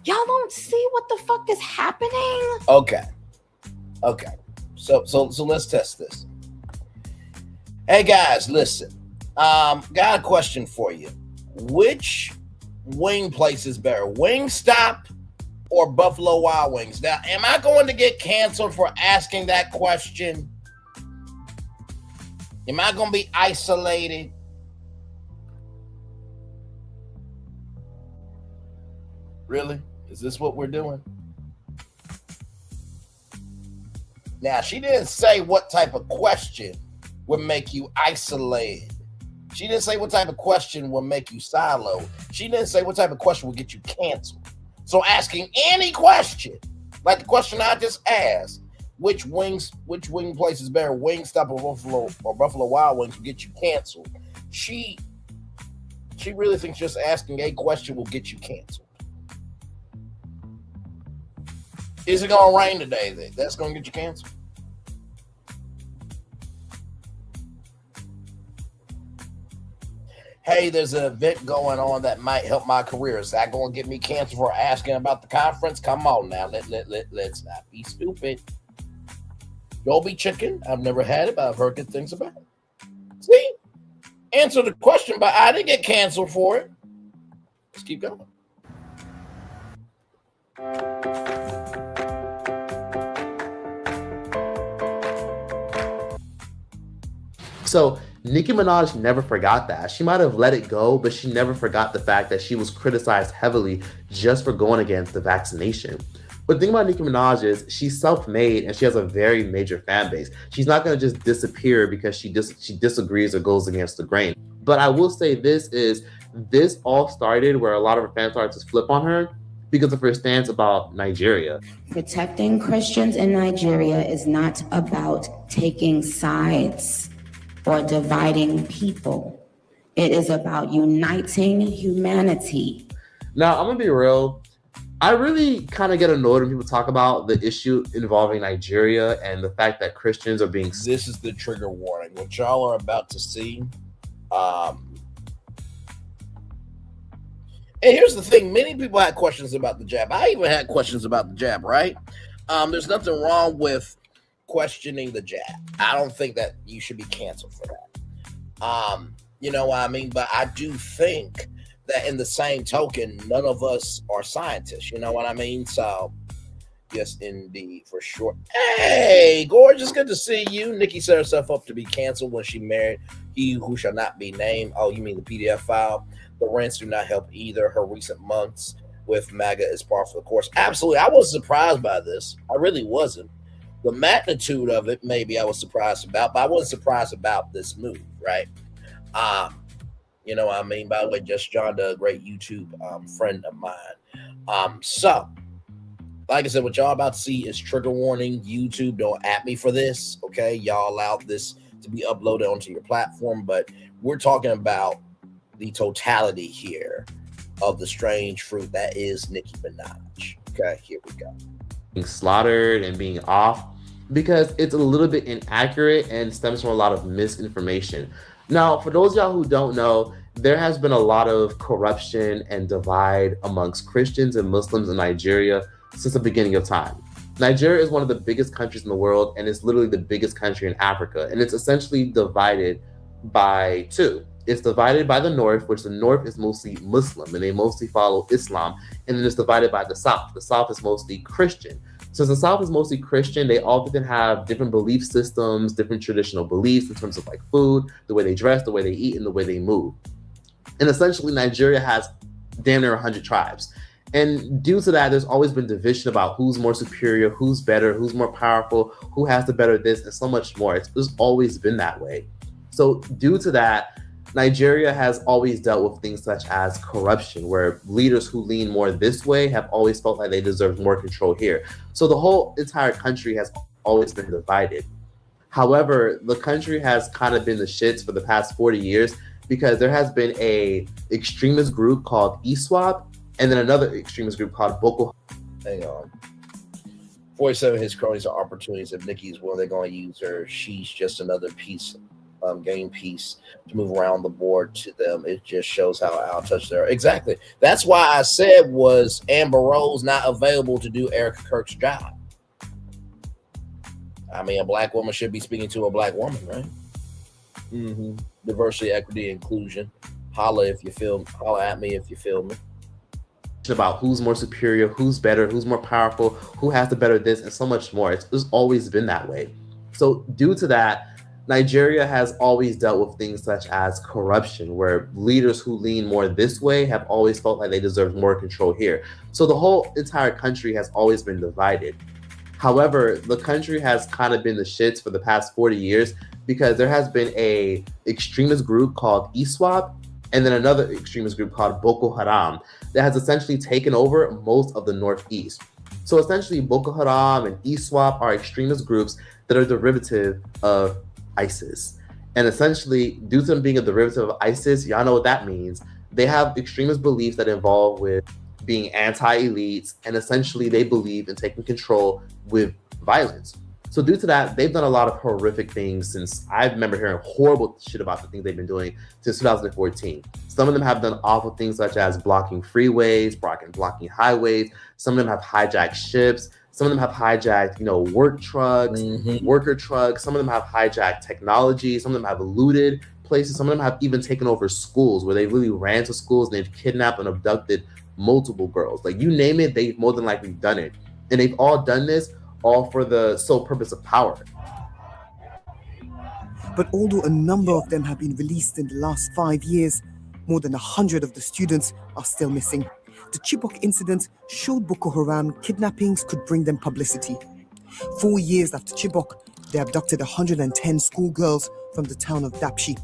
Speaker 5: Y'all don't see what the fuck is happening?
Speaker 2: Okay. So let's test this. Hey guys, listen. Got a question for you. Which wing place is better, Wingstop or Buffalo Wild Wings? Now, am I going to get canceled for asking that question? Am I going to be isolated? Really? Is this what we're doing? Now, she didn't say what type of question would make you isolated. She didn't say what type of question will make you siloed. She didn't say what type of question will get you canceled. So asking any question, like the question I just asked, which wing place is better, Wingstop or Buffalo Wild Wings, will get you canceled. She really thinks just asking a question will get you canceled. Is it gonna rain today? That's gonna get you canceled. Hey, there's an event going on that might help my career. Is that going to get me canceled for asking about the conference? Come on now. Let's not be stupid. Dolby chicken. I've never had it, but I've heard good things about it. See? Answer the question, but I didn't get canceled for it. Let's keep going.
Speaker 14: So Nicki Minaj never forgot that. She might have let it go, but she never forgot the fact that she was criticized heavily just for going against the vaccination. But the thing about Nicki Minaj is she's self-made and she has a very major fan base. She's not going to just disappear because she disagrees or goes against the grain. But I will say this all started where a lot of her fans started to flip on her because of her stance about Nigeria.
Speaker 5: Protecting Christians in Nigeria is not about taking sides or dividing people. It is about uniting humanity.
Speaker 14: Now, I'm gonna be real. I really kind of get annoyed when people talk about the issue involving Nigeria and the fact that Christians are being...
Speaker 2: This is the trigger warning. What y'all are about to see. And here's the thing. Many people had questions about the jab. I even had questions about the jab, right? There's nothing wrong with questioning the jab. I don't think that you should be canceled for that. You know what I mean? But I do think that in the same token, none of us are scientists. You know what I mean? So, yes, indeed, for sure. Hey, gorgeous, good to see you. Nicki set herself up to be canceled when she married he who shall not be named. Oh, you mean the PDF file? The rents do not help either. Her recent months with MAGA is par for the course. Absolutely. I was surprised by this. I really wasn't. The magnitude of it, maybe I was surprised about, but I wasn't surprised about this move, right? You know what I mean? By the way, Just John, a great YouTube friend of mine. So, like I said, what y'all about to see is trigger warning. YouTube, don't at me for this, okay? Y'all allowed this to be uploaded onto your platform, but we're talking about the totality here of the strange fruit that is Nicki Minaj. Okay, here we go.
Speaker 14: Being slaughtered and being off because it's a little bit inaccurate and stems from a lot of misinformation. Now, for those of y'all who don't know, there has been a lot of corruption and divide amongst Christians and Muslims in Nigeria since the beginning of time. Nigeria is one of the biggest countries in the world, and it's literally the biggest country in Africa. And it's essentially divided by two. It's divided by the north, which the north is mostly Muslim, and they mostly follow Islam. And then it's divided by the south. The south is mostly Christian. Since the South is mostly Christian, they often have different belief systems, different traditional beliefs in terms of like food, the way they dress, the way they eat, and the way they move. And essentially, Nigeria has damn near 100 tribes. And due to that, there's always been division about who's more superior, who's better, who's more powerful, who has the better this, and so much more. It's always been that way. So due to that, Nigeria has always dealt with things such as corruption, where leaders who lean more this way have always felt like they deserve more control here. So the whole entire country has always been divided. However, the country has kind of been the shits for the past 40 years because there has been a extremist group called ISWAP and then another extremist group called Boko.
Speaker 2: Hang on. 47 his cronies are opportunities. If Nicki's willing, they're going to use her. She's just another piece, game piece to move around the board to them. It just shows how out of touch they are. Exactly. That's why I said was Amber Rose not available to do Erica Kirk's job. I mean, a black woman should be speaking to a black woman, right? Mm-hmm. Diversity, equity, inclusion. Holla if you feel. Holla at me if you feel me.
Speaker 14: About who's more superior, who's better, who's more powerful, who has the better this, and so much more. It's always been that way. So due to that, Nigeria has always dealt with things such as corruption, where leaders who lean more this way have always felt like they deserve more control here. So the whole entire country has always been divided. However, the country has kind of been the shits for the past 40 years because there has been a extremist group called ISWAP and then another extremist group called Boko Haram that has essentially taken over most of the Northeast. So essentially Boko Haram and ISWAP are extremist groups that are derivative of ISIS. And essentially, due to them being a derivative of ISIS, y'all know what that means. They have extremist beliefs that involve with being anti-elites, and essentially they believe in taking control with violence. So due to that, they've done a lot of horrific things since I remember hearing horrible shit about the things they've been doing since 2014. Some of them have done awful things such as blocking freeways, blocking highways. Some of them have hijacked ships. Some of them have hijacked, work trucks, worker trucks. Some of them have hijacked technology. Some of them have looted places. Some of them have even taken over schools where they really ran to schools and they've kidnapped and abducted multiple girls. Like you name it, they've more than likely done it. And they've all done this all for the sole purpose of power.
Speaker 6: But although a number of them have been released in the last 5 years, more than 100 of the students are still missing. The Chibok incident showed Boko Haram kidnappings could bring them publicity. 4 years after Chibok, they abducted 110 schoolgirls from the town of Dapchi.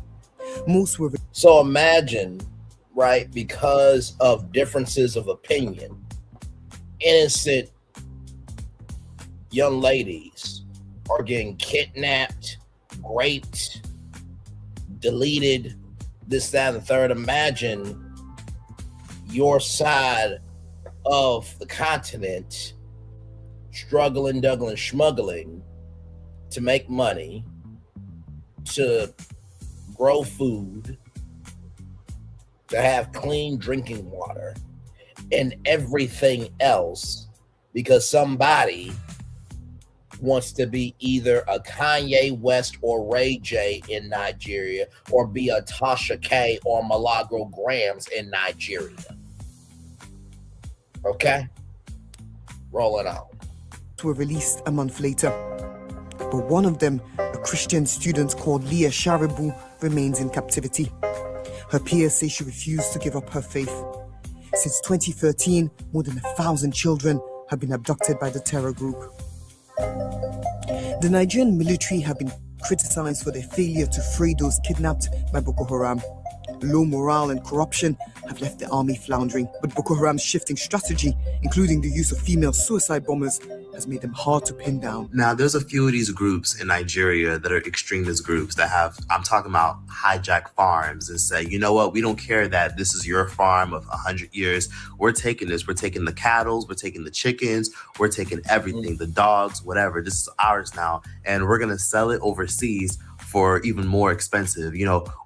Speaker 6: Most were...
Speaker 2: So imagine, right, because of differences of opinion, innocent young ladies are getting kidnapped, raped, deleted, this, that, and the third. Imagine your side of the continent struggling, schmuggling to make money, to grow food, to have clean drinking water, and everything else because somebody wants to be either a Kanye West or Ray J in Nigeria or be a Tasha K or Milagro Gramz in Nigeria. Okay? Roll it on.
Speaker 6: Were released a month later. But one of them, a Christian student called Leah Sharibu, remains in captivity. Her peers say she refused to give up her faith. Since 2013, more than 1,000 children have been abducted by the terror group. The Nigerian military have been criticized for their failure to free those kidnapped by Boko Haram. Low morale and corruption have left the army floundering, but Boko Haram's shifting strategy, including the use of female suicide bombers, has made them hard to pin down.
Speaker 14: Now, there's a few of these groups in Nigeria that are extremist groups that have, I'm talking about hijack farms and say, you know what, we don't care that this is your farm of 100 years. We're taking this. We're taking the cattle, we're taking the chickens, we're taking everything, the dogs, whatever. This is ours now. And we're going to sell it overseas for even more expensive.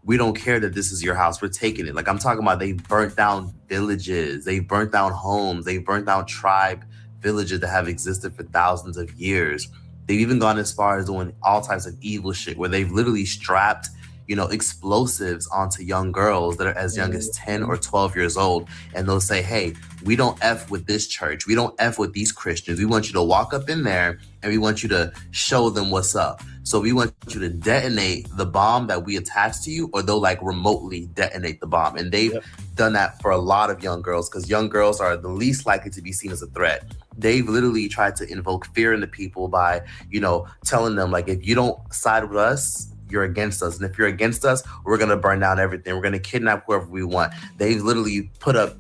Speaker 14: We don't care that this is your house. We're taking it. Like I'm talking about, they burnt down villages. They burnt down homes. They burnt down tribe villages that have existed for thousands of years. They've even gone as far as doing all types of evil shit where they've literally strapped, explosives onto young girls that are as young as 10 or 12 years old. And they'll say, hey, we don't F with this church. We don't F with these Christians. We want you to walk up in there and we want you to show them what's up. So we want you to detonate the bomb that we attach to you, or they'll remotely detonate the bomb. And they've done that for a lot of young girls because young girls are the least likely to be seen as a threat. They've literally tried to invoke fear into people by, telling them if you don't side with us, you're against us. And if you're against us, we're going to burn down everything. We're going to kidnap whoever we want. They've literally put up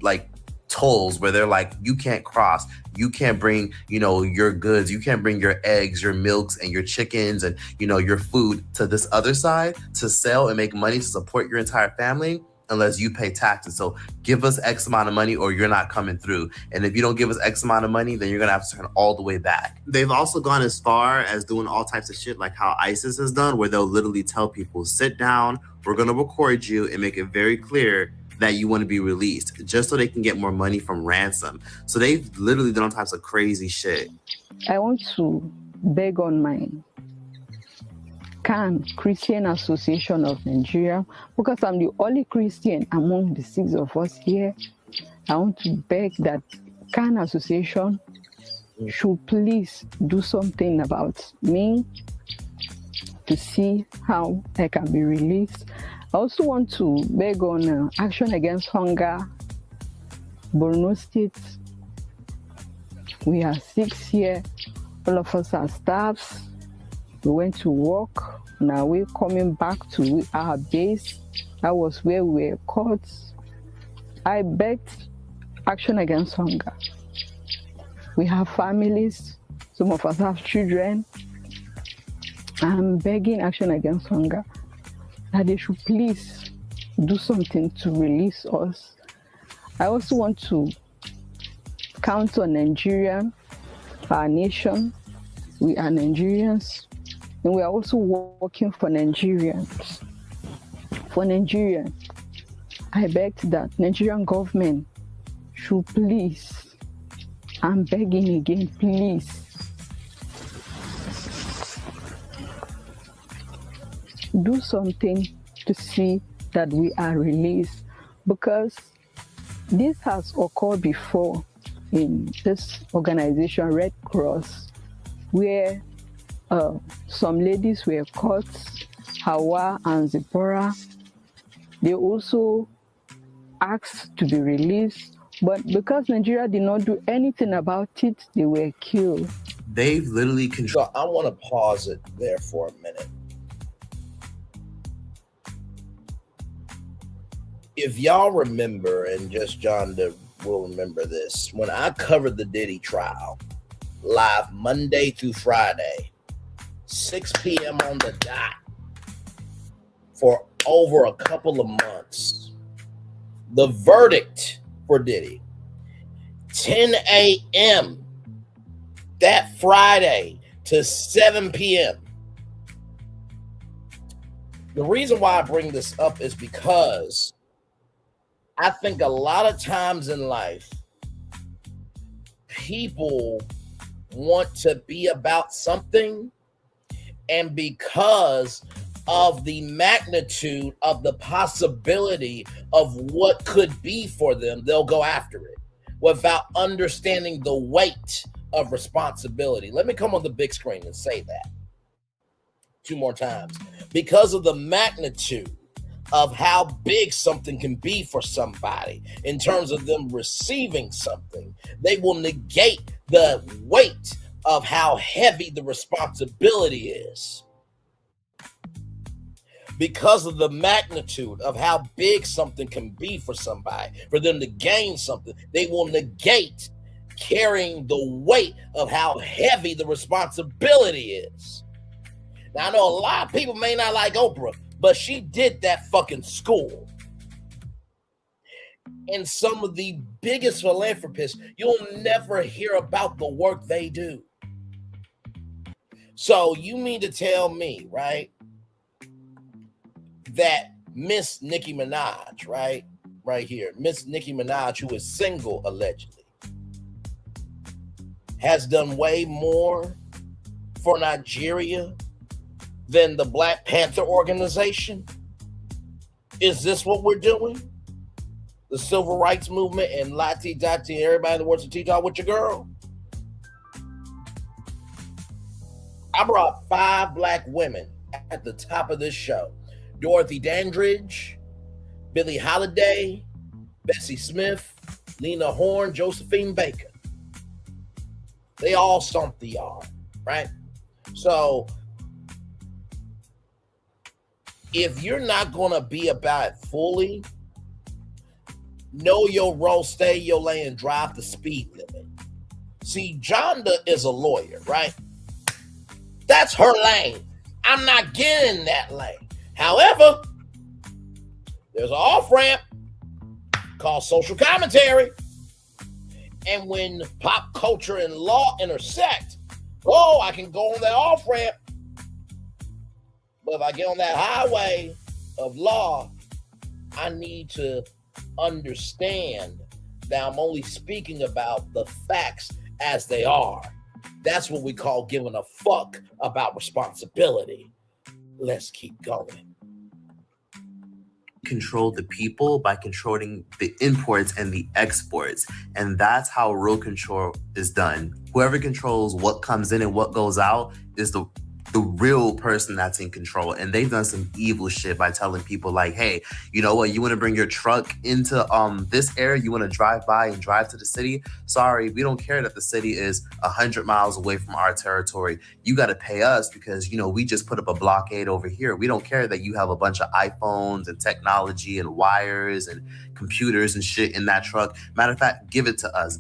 Speaker 14: tolls where they're like, you can't cross, you can't bring, your goods, you can't bring your eggs, your milks, and your chickens, and your food to this other side to sell and make money to support your entire family unless you pay taxes. So give us X amount of money or you're not coming through. And if you don't give us X amount of money, then you're gonna have to turn all the way back.
Speaker 7: They've also gone as far as doing all types of shit like how ISIS has done, where they'll literally tell people, sit down, we're gonna record you and make it very clear that you want to be released, just so they can get more money from ransom. So they've literally done all types of crazy shit.
Speaker 15: I want to beg on my CAN, Christian Association of Nigeria, because I'm the only Christian among the 6 of us here. I want to beg that CAN Association should please do something about me to see how I can be released. I also want to beg on Action Against Hunger, Borno State. We are 6 here. All of us are staffs. We went to work. Now we're coming back to our base. That was where we were caught. I begged Action Against Hunger. We have families. Some of us have children. I'm begging Action Against Hunger that they should please do something to release us. I also want to count on Nigeria, our nation. We are Nigerians, and we are also working for Nigerians. For Nigeria, I beg that Nigerian government should please, I'm begging again, please, do something to see that we are released, because this has occurred before in this organization, Red Cross, where some ladies were caught, Hawa and Zipporah. They also asked to be released, but because Nigeria did not do anything about it, they were killed.
Speaker 14: They've literally controlled.
Speaker 2: I want to pause it there for a minute. If y'all remember, and just John will remember this, when I covered the Diddy trial live Monday through Friday, 6 p.m. on the dot for over a couple of months, the verdict for Diddy, 10 a.m. that Friday to 7 p.m. The reason why I bring this up is because I think a lot of times in life, people want to be about something, and because of the magnitude of the possibility of what could be for them, they'll go after it without understanding the weight of responsibility. Let me come on the big screen and say that 2 more times. Because of the magnitude of how big something can be for somebody in terms of them receiving something, they will negate the weight of how heavy the responsibility is. Because of the magnitude of how big something can be for somebody, for them to gain something, they will negate carrying the weight of how heavy the responsibility is. Now, I know a lot of people may not like Oprah, but she did that fucking school. And some of the biggest philanthropists, you'll never hear about the work they do. So you mean to tell me, right, that Miss Nicki Minaj, right here, Miss Nicki Minaj, who is single allegedly, has done way more for Nigeria than the Black Panther organization? Is this what we're doing? The civil rights movement and Lati Dati, everybody that wants to teach out with your girl? I brought 5 Black women at the top of this show. Dorothy Dandridge, Billie Holiday, Bessie Smith, Lena Horne, Josephine Baker. They all stomped the yard, right? So if you're not going to be about it fully, Know your role, stay your lane, drive the speed limit. See, Jonda is a lawyer, right? That's her lane. I'm not getting in that lane. However, there's an off-ramp called social commentary. And when pop culture and law intersect, I can go on that off-ramp. But if I get on that highway of law, I need to understand that I'm only speaking about the facts as they are. That's what we call giving a fuck about responsibility. Let's keep going.
Speaker 7: Control the people by controlling the imports and the exports. And that's how real control is done. Whoever controls what comes in and what goes out is the real person that's in control. And they've done some evil shit by telling people like, hey, you know what, you want to bring your truck into this area, you want to drive by and drive to the city? Sorry, we don't care that the city is 100 miles away from our territory. You got to pay us because, you know, we just put up a blockade over here. We don't care that you have a bunch of iPhones and technology and wires and computers and shit in that truck. Matter of fact, give it to us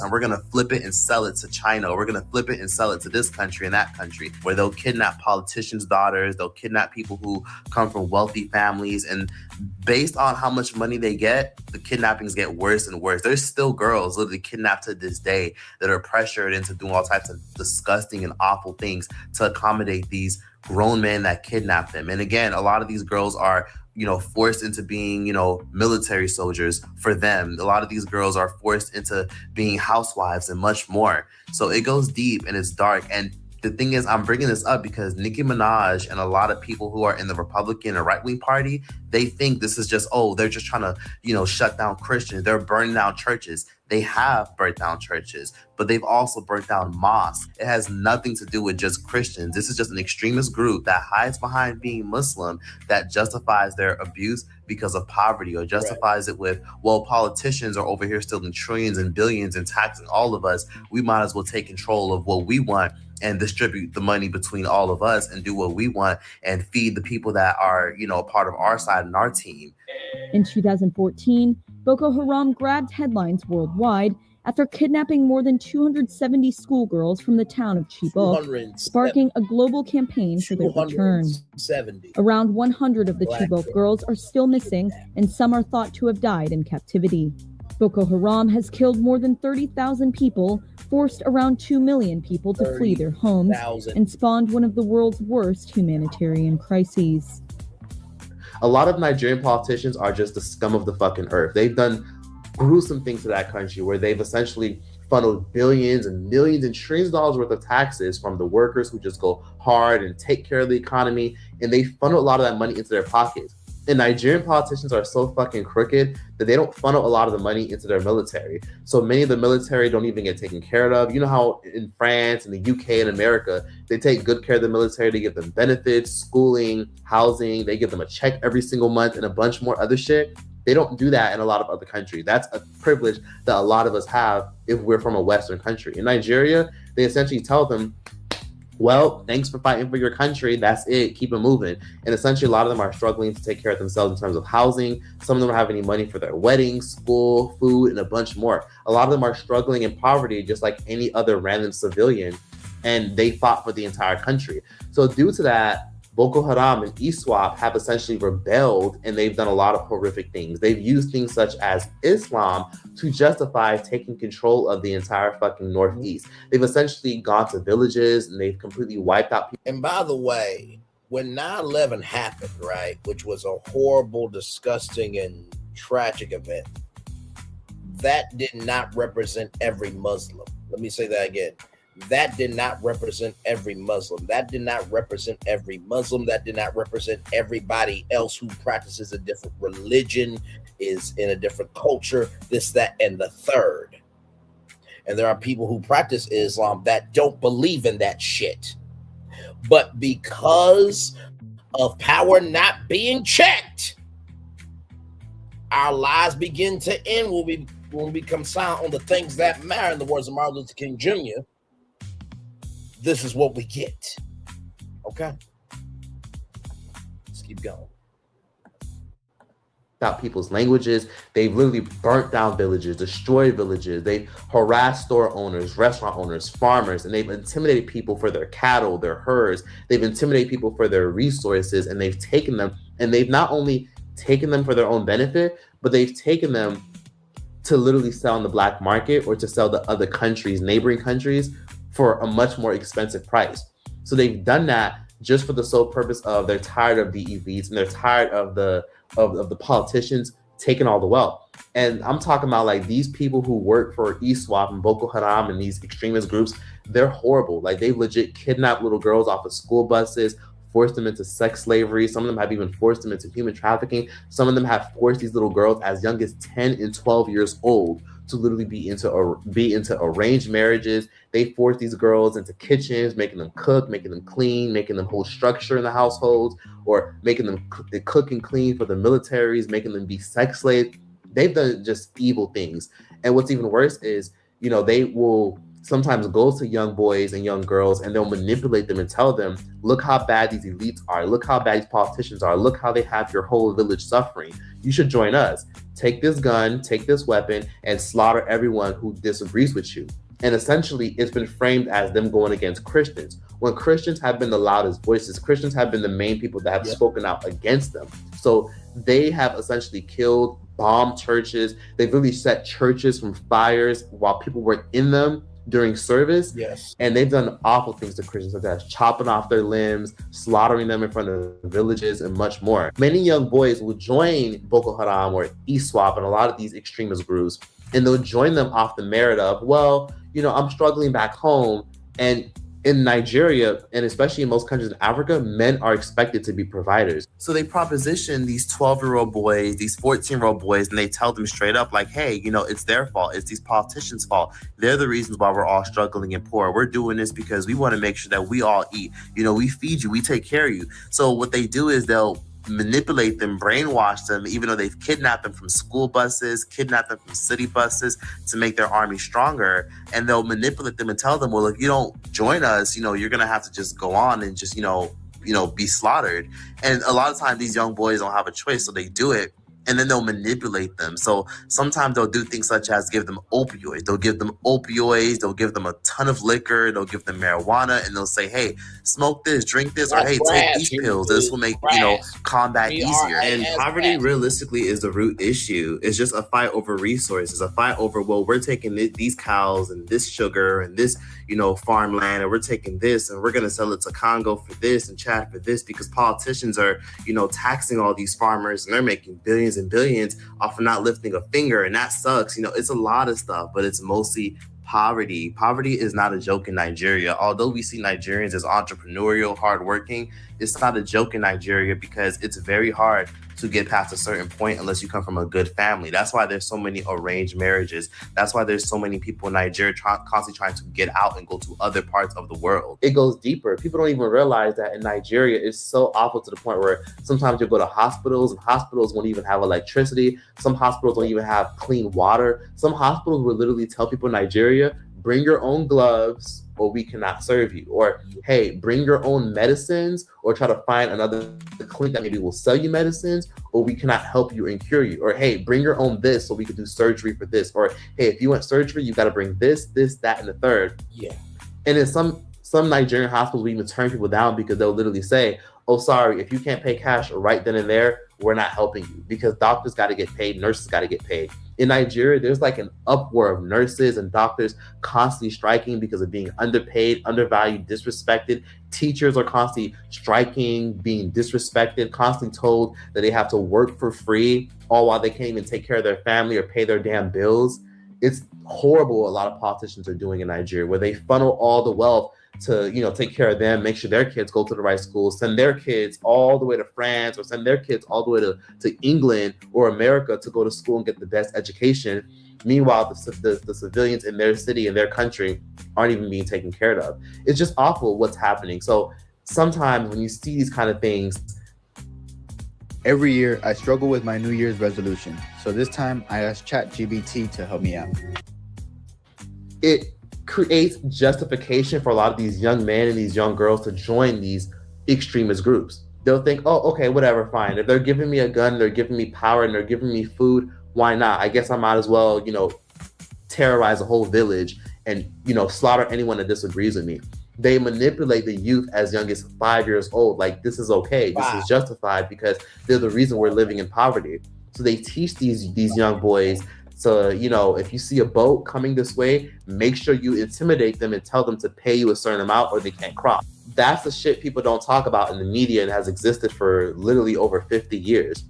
Speaker 7: and we're going to flip it and sell it to China, or we're going to flip it and sell it to this country and that country, where they'll kidnap politicians' daughters, they'll kidnap people who come from wealthy families, and based on how much money they get, the kidnappings get worse and worse. There's still girls literally kidnapped to this day that are pressured into doing all types of disgusting and awful things to accommodate these grown men that kidnap them. And again, a lot of these girls are, you know, forced into being, you know, military soldiers for them. A lot of these girls are forced into being housewives and much more. So it goes deep and it's dark. And the thing is, I'm bringing this up because Nicki Minaj and a lot of people who are in the Republican and right-wing party, they think this is just, they're just trying to, you know, shut down Christians. They're burning down churches. They have burnt down churches, but they've also burnt down mosques. It has nothing to do with just Christians. This is just an extremist group that hides behind being Muslim that justifies their abuse because of poverty, or justifies it with, well, politicians are over here stealing trillions and billions and taxing all of us. We might as well take control of what we want and distribute the money between all of us and do what we want and feed the people that are, you know, a part of our side and our team.
Speaker 18: In 2014, Boko Haram grabbed headlines worldwide after kidnapping more than 270 schoolgirls from the town of Chibok, sparking a global campaign for their return. Around 100 of the Chibok girls are still missing, and some are thought to have died in captivity. Boko Haram has killed more than 30,000 people, forced around 2 million people to flee their homes, and spawned one of the world's worst humanitarian crises.
Speaker 14: A lot of Nigerian politicians are just the scum of the fucking earth. They've done gruesome things to that country where they've essentially funneled billions and millions and trillions of dollars worth of taxes from the workers who just go hard and take care of the economy, and they funnel a lot of that money into their pockets. And Nigerian politicians are so fucking crooked that they don't funnel a lot of the money into their military. So many of the military don't even get taken care of. You know how in France and the UK and America, they take good care of the military. They give them benefits, schooling, housing. They give them a check every single month and a bunch more other shit. They don't do that in a lot of other countries. That's a privilege that a lot of us have if we're from a Western country. In Nigeria, they essentially tell them, well, thanks for fighting for your country. That's it. Keep it moving. And essentially, a lot of them are struggling to take care of themselves in terms of housing. Some of them don't have any money for their weddings, school, food, and a bunch more. A lot of them are struggling in poverty, just like any other random civilian. And they fought for the entire country. So due to that, Boko Haram and ISWAP have essentially rebelled, and they've done a lot of horrific things. They've used things such as Islam to justify taking control of the entire fucking Northeast. They've essentially gone to villages and they've completely wiped out people.
Speaker 2: And by the way, when 9/11 happened, right, which was a horrible, disgusting, and tragic event, that did not represent every Muslim. Let me say that again. That did not represent every Muslim. That did not represent every Muslim. That did not represent everybody else who practices a different religion, is in a different culture, this, that, and the third. And there are people who practice Islam that don't believe in that shit. But because of power not being checked, our lives begin to end when we become silent on the things that matter, in the words of Martin Luther King Jr. This is what we get. Okay? Let's keep going.
Speaker 14: out people's languages. They've literally burnt down villages, destroyed villages. They've harassed store owners, restaurant owners, farmers, and they've intimidated people for their cattle, their herds. They've intimidated people for their resources, and they've taken them, and they've not only taken them for their own benefit, but they've taken them to literally sell in the black market or to sell to other countries, neighboring countries, for a much more expensive price. So they've done that just for the sole purpose of they're tired of the elites and they're tired of the politicians taking all the wealth. And I'm talking about like these people who work for ISWAP and Boko Haram and these extremist groups, they're horrible. Like they legit kidnap little girls off of school buses, forced them into sex slavery. Some of them have even forced them into human trafficking. Some of them have forced these little girls as young as 10 and 12 years old to literally be into arranged marriages. They force these girls into kitchens, making them cook, making them clean, making them hold structure in the households, or making them cook and clean for the militaries, making them be sex slaves. They've done just evil things. And what's even worse is, you know, they will sometimes go to young boys and young girls and they'll manipulate them and tell them, look how bad these elites are. Look how bad these politicians are. Look how they have your whole village suffering. You should join us. Take this gun, take this weapon, and slaughter everyone who disagrees with you. And essentially, it's been framed as them going against Christians. When Christians have been the loudest voices, Christians have been the main people that have spoken out against them. So they have essentially killed, bombed churches. They've really set churches from fires while people were in them during service.
Speaker 2: Yes.
Speaker 14: And they've done awful things to Christians, such as chopping off their limbs, slaughtering them in front of villages, and much more. Many young boys will join Boko Haram or ISWAP and a lot of these extremist groups, and they'll join them off the merit of, well, you know, I'm struggling back home. And in Nigeria, and especially in most countries in Africa, men are expected to be providers. So they proposition these 12-year-old boys, these 14-year-old boys, and they tell them straight up, like, hey, you know, it's their fault. It's these politicians' fault. They're the reasons why we're all struggling and poor. We're doing this because we want to make sure that we all eat. You know, we feed you, we take care of you. So what they do is they'll manipulate them, brainwash them, even though they've kidnapped them from school buses, kidnapped them from city buses to make their army stronger. And they'll manipulate them and tell them, well, if you don't join us, you know, you're going to have to just go on and just, you know, be slaughtered. And a lot of times these young boys don't have a choice, so they do it. And then they'll manipulate them. So sometimes they'll do things such as give them opioids. They'll give them opioids. They'll give them a ton of liquor. They'll give them marijuana. And they'll say, hey, smoke this, drink this, or hey, take these pills. This will make, you know, combat easier. And poverty realistically is the root issue. It's just a fight over resources, a fight over, well, we're taking these cows and this sugar and this, you know, farmland, and we're taking this and we're going to sell it to Congo for this and Chad for this, because politicians are, you know, taxing all these farmers and they're making billions and billions off of not lifting a finger. And that sucks. You know, it's a lot of stuff, but it's mostly poverty. Poverty is not a joke in Nigeria. Although we see Nigerians as entrepreneurial, hardworking, it's not a joke in Nigeria because it's very hard to get past a certain point unless you come from a good family. That's why there's so many arranged marriages. That's why there's so many people in Nigeria constantly trying to get out and go to other parts of the world. It goes deeper. People don't even realize that in Nigeria, it's so awful to the point where sometimes you go to hospitals and hospitals won't even have electricity. Some hospitals don't even have clean water. Some hospitals will literally tell people in Nigeria, bring your own gloves or we cannot serve you. Or, hey, bring your own medicines or try to find another clinic that maybe will sell you medicines or we cannot help you and cure you. Or, hey, bring your own this so we could do surgery for this. Or, hey, if you want surgery, you got to bring this, that, and the third.
Speaker 2: Yeah.
Speaker 14: And in some Nigerian hospitals will even turn people down because they'll literally say, oh, sorry, if you can't pay cash right then and there, we're not helping you, because doctors got to get paid, nurses got to get paid. In Nigeria, there's like an uproar of nurses and doctors constantly striking because of being underpaid, undervalued, disrespected. Teachers are constantly striking, being disrespected, constantly told that they have to work for free, all while they can't even take care of their family or pay their damn bills. It's horrible what a lot of politicians are doing in Nigeria, where they funnel all the wealth to, you know, take care of them, make sure their kids go to the right school, send their kids all the way to France or send their kids all the way to England or America to go to school and get the best education. Meanwhile, the civilians in their city and their country aren't even being taken care of. It's just awful what's happening. So sometimes when you see these kind of things,
Speaker 19: every year I struggle with my New Year's resolution. So this time I asked ChatGPT to help me out.
Speaker 14: It creates justification for a lot of these young men and these young girls to join these extremist groups. they'll think, oh, okay, whatever, fine. If they're giving me a gun, they're giving me power, and they're giving me food, why not? I guess I might as well, terrorize a whole village and, slaughter anyone that disagrees with me. They manipulate the youth as young as 5 years old. Like, this is okay. This is justified because they're the reason we're living in poverty. So they teach these young boys to, if you see a boat coming this way, make sure you intimidate them and tell them to pay you a certain amount or they can't cross. That's the shit people don't talk about in the media and has existed for literally over 50 years.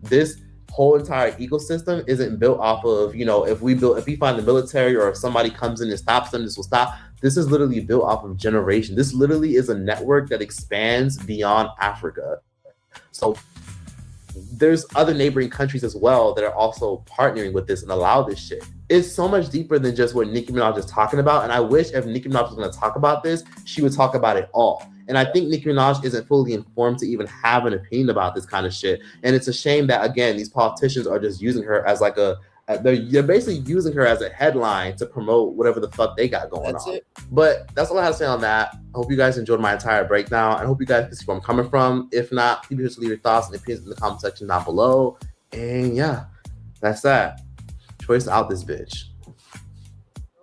Speaker 14: This whole entire ecosystem isn't built off of, if we find the military or if somebody comes in and stops them, this will stop. This is literally built off of generation. This literally is a network that expands beyond Africa. So there's other neighboring countries as well that are also partnering with this and allow this shit. It's so much deeper than just what Nicki Minaj is talking about. And I wish if Nicki Minaj was going to talk about this, she would talk about it all. And I think Nicki Minaj isn't fully informed to even have an opinion about this kind of shit. And it's a shame that, again, these politicians are just using her as like they're basically using her as a headline to promote whatever the fuck they got going on. But that's all I have to say on that. I hope you guys enjoyed my entire breakdown. I hope you guys can see where I'm coming from. If not, please just leave your thoughts and opinions in the comment section down below. And yeah, that's that. Choice out this bitch.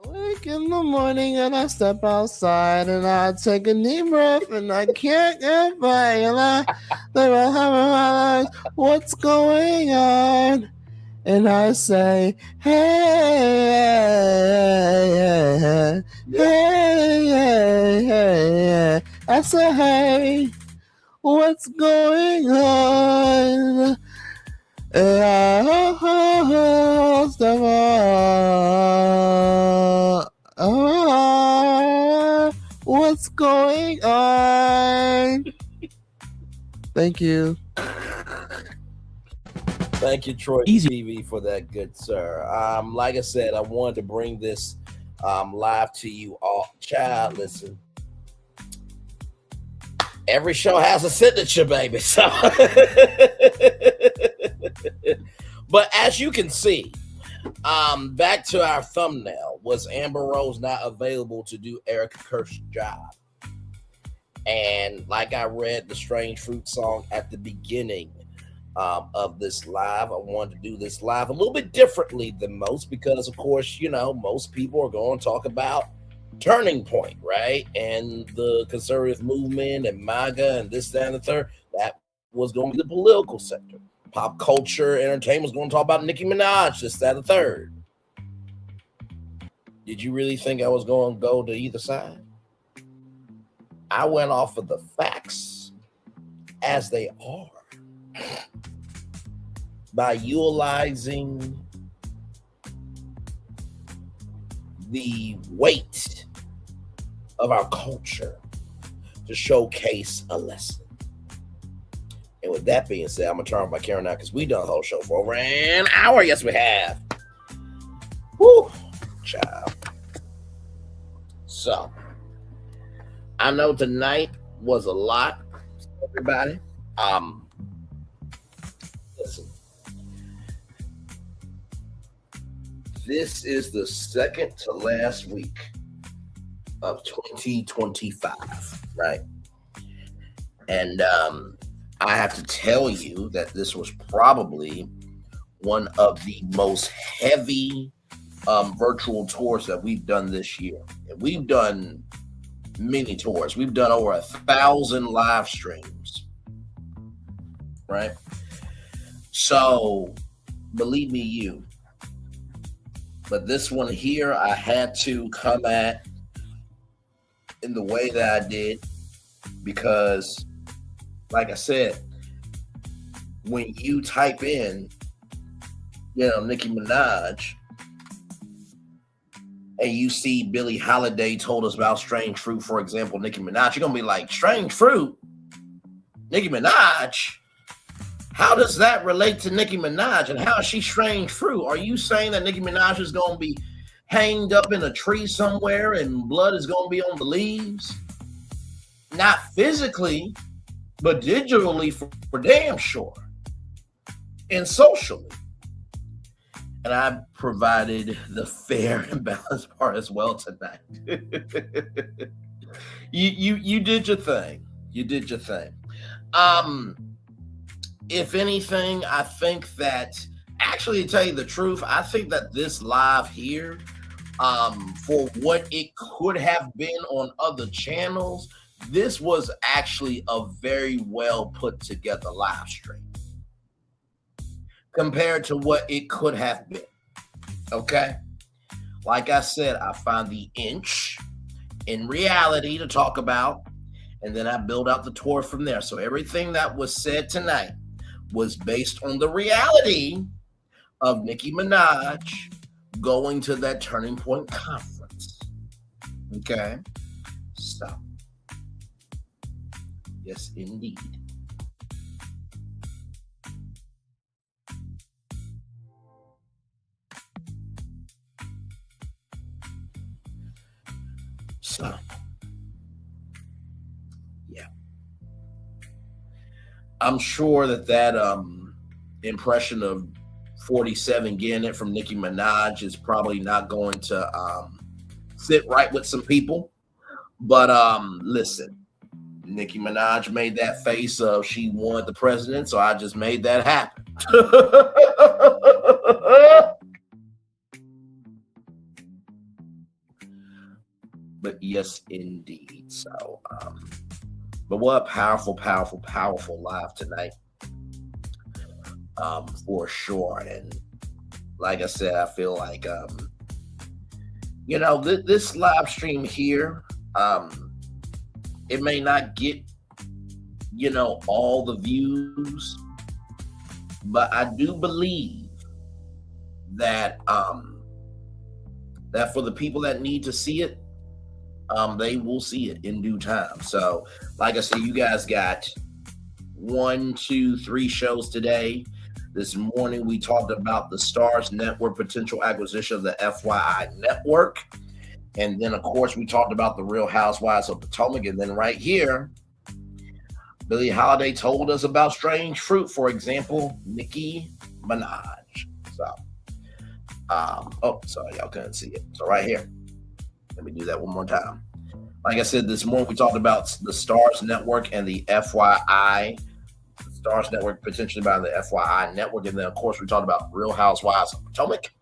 Speaker 14: Wake in the morning and I step outside and I take a deep breath and I can't get by and I realize what's going on. And I say, hey, hey, hey, hey. I say, hey, what's going on? And I step on. What's going on? Thank you. Thank you, Troy TV, for that, good sir. Like I said, I wanted to bring this live to you all. Child, listen. Every show has a signature, baby. So, but as you can see, back to our thumbnail, was Amber Rose not available to do Erica Kirsch's job? And like I read the Strange Fruit song at the beginning of this live, I wanted to do this live a little bit differently than most because, of course, most people are going to talk about Turning Point, right? And the conservative movement and MAGA and this, that, and the third. That was going to be the political sector. Pop culture, entertainment was going to talk about Nicki Minaj, this, that, and the third. Did you really think I was going to go to either side? I went off of the facts as they are, by utilizing the weight of our culture to showcase a lesson. And with that being said, I'm going to turn off my camera now because we done the whole show for over an hour. Yes, we have. Woo, child. So, I know tonight was a lot, everybody. Listen. This is the second to last week of 2025, right? And I have to tell you that this was probably one of the most heavy virtual tours that we've done this year. And we've done many tours. We've done over 1,000 live streams, right? So, believe me, you. But this one here, I had to come at in the way that I did because, like I said, when you type in, Nicki Minaj, and you see Billie Holiday told us about Strange Fruit, for example, Nicki Minaj, you're going to be like, Strange Fruit? Nicki Minaj? How does that relate to Nicki Minaj? And how is she Strange Fruit? Are you saying that Nicki Minaj is going to be hanged up in a tree somewhere and blood is going to be on the leaves? Not physically, but digitally for damn sure. And socially. And I provided the fair and balanced part as well tonight. You did your thing. You did your thing.
Speaker 2: If anything, I think that, actually, to tell you the truth, I think that this live here, for what it could have been on other channels, this was actually a very well put together live stream compared to what it could have been. Okay? Like I said, I found the inch in reality to talk about, and then I build out the tour from there. So everything that was said tonight was based on the reality of Nicki Minaj going to that Turning Point conference. Okay? So, yes, indeed. So, yeah. I'm sure that impression of 47 getting it from Nicki Minaj is probably not going to sit right with some people. But listen, Nicki Minaj made that face of she wanted the president, so I just made that happen. But yes, indeed. So, but what a powerful, powerful, powerful live tonight. For sure. And like I said, I feel like, this live stream here, it may not get, all the views, but I do believe that, that for the people that need to see it, they will see it in due time. So, like I said, you guys got 1, 2, 3 shows today. This morning, we talked about the Stars Network potential acquisition of the FYI network. And then, of course, we talked about the Real Housewives of Potomac. And then right here, Billie Holiday told us about Strange Fruit, for example, Nicki Minaj. So, sorry, y'all couldn't see it. So right here, let me do that one more time. Like I said, this morning, we talked about the Stars Network and the FYI Stars Network potentially buying the FYI network. And then, of course, we talked about Real Housewives of Potomac.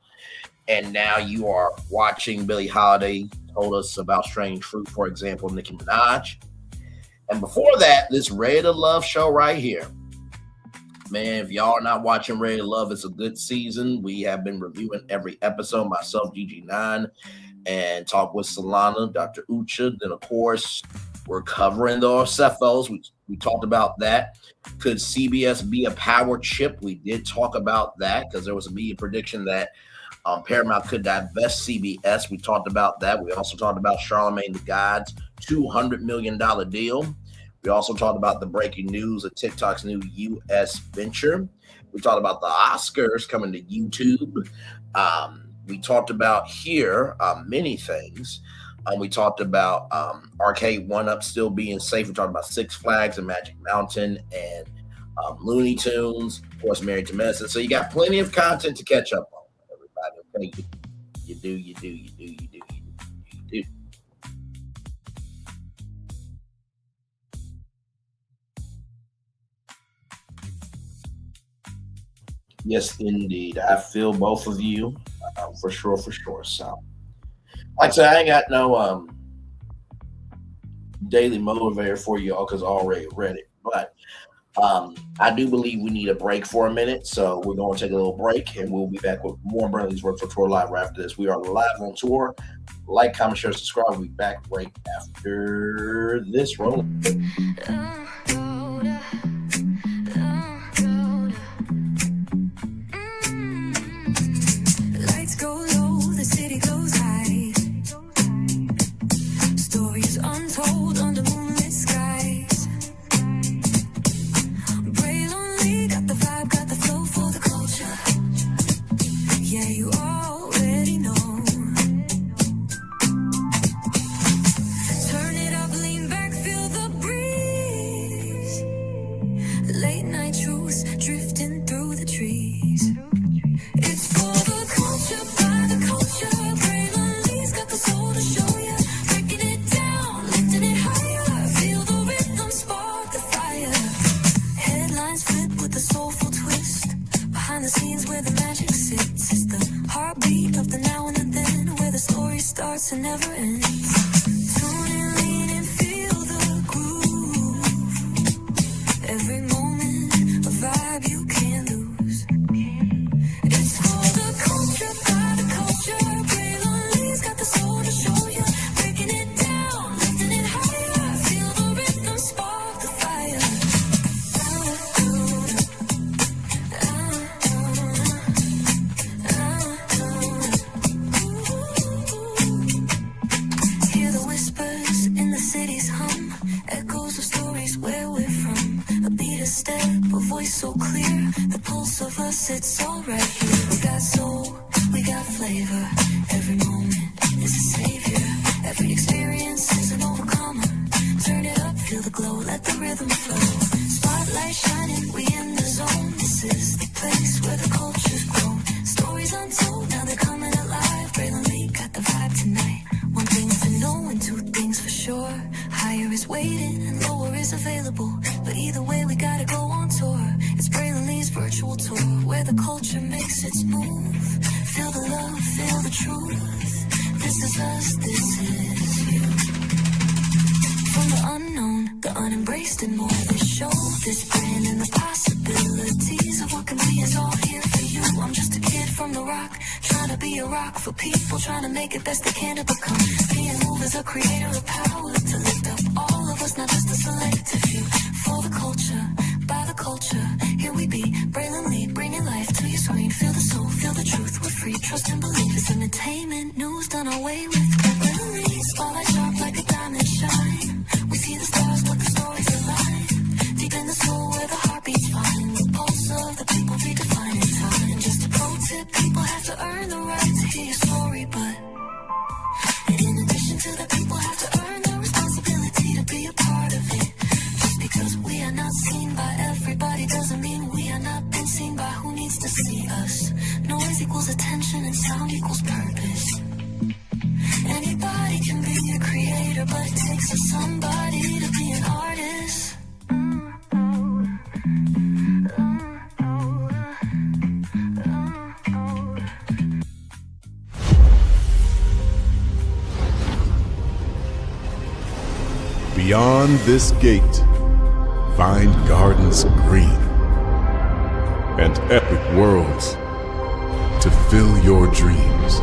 Speaker 2: And now you are watching Billie Holiday told us about Strange Fruit, for example, Nicki Minaj. And before that, this Ready to Love show right here. Man, if y'all are not watching Ready to Love, it's a good season. We have been reviewing every episode, myself, GG9, and Talk with Solana, Dr. Ucha. Then, of course, we're covering the Orcephos. We talked about that. Could CBS be a power chip? We did talk about that because there was a media prediction that Paramount could divest CBS. We talked about that. We also talked about Charlamagne the God's $200 million deal. We also talked about the breaking news of TikTok's new U.S. venture. We talked about the Oscars coming to YouTube. We talked about here many things. We talked about Arcade 1-Up still being safe. We talked about Six Flags and Magic Mountain and Looney Tunes, of course, Married to Medicine. So you got plenty of content to catch up on, everybody. Okay? You do. Yes, indeed. I feel both of you for sure. So, like I said, I ain't got no daily motivator for y'all because I already read it. But I do believe we need a break for a minute. So we're going to take a little break and we'll be back with more Burnley's Virtual Tour Live right after this. We are live on tour. Like, comment, share, subscribe. We'll be back right after this rolling.
Speaker 3: Lights go low, the city goes high. Stories untold under moonlit skies. Pray lonely, got the vibe, got the flow for the culture. Yeah, you already know. Turn it up, lean back, feel the breeze. starts and never ends. Tune in, lean and feel the groove. Every moment, a vibe you can't lose. It's for the culture, by the culture. Braylon's got the soul to show you. Breaking it down, lifting it higher. Feel the rhythm, spark the fire. Hear the whispers in the city's hum, echoes of stories where we're from. A beat, a step, a voice so clear, the pulse of us, it's all right here. We got soul, we got flavor. Every moment is a savior. Every experience is an overcomer. Turn it up, feel the glow, let the rhythm flow. Spotlight shining, we in the zone. This is the place where the culture's grown. Stories untold, now they're coming alive. Braylon Lee got the vibe tonight. One thing to know and two things for sure. Higher is waiting and lower is available. But either way, we gotta go on tour. It's Braylon Lee's virtual tour, where the culture makes its move. Feel the love, feel the truth. This is us, this is you. From the unknown, the unembraced and more. This show, this brand and the possibilities of what can be is all here for you. I'm just a kid from the rock, trying to be a rock for people, trying to make it best they can to become. Being moved as a creator of power to lift up all of us, not just a selective few. For the culture, by the culture, here we be. Braylon Lee, bringing life to your screen. Feel the soul, feel the truth, we're free. Trust and believe it's entertainment, news done away with. Braylon Lee, spotlight sharp like a diamond shine. We see the stars, but the stories alive. Deep in the soul where the heartbeats find. The pulse of the people redefining time. Just a pro tip, people have to earn the right to hear your story, but in addition to that, people have to earn the responsibility to be a part of it. Just because we are not seen by everybody doesn't mean we are not been seen by who needs to see us. Noise equals attention and sound equals purpose. Anybody can be a creator, but it takes a somebody to be an artist.
Speaker 1: Beyond this gate, find gardens green and epic worlds to fill your dreams.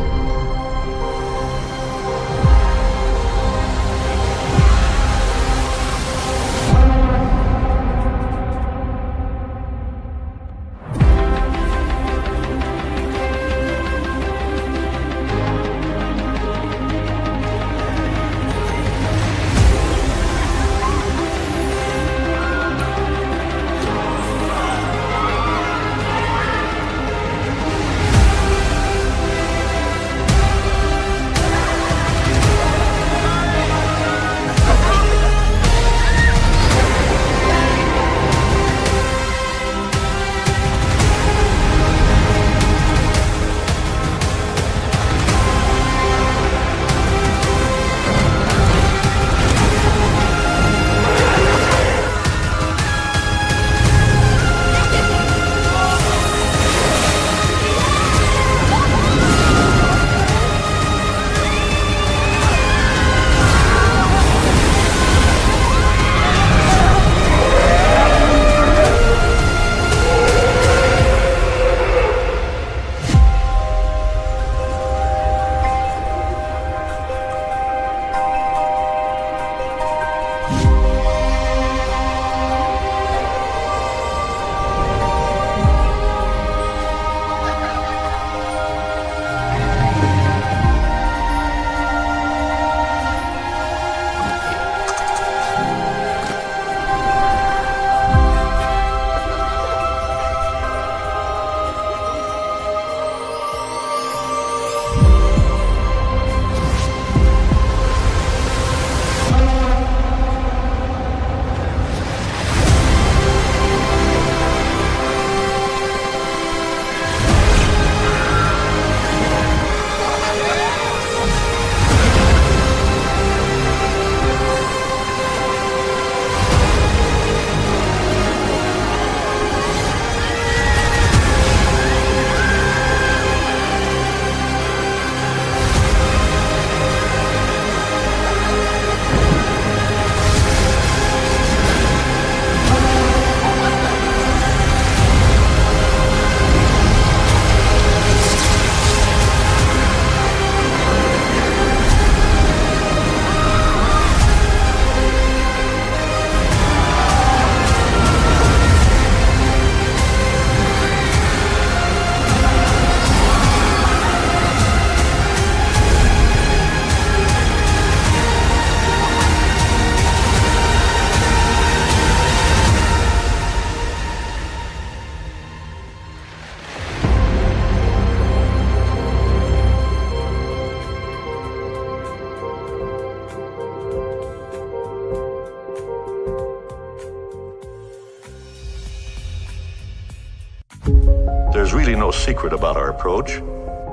Speaker 8: There's really no secret about our approach.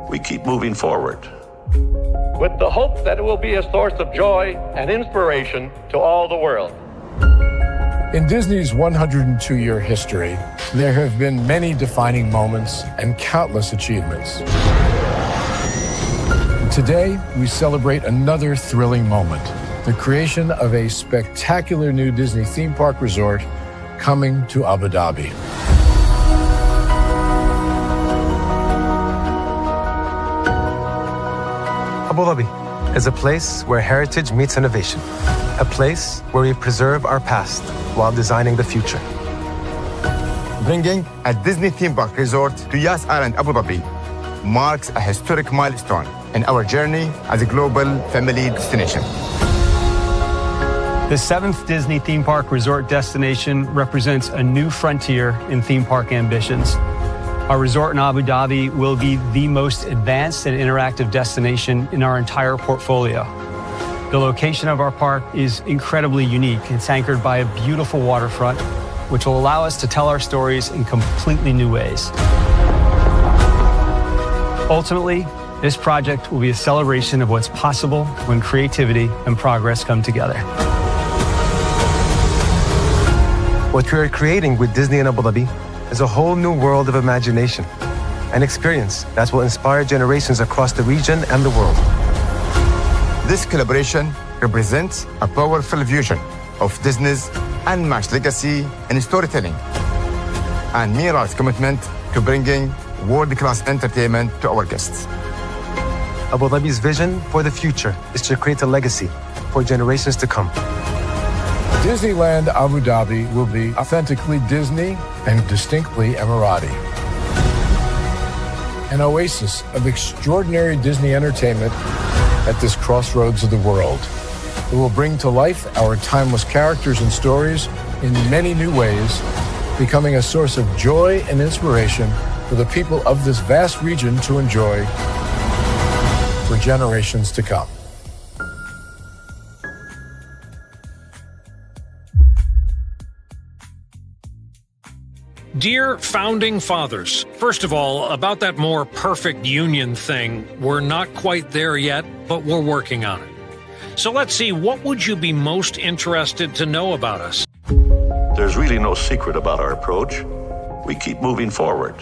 Speaker 8: We keep moving forward,
Speaker 20: with the hope that it will be a source of joy and inspiration to all the world.
Speaker 21: In Disney's 102-year history, there have been many defining moments and countless achievements. Today, we celebrate another thrilling moment, the creation of a spectacular new Disney theme park resort coming to Abu Dhabi.
Speaker 22: Abu Dhabi is a place where heritage meets innovation, a place where we preserve our past while designing the future.
Speaker 25: Bringing a Disney theme park resort to Yas Island, Abu Dhabi, marks a historic milestone in our journey as a global family destination.
Speaker 26: The 7th Disney theme park resort destination represents a new frontier in theme park ambitions. Our resort in Abu Dhabi will be the most advanced and interactive destination in our entire portfolio. The location of our park is incredibly unique. It's anchored by a beautiful waterfront, which will allow us to tell our stories in completely new ways. Ultimately, this project will be a celebration of what's possible when creativity and progress come together.
Speaker 22: What we are creating with Disney in Abu Dhabi is a whole new world of imagination and experience that will inspire generations across the region and the world.
Speaker 25: This collaboration represents a powerful fusion of Disney's unmatched legacy in storytelling and Mira's commitment to bringing world-class entertainment to our guests.
Speaker 22: Abu Dhabi's vision for the future is to create a legacy for generations to come.
Speaker 21: Disneyland Abu Dhabi will be authentically Disney and distinctly Emirati. An oasis of extraordinary Disney entertainment at this crossroads of the world. It will bring to life our timeless characters and stories in many new ways, becoming a source of joy and inspiration for the people of this vast region to enjoy for generations to come.
Speaker 27: Dear Founding Fathers, first of all, about that more perfect union thing, we're not quite there yet, but we're working on it. So let's see, what would you be most interested to know about us?
Speaker 8: There's really no secret about our approach. We keep moving forward.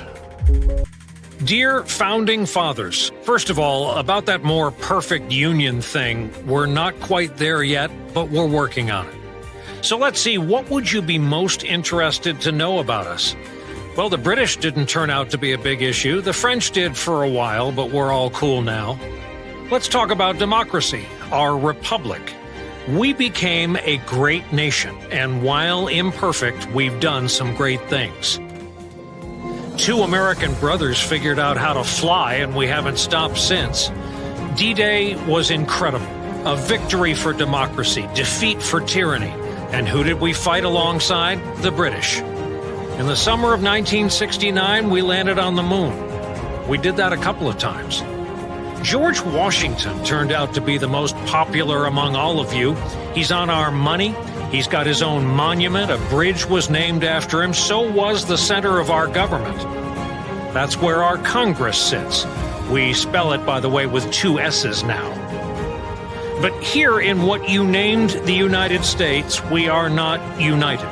Speaker 27: Dear Founding Fathers, first of all, about that more perfect union thing, we're not quite there yet, but we're working on it. So let's see, what would you be most interested to know about us? Well, the British didn't turn out to be a big issue. The French did for a while, but we're all cool now. Let's talk about democracy, our republic. We became a great nation, and while imperfect, we've done some great things. 2 American brothers figured out how to fly, and we haven't stopped since. D-Day was incredible. A victory for democracy, defeat for tyranny. And who did we fight alongside? The British. In the summer of 1969, we landed on the moon. We did that a couple of times. George Washington turned out to be the most popular among all of you. He's on our money. He's got his own monument. A bridge was named after him. So was the center of our government. That's where our Congress sits. We spell it, by the way, with 2 S's now. But here in what you named the United States, we are not united.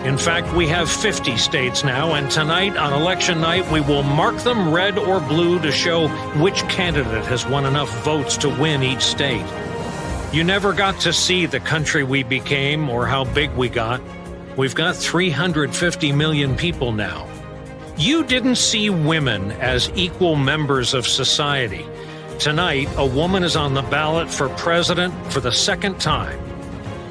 Speaker 27: In fact, we have 50 states now, and tonight on election night, we will mark them red or blue to show which candidate has won enough votes to win each state. You never got to see the country we became or how big we got. We've got 350 million people now. You didn't see women as equal members of society. Tonight, a woman is on the ballot for president for the 2nd time.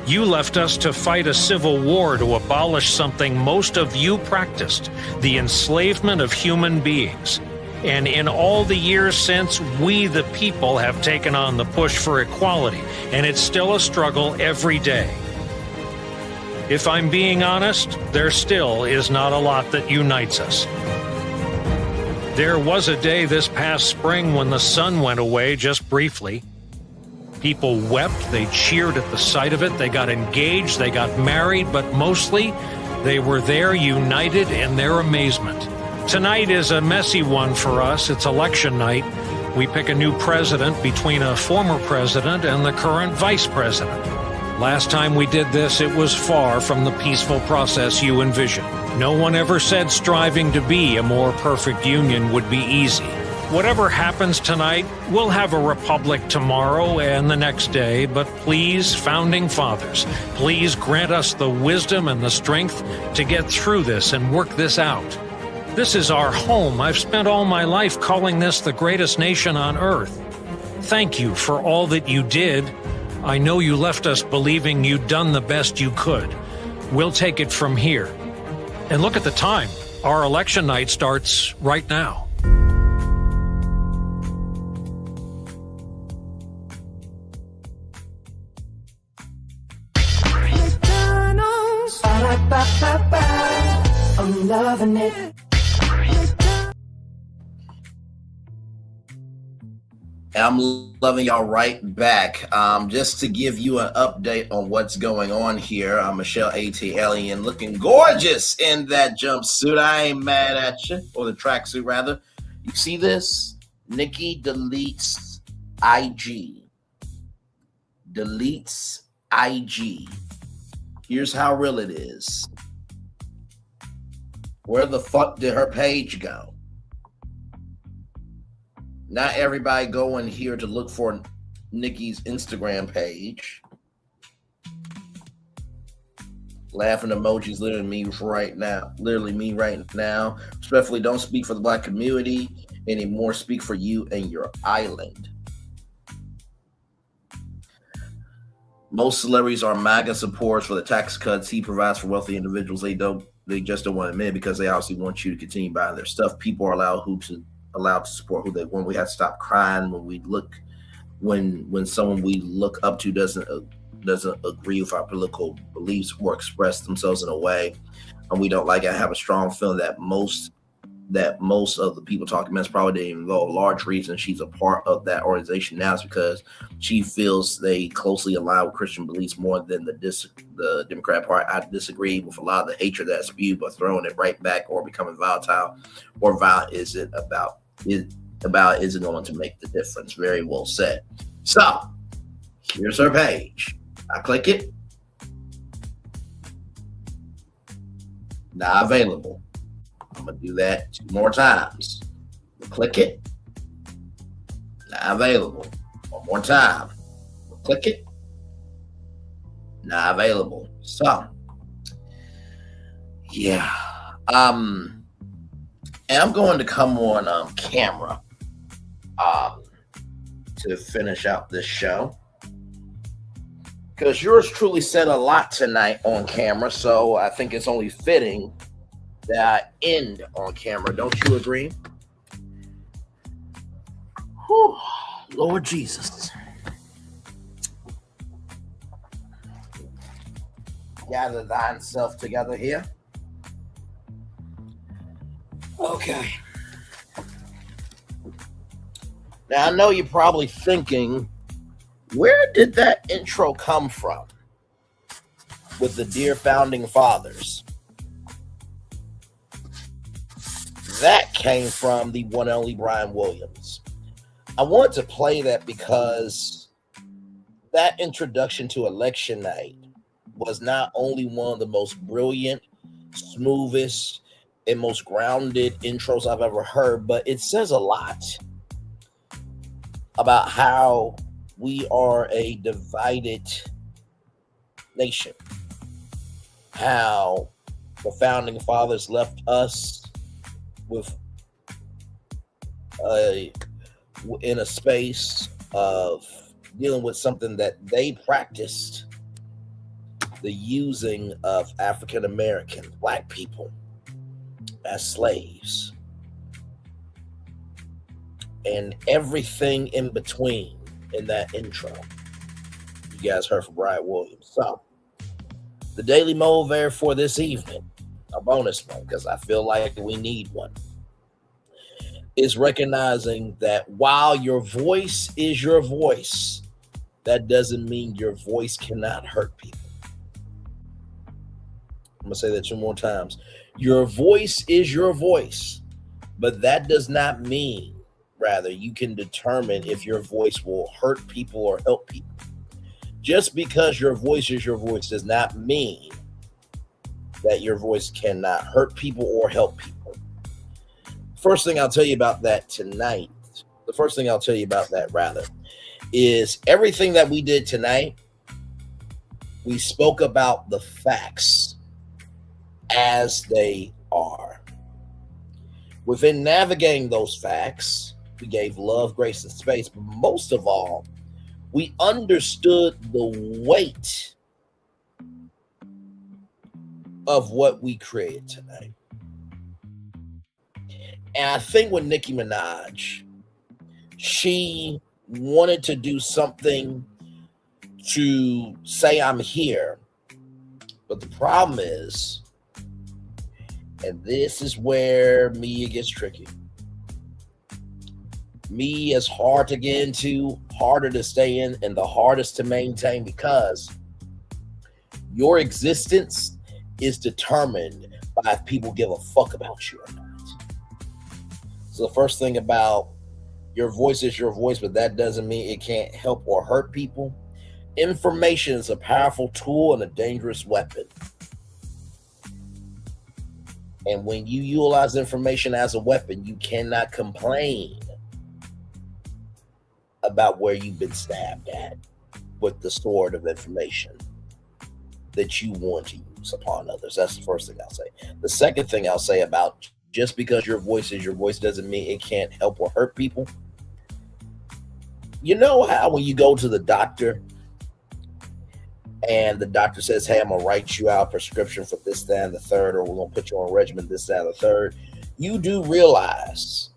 Speaker 27: You left us to fight a civil war to abolish something most of you practiced, the enslavement of human beings. And in all the years since, we the people have taken on the push for equality, and it's still a struggle every day. If I'm being honest, there still is not a lot that unites us. There was a day this past spring when the sun went away just briefly. People wept, they cheered at the sight of it, they got engaged, they got married, but mostly they were there united in their amazement. Tonight is a messy one for us. It's election night. We pick a new president between a former president and the current vice president. Last time we did this, it was far from the peaceful process you envision. No one ever said striving to be a more perfect union would be easy. Whatever happens tonight, we'll have a republic tomorrow and the next day, but please, Founding Fathers, please grant us the wisdom and the strength to get through this and work this out. This is our home. I've spent all my life calling this the greatest nation on earth. Thank you for all that you did. I know you left us believing you'd done the best you could. We'll take it from here. And look at the time. Our election night starts right now.
Speaker 3: I'm loving it.
Speaker 2: I'm loving y'all right back. Just to give you an update on what's going on here, Michelle A.T. Alien looking gorgeous in that jumpsuit. I ain't mad at you. Or the tracksuit, rather. You see this? Nicki deletes IG. Deletes IG. Here's how real it is. Where the fuck did her page go? Not everybody going here to look for Nicki's Instagram page. Laughing emojis, literally me right now. Literally me right now. Respectfully, don't speak for the Black community anymore. Speak for you and your island. Most celebrities are MAGA supporters for the tax cuts he provides for wealthy individuals. They just don't want to admit it because they obviously want you to continue buying their stuff. People are allowed to support who they want. We have to stop crying when we look when someone we look up to doesn't agree with our political beliefs or express themselves in a way and we don't like it. I have a strong feeling that most of the people talking about probably didn't even know. A large reason she's a part of that organization now is because she feels they closely align with Christian beliefs more than the Democrat Party. I disagree with a lot of the hatred that's spewed, but throwing it right back or becoming volatile or violent isn't going to make the difference. Very well said. So here's her page. I click it. Not available. I'm going to do that 2 more times. Click it. Not available. 1 more time. Click it. Not available. So, yeah. And I'm going to come on camera to finish out this show. Because yours truly said a lot tonight on camera, so I think it's only fitting that I end on camera. Don't you agree? Whew, Lord Jesus. Gather thine self together here. Okay. Now, I know you're probably thinking, where did that intro come from with the Dear Founding Fathers? That came from the one and only Brian Williams. I wanted to play that because that introduction to election night was not only one of the most brilliant, smoothest, and most grounded intros I've ever heard, but it says a lot about how we are a divided nation. How the Founding Fathers left us in a space of dealing with something that they practiced, the using of African American Black people as slaves and everything in between in that intro. You guys heard from Brian Williams. So the Daily Mover for this evening, a bonus one, because I feel like we need one, is recognizing that while your voice is your voice, that doesn't mean your voice cannot hurt people. I'm going to say that 2 more times. Your voice is your voice. But that does not mean, rather, you can determine if your voice will hurt people or help people. Just because your voice is your voice does not mean that your voice cannot hurt people or help people. First thing I'll tell you about that tonight, the first thing I'll tell you about that, rather, is everything that we did tonight, we spoke about the facts as they are. Within navigating those facts, we gave love, grace, and space, but most of all, we understood the weight of what we created tonight. And I think with Nicki Minaj, she wanted to do something to say I'm here. But the problem is, and this is where media gets tricky. Me is hard to get into, harder to stay in, and the hardest to maintain, because your existence is determined by if people give a fuck about you or not. So the first thing about your voice is your voice, but that doesn't mean it can't help or hurt people. Information is a powerful tool and a dangerous weapon. And when you utilize information as a weapon, you cannot complain about where you've been stabbed at with the sword of information that you want to use upon others. That's the first thing I'll say. The second thing I'll say about just because your voice is your voice doesn't mean it can't help or hurt people. You know how when you go to the doctor and the doctor says, hey, I'm going to write you out a prescription for this, that, and the third, or we're going to put you on a regimen, this, that, and the third. You do realize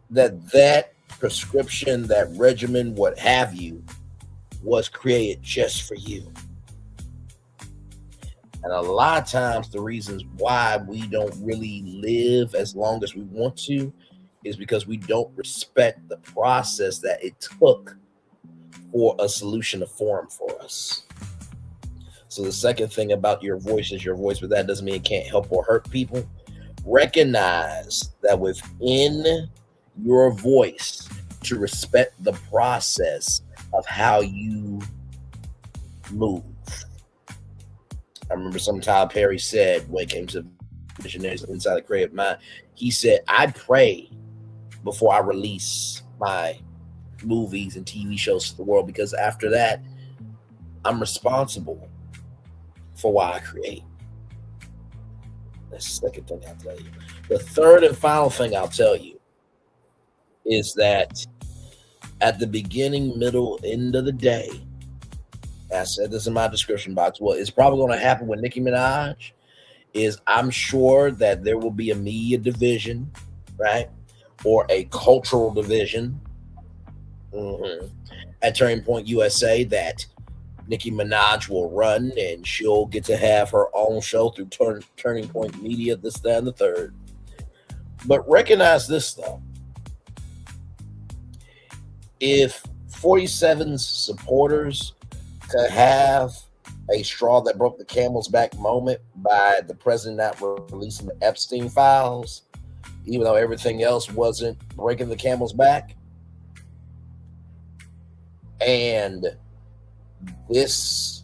Speaker 2: that prescription, that regimen, what have you, was created just for you. And a lot of times the reasons why we don't really live as long as we want to is because we don't respect the process that it took for a solution to form for us. So the second thing about your voice is your voice, but that doesn't mean it can't help or hurt people. Recognize that within your voice, to respect the process of how you move. I remember some Tyler Perry said when it came to visionaries inside the creative mind, he said, I pray before I release my movies and TV shows to the world, because after that, I'm responsible for why I create. That's the second thing I'll tell you. The third and final thing I'll tell you is that at the beginning, middle, end of the day, I said this in my description box, what is probably going to happen with Nicki Minaj is I'm sure that there will be a media division, right? Or a cultural division at Turning Point USA that Nicki Minaj will run, and she'll get to have her own show through Turning Point Media, this, that, and the third. But recognize this, though. If 47's supporters could have a straw that broke the camel's back moment by the president not releasing the Epstein files, even though everything else wasn't breaking the camel's back, and this,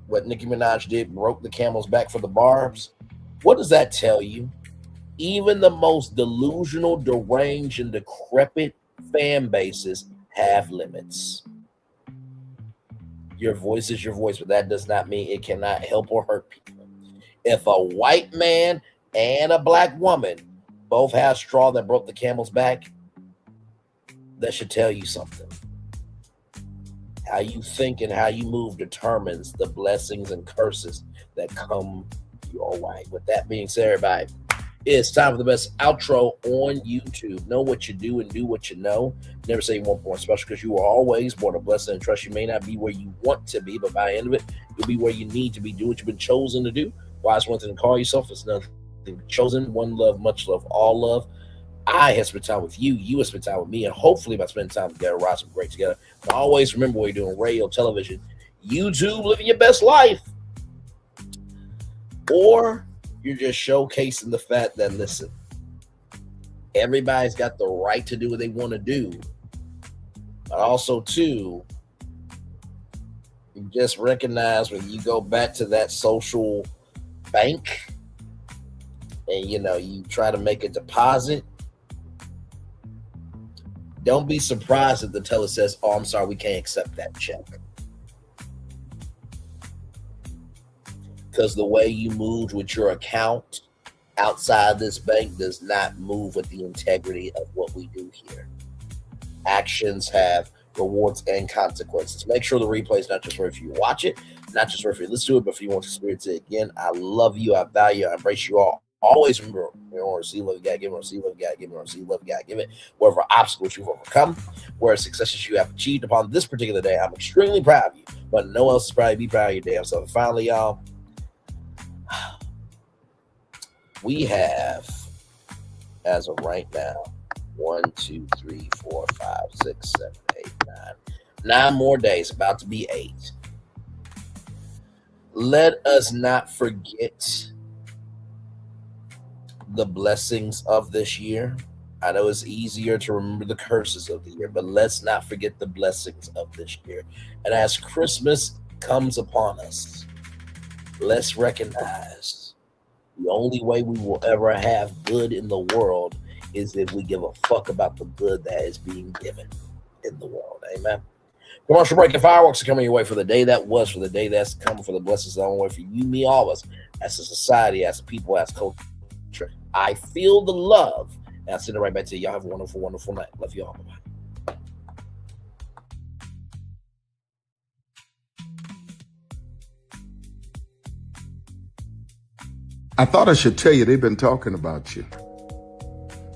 Speaker 2: what Nicki Minaj did, broke the camel's back for the Barbs, what does that tell you? Even the most delusional, deranged, and decrepit fan bases have limits. Your voice is your voice, but that does not mean it cannot help or hurt people. If a white man and a black woman both have straw that broke the camel's back, that should tell you something. How you think and how you move determines the blessings and curses that come your way. With that being said, everybody, it's time for the best outro on YouTube. Know what you do and do what you know. Never say you weren't born special, because you are always born a blessing and trust. You may not be where you want to be, but by the end of it, you'll be where you need to be. Do what you've been chosen to do. Wise one thing to call yourself. It's nothing chosen. One love, much love, all love. I have spent time with you. You have spent time with me. And hopefully by spending time together, we'll rise some great together. But always remember, what you're doing, radio, television, YouTube, living your best life, or You're just showcasing the fact that, listen, everybody's got the right to do what they want to do. But also, too, you just recognize when you go back to that social bank and, you try to make a deposit, don't be surprised if the teller says, oh, I'm sorry, we can't accept that check. Because the way you moved with your account outside this bank does not move with the integrity of what we do here. Actions have rewards and consequences. Make sure the replay is not just for if you watch it, not just for if you listen to it, but if you want to experience it again. I love you. I value you. I embrace you all. Always remember, receive love, you gotta give it, receive love, you gotta give it, receive love, you gotta give it. Whatever obstacles you've overcome, where successes you have achieved upon this particular day, I'm extremely proud of you, but no one else is proud. Be proud of your damn self. And finally, y'all, we have, as of right now, 1, 2, 3, 4, 5, 6, 7, 8, 9 more days, about to be 8. Let us not forget the blessings of this year. I know it's easier to remember the curses of the year, but let's not forget the blessings of this year. And as Christmas comes upon us, let's recognize the only way we will ever have good in the world is if we give a fuck about the good that is being given in the world. Amen. Commercial break and fireworks are coming your way for the day that was, for the day that's coming, for the blessings that are on the way for you, me, all of us, as a society, as a people, as culture. I feel the love. And I'll send it right back to you. Y'all have a wonderful, wonderful night. Love you all. Bye-bye.
Speaker 4: I thought I should tell you they've been talking about you.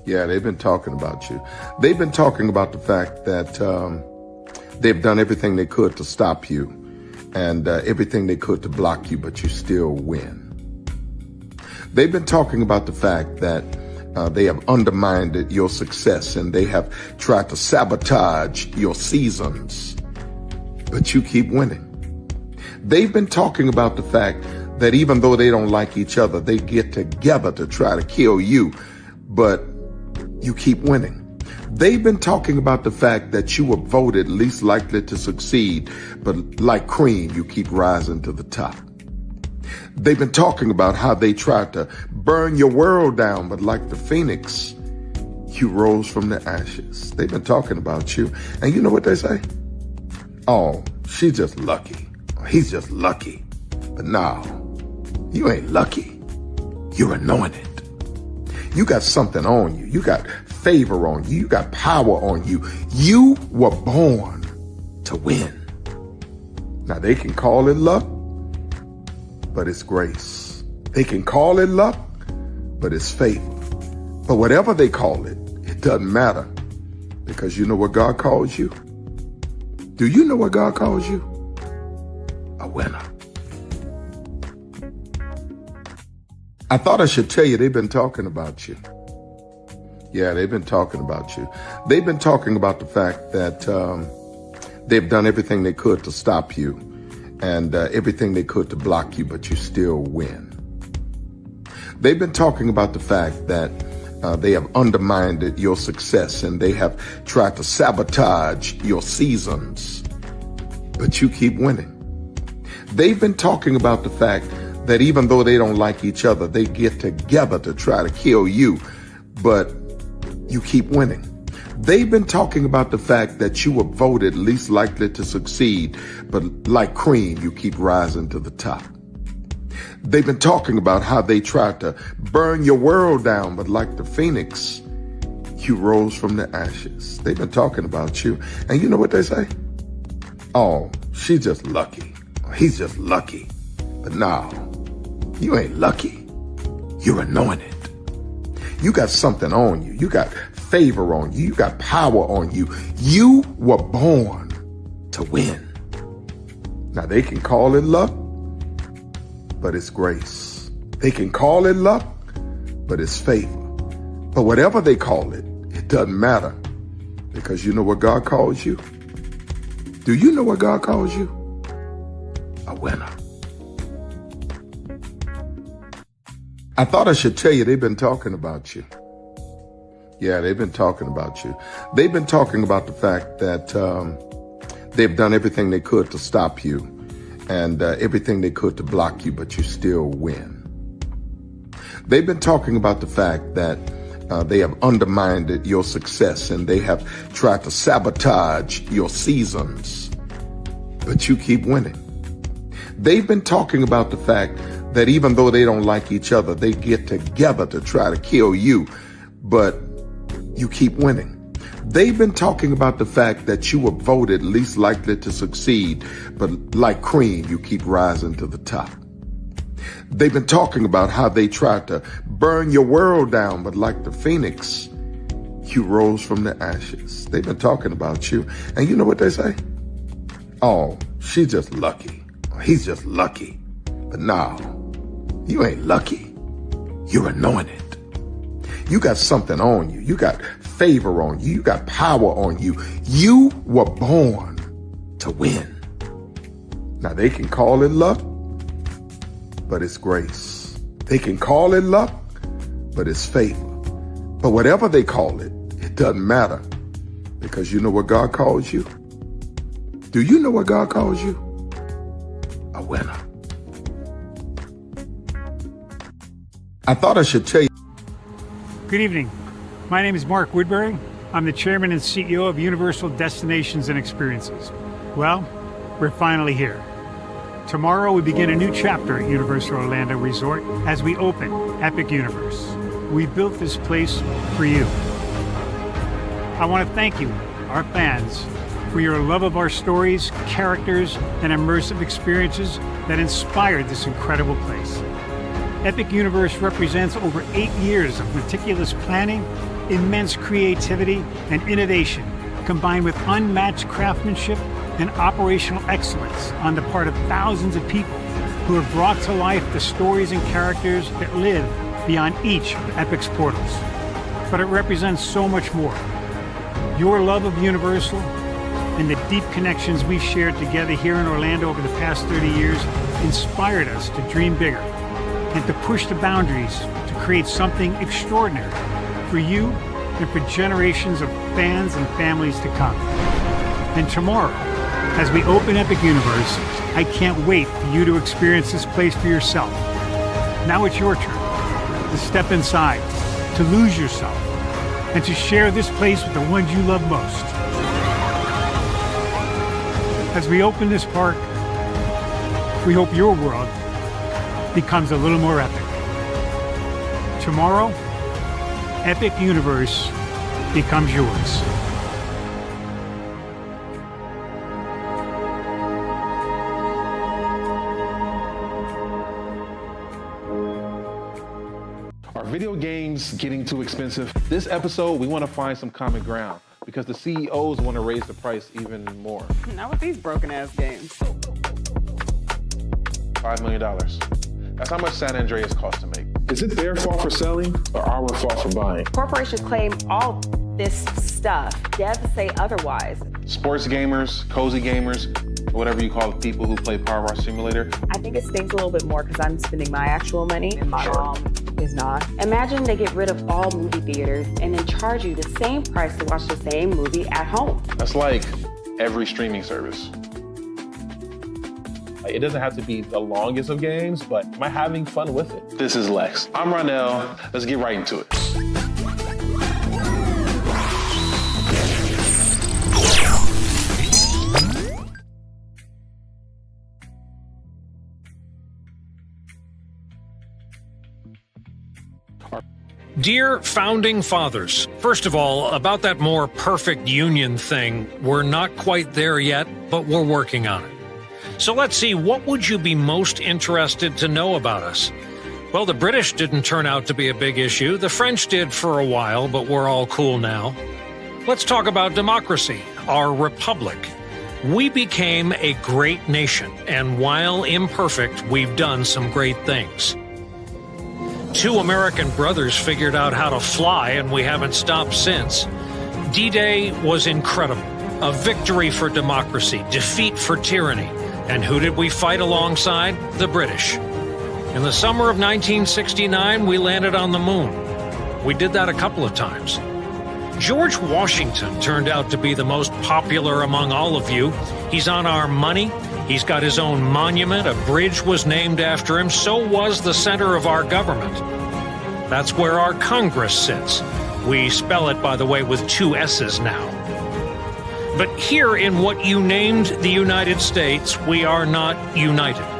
Speaker 4: Yeah, they've been talking about you. They've been talking about the fact that they've done everything they could to stop you and everything they could to block you, but you still win. They've been talking about the fact that they have undermined your success and they have tried to sabotage your seasons, but you keep winning. They've been talking about the fact that even though they don't like each other, they get together to try to kill you, but you keep winning. They've been talking about the fact that you were voted least likely to succeed, but like cream, you keep rising to the top. They've been talking about how they tried to burn your world down, but like the phoenix, you rose from the ashes. They've been talking about you. And you know what they say? Oh, she's just lucky. He's just lucky. But no, you ain't lucky. You're anointed. You got something on you. You got favor on you. You got power on you. You were born to win. Now they can call it luck, but it's grace. They can call it luck, but it's favor. But whatever they call it, it doesn't matter, because you know what God calls you? Do you know what God calls you? A winner. I thought I should tell you they've been talking about you. Yeah, they've been talking about you. They've been talking about the fact that they've done everything they could to stop you and everything they could to block you, but you still win. They've been talking about the fact that they have undermined your success and they have tried to sabotage your seasons, but you keep winning. They've been talking about the fact that even though they don't like each other, they get together to try to kill you, but you keep winning. They've been talking about the fact that you were voted least likely to succeed, but like cream, you keep rising to the top. They've been talking about how they tried to burn your world down, but like the phoenix, you rose from the ashes. They've been talking about you. And you know what they say? Oh, she's just lucky. He's just lucky. But no, you ain't lucky. You're anointed. You got something on you. You got favor on you. You got power on you. You were born to win. Now they can call it luck, but it's grace. They can call it luck, but it's favor. But whatever they call it, it doesn't matter, because you know what God calls you? Do you know what God calls you? A winner. I thought I should tell you they've been talking about you. Yeah, they've been talking about you. They've been talking about the fact that they've done everything they could to stop you and everything they could to block you, but you still win. They've been talking about the fact that they have undermined your success and they have tried to sabotage your seasons, but you keep winning. They've been talking about the fact that even though they don't like each other, they get together to try to kill you, but you keep winning. They've been talking about the fact that you were voted least likely to succeed, but like cream, you keep rising to the top. They've been talking about how they tried to burn your world down, but like the phoenix, you rose from the ashes. They've been talking about you. And you know what they say? Oh, she's just lucky. He's just lucky. But no, you ain't lucky. You're anointed. You got something on you. You got favor on you. You got power on you. You were born to win. Now they can call it luck, but it's grace. They can call it luck, but it's favor. But whatever they call it, it doesn't matter, because you know what God calls you? Do you know what God calls you? A winner. I thought I should tell you.
Speaker 9: Good evening. My name is Mark Woodbury. I'm the chairman and CEO of Universal Destinations and Experiences. Well, we're finally here. Tomorrow we begin a new chapter at Universal Orlando Resort as we open Epic Universe. We built this place for you. I want to thank you, our fans, for your love of our stories, characters, and immersive experiences that inspired this incredible place. Epic Universe represents over 8 years of meticulous planning, immense creativity, and innovation, combined with unmatched craftsmanship and operational excellence on the part of thousands of people who have brought to life the stories and characters that live beyond each of Epic's portals. But it represents so much more. Your love of Universal and the deep connections we've shared together here in Orlando over the past 30 years inspired us to dream bigger and to push the boundaries to create something extraordinary for you and for generations of fans and families to come. And tomorrow, as we open Epic Universe, I can't wait for you to experience this place for yourself. Now it's your turn to step inside, to lose yourself, and to share this place with the ones you love most. As we open this park, we hope your world becomes a little more epic. Tomorrow, Epic Universe becomes yours.
Speaker 10: Are video games getting too expensive? This episode, we want to find some common ground because the CEOs want to raise the price even more.
Speaker 11: Not with these broken ass games.
Speaker 10: $5 million. That's how much San Andreas costs to make. Is it their fault for selling or our fault for buying?
Speaker 11: Corporations claim all this stuff. Devs say otherwise.
Speaker 10: Sports gamers, cozy gamers, whatever you call the people who play Power Wash Simulator.
Speaker 11: I think it stings a little bit more because I'm spending my actual money and my mom is not. Imagine they get rid of all movie theaters and then charge you the same price to watch the same movie at home.
Speaker 10: That's like every streaming service. It doesn't have to be the longest of games, but am I having fun with it? This is Lex. I'm Ronell. Let's get right into it.
Speaker 27: Dear Founding Fathers, first of all, about that more perfect union thing, we're not quite there yet, but we're working on it. So let's see, what would you be most interested to know about us? Well, the British didn't turn out to be a big issue. The French did for a while, but we're all cool now. Let's talk about democracy, our republic. We became a great nation, and while imperfect, we've done some great things. 2 American brothers figured out how to fly, and we haven't stopped since. D-Day was incredible. A victory for democracy, defeat for tyranny. And who did we fight alongside? The British. In the summer of 1969, we landed on the moon. We did that a couple of times. George Washington turned out to be the most popular among all of you. He's on our money. He's got his own monument. A bridge was named after him. So was the center of our government. That's where our Congress sits. We spell it, by the way, with 2 S's now. But here in what you named the United States, we are not united.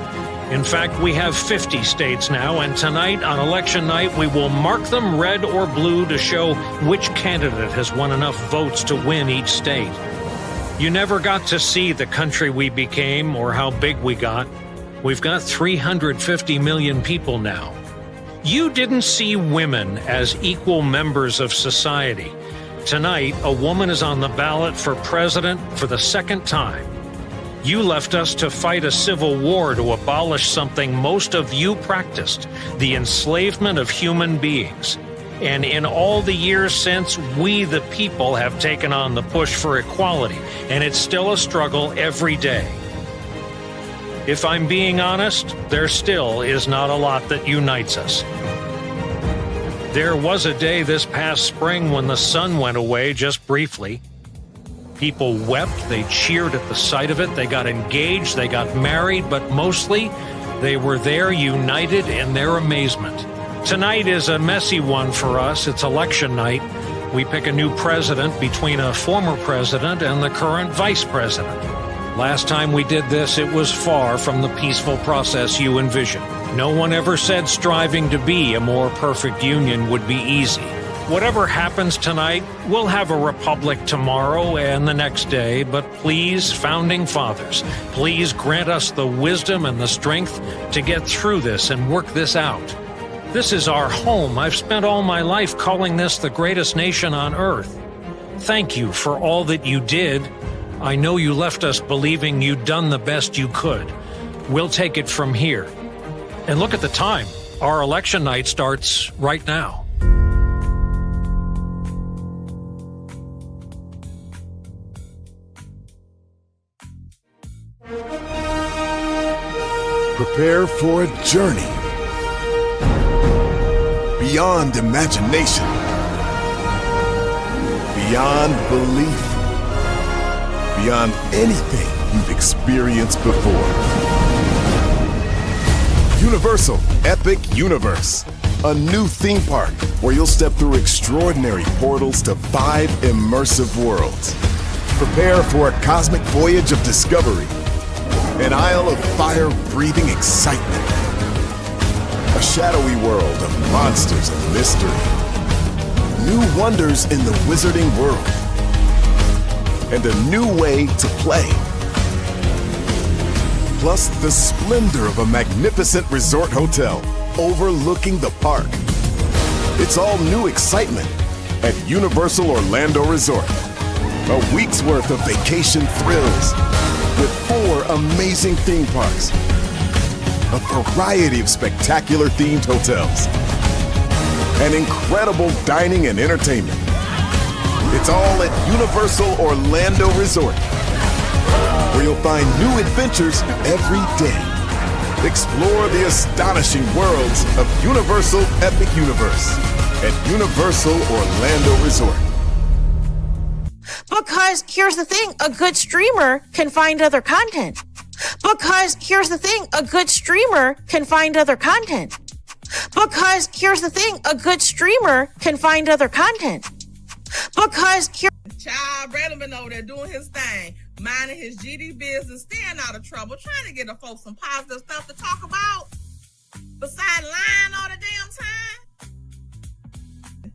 Speaker 27: In fact, we have 50 states now, and tonight, on election night, we will mark them red or blue to show which candidate has won enough votes to win each state. You never got to see the country we became or how big we got. We've got 350 million people now. You didn't see women as equal members of society. Tonight, a woman is on the ballot for president for the second time. You left us to fight a civil war to abolish something most of you practiced, the enslavement of human beings. And in all the years since, we the people have taken on the push for equality, and it's still a struggle every day. If I'm being honest, there still is not a lot that unites us. There was a day this past spring when the sun went away just briefly. People wept, they cheered at the sight of it, they got engaged, they got married, but mostly they were there united in their amazement. Tonight is a messy one for us. It's election night. We pick a new president between a former president and the current vice president. Last time we did this, it was far from the peaceful process you envisioned. No one ever said striving to be a more perfect union would be easy. Whatever happens tonight, we'll have a republic tomorrow and the next day, but please, Founding Fathers, please grant us the wisdom and the strength to get through this and work this out. This is our home. I've spent all my life calling this the greatest nation on earth. Thank you for all that you did. I know you left us believing you'd done the best you could. We'll take it from here. And look at the time. Our election night starts right now.
Speaker 1: Prepare for a journey beyond imagination, beyond belief, beyond anything you've experienced before. Universal Epic Universe, a new theme park where you'll step through extraordinary portals to 5 immersive worlds. Prepare for a cosmic voyage of discovery, an isle of fire-breathing excitement, a shadowy world of monsters and mystery, new wonders in the wizarding world, and a new way to play. Plus the splendor of a magnificent resort hotel overlooking the park. It's all new excitement at Universal Orlando Resort. A week's worth of vacation thrills with 4 amazing theme parks, a variety of spectacular themed hotels, and incredible dining and entertainment. It's all at Universal Orlando Resort, where you'll find new adventures every day. Explore the astonishing worlds of Universal Epic Universe at Universal Orlando Resort.
Speaker 5: Because here's the thing, a good streamer can find other content. Because here's the thing, a good streamer can find other content. Because here's the thing, a good streamer can find other content. Because here.
Speaker 12: Child Redman over there doing his thing, minding his GD business, staying out of trouble, trying to get the folks some positive stuff to talk about. Besides lying all the damn time.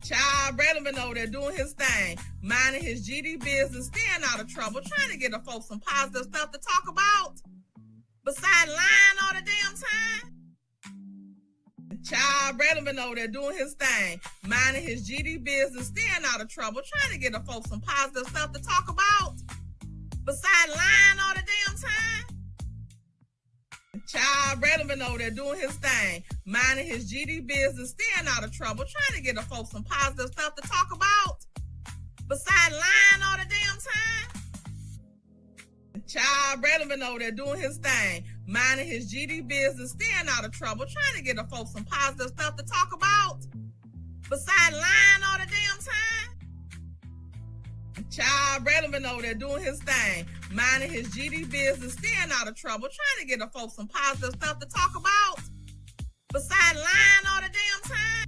Speaker 12: Child Redman over there doing his thing, minding his GD business, staying out of trouble, trying to get the folks some positive stuff to talk about. Besides lying all the damn time. Child Redman over there doing his thing, minding his GD business, staying out of trouble, trying to get the folks some positive stuff to talk about. Besides lying all the damn time. Child Redman over there doing his thing, minding his GD business, staying out of trouble, trying to get the folks some positive stuff to talk about. Besides lying all the damn time. Child Redman over there doing his thing, minding his GD business, staying out of trouble, trying to get the folks some positive stuff to talk about, besides lying all the damn time. Child Braylon been over there doing his thing, minding his GD business, staying out of trouble, trying to get the folks some positive stuff to talk about, besides lying all the damn time.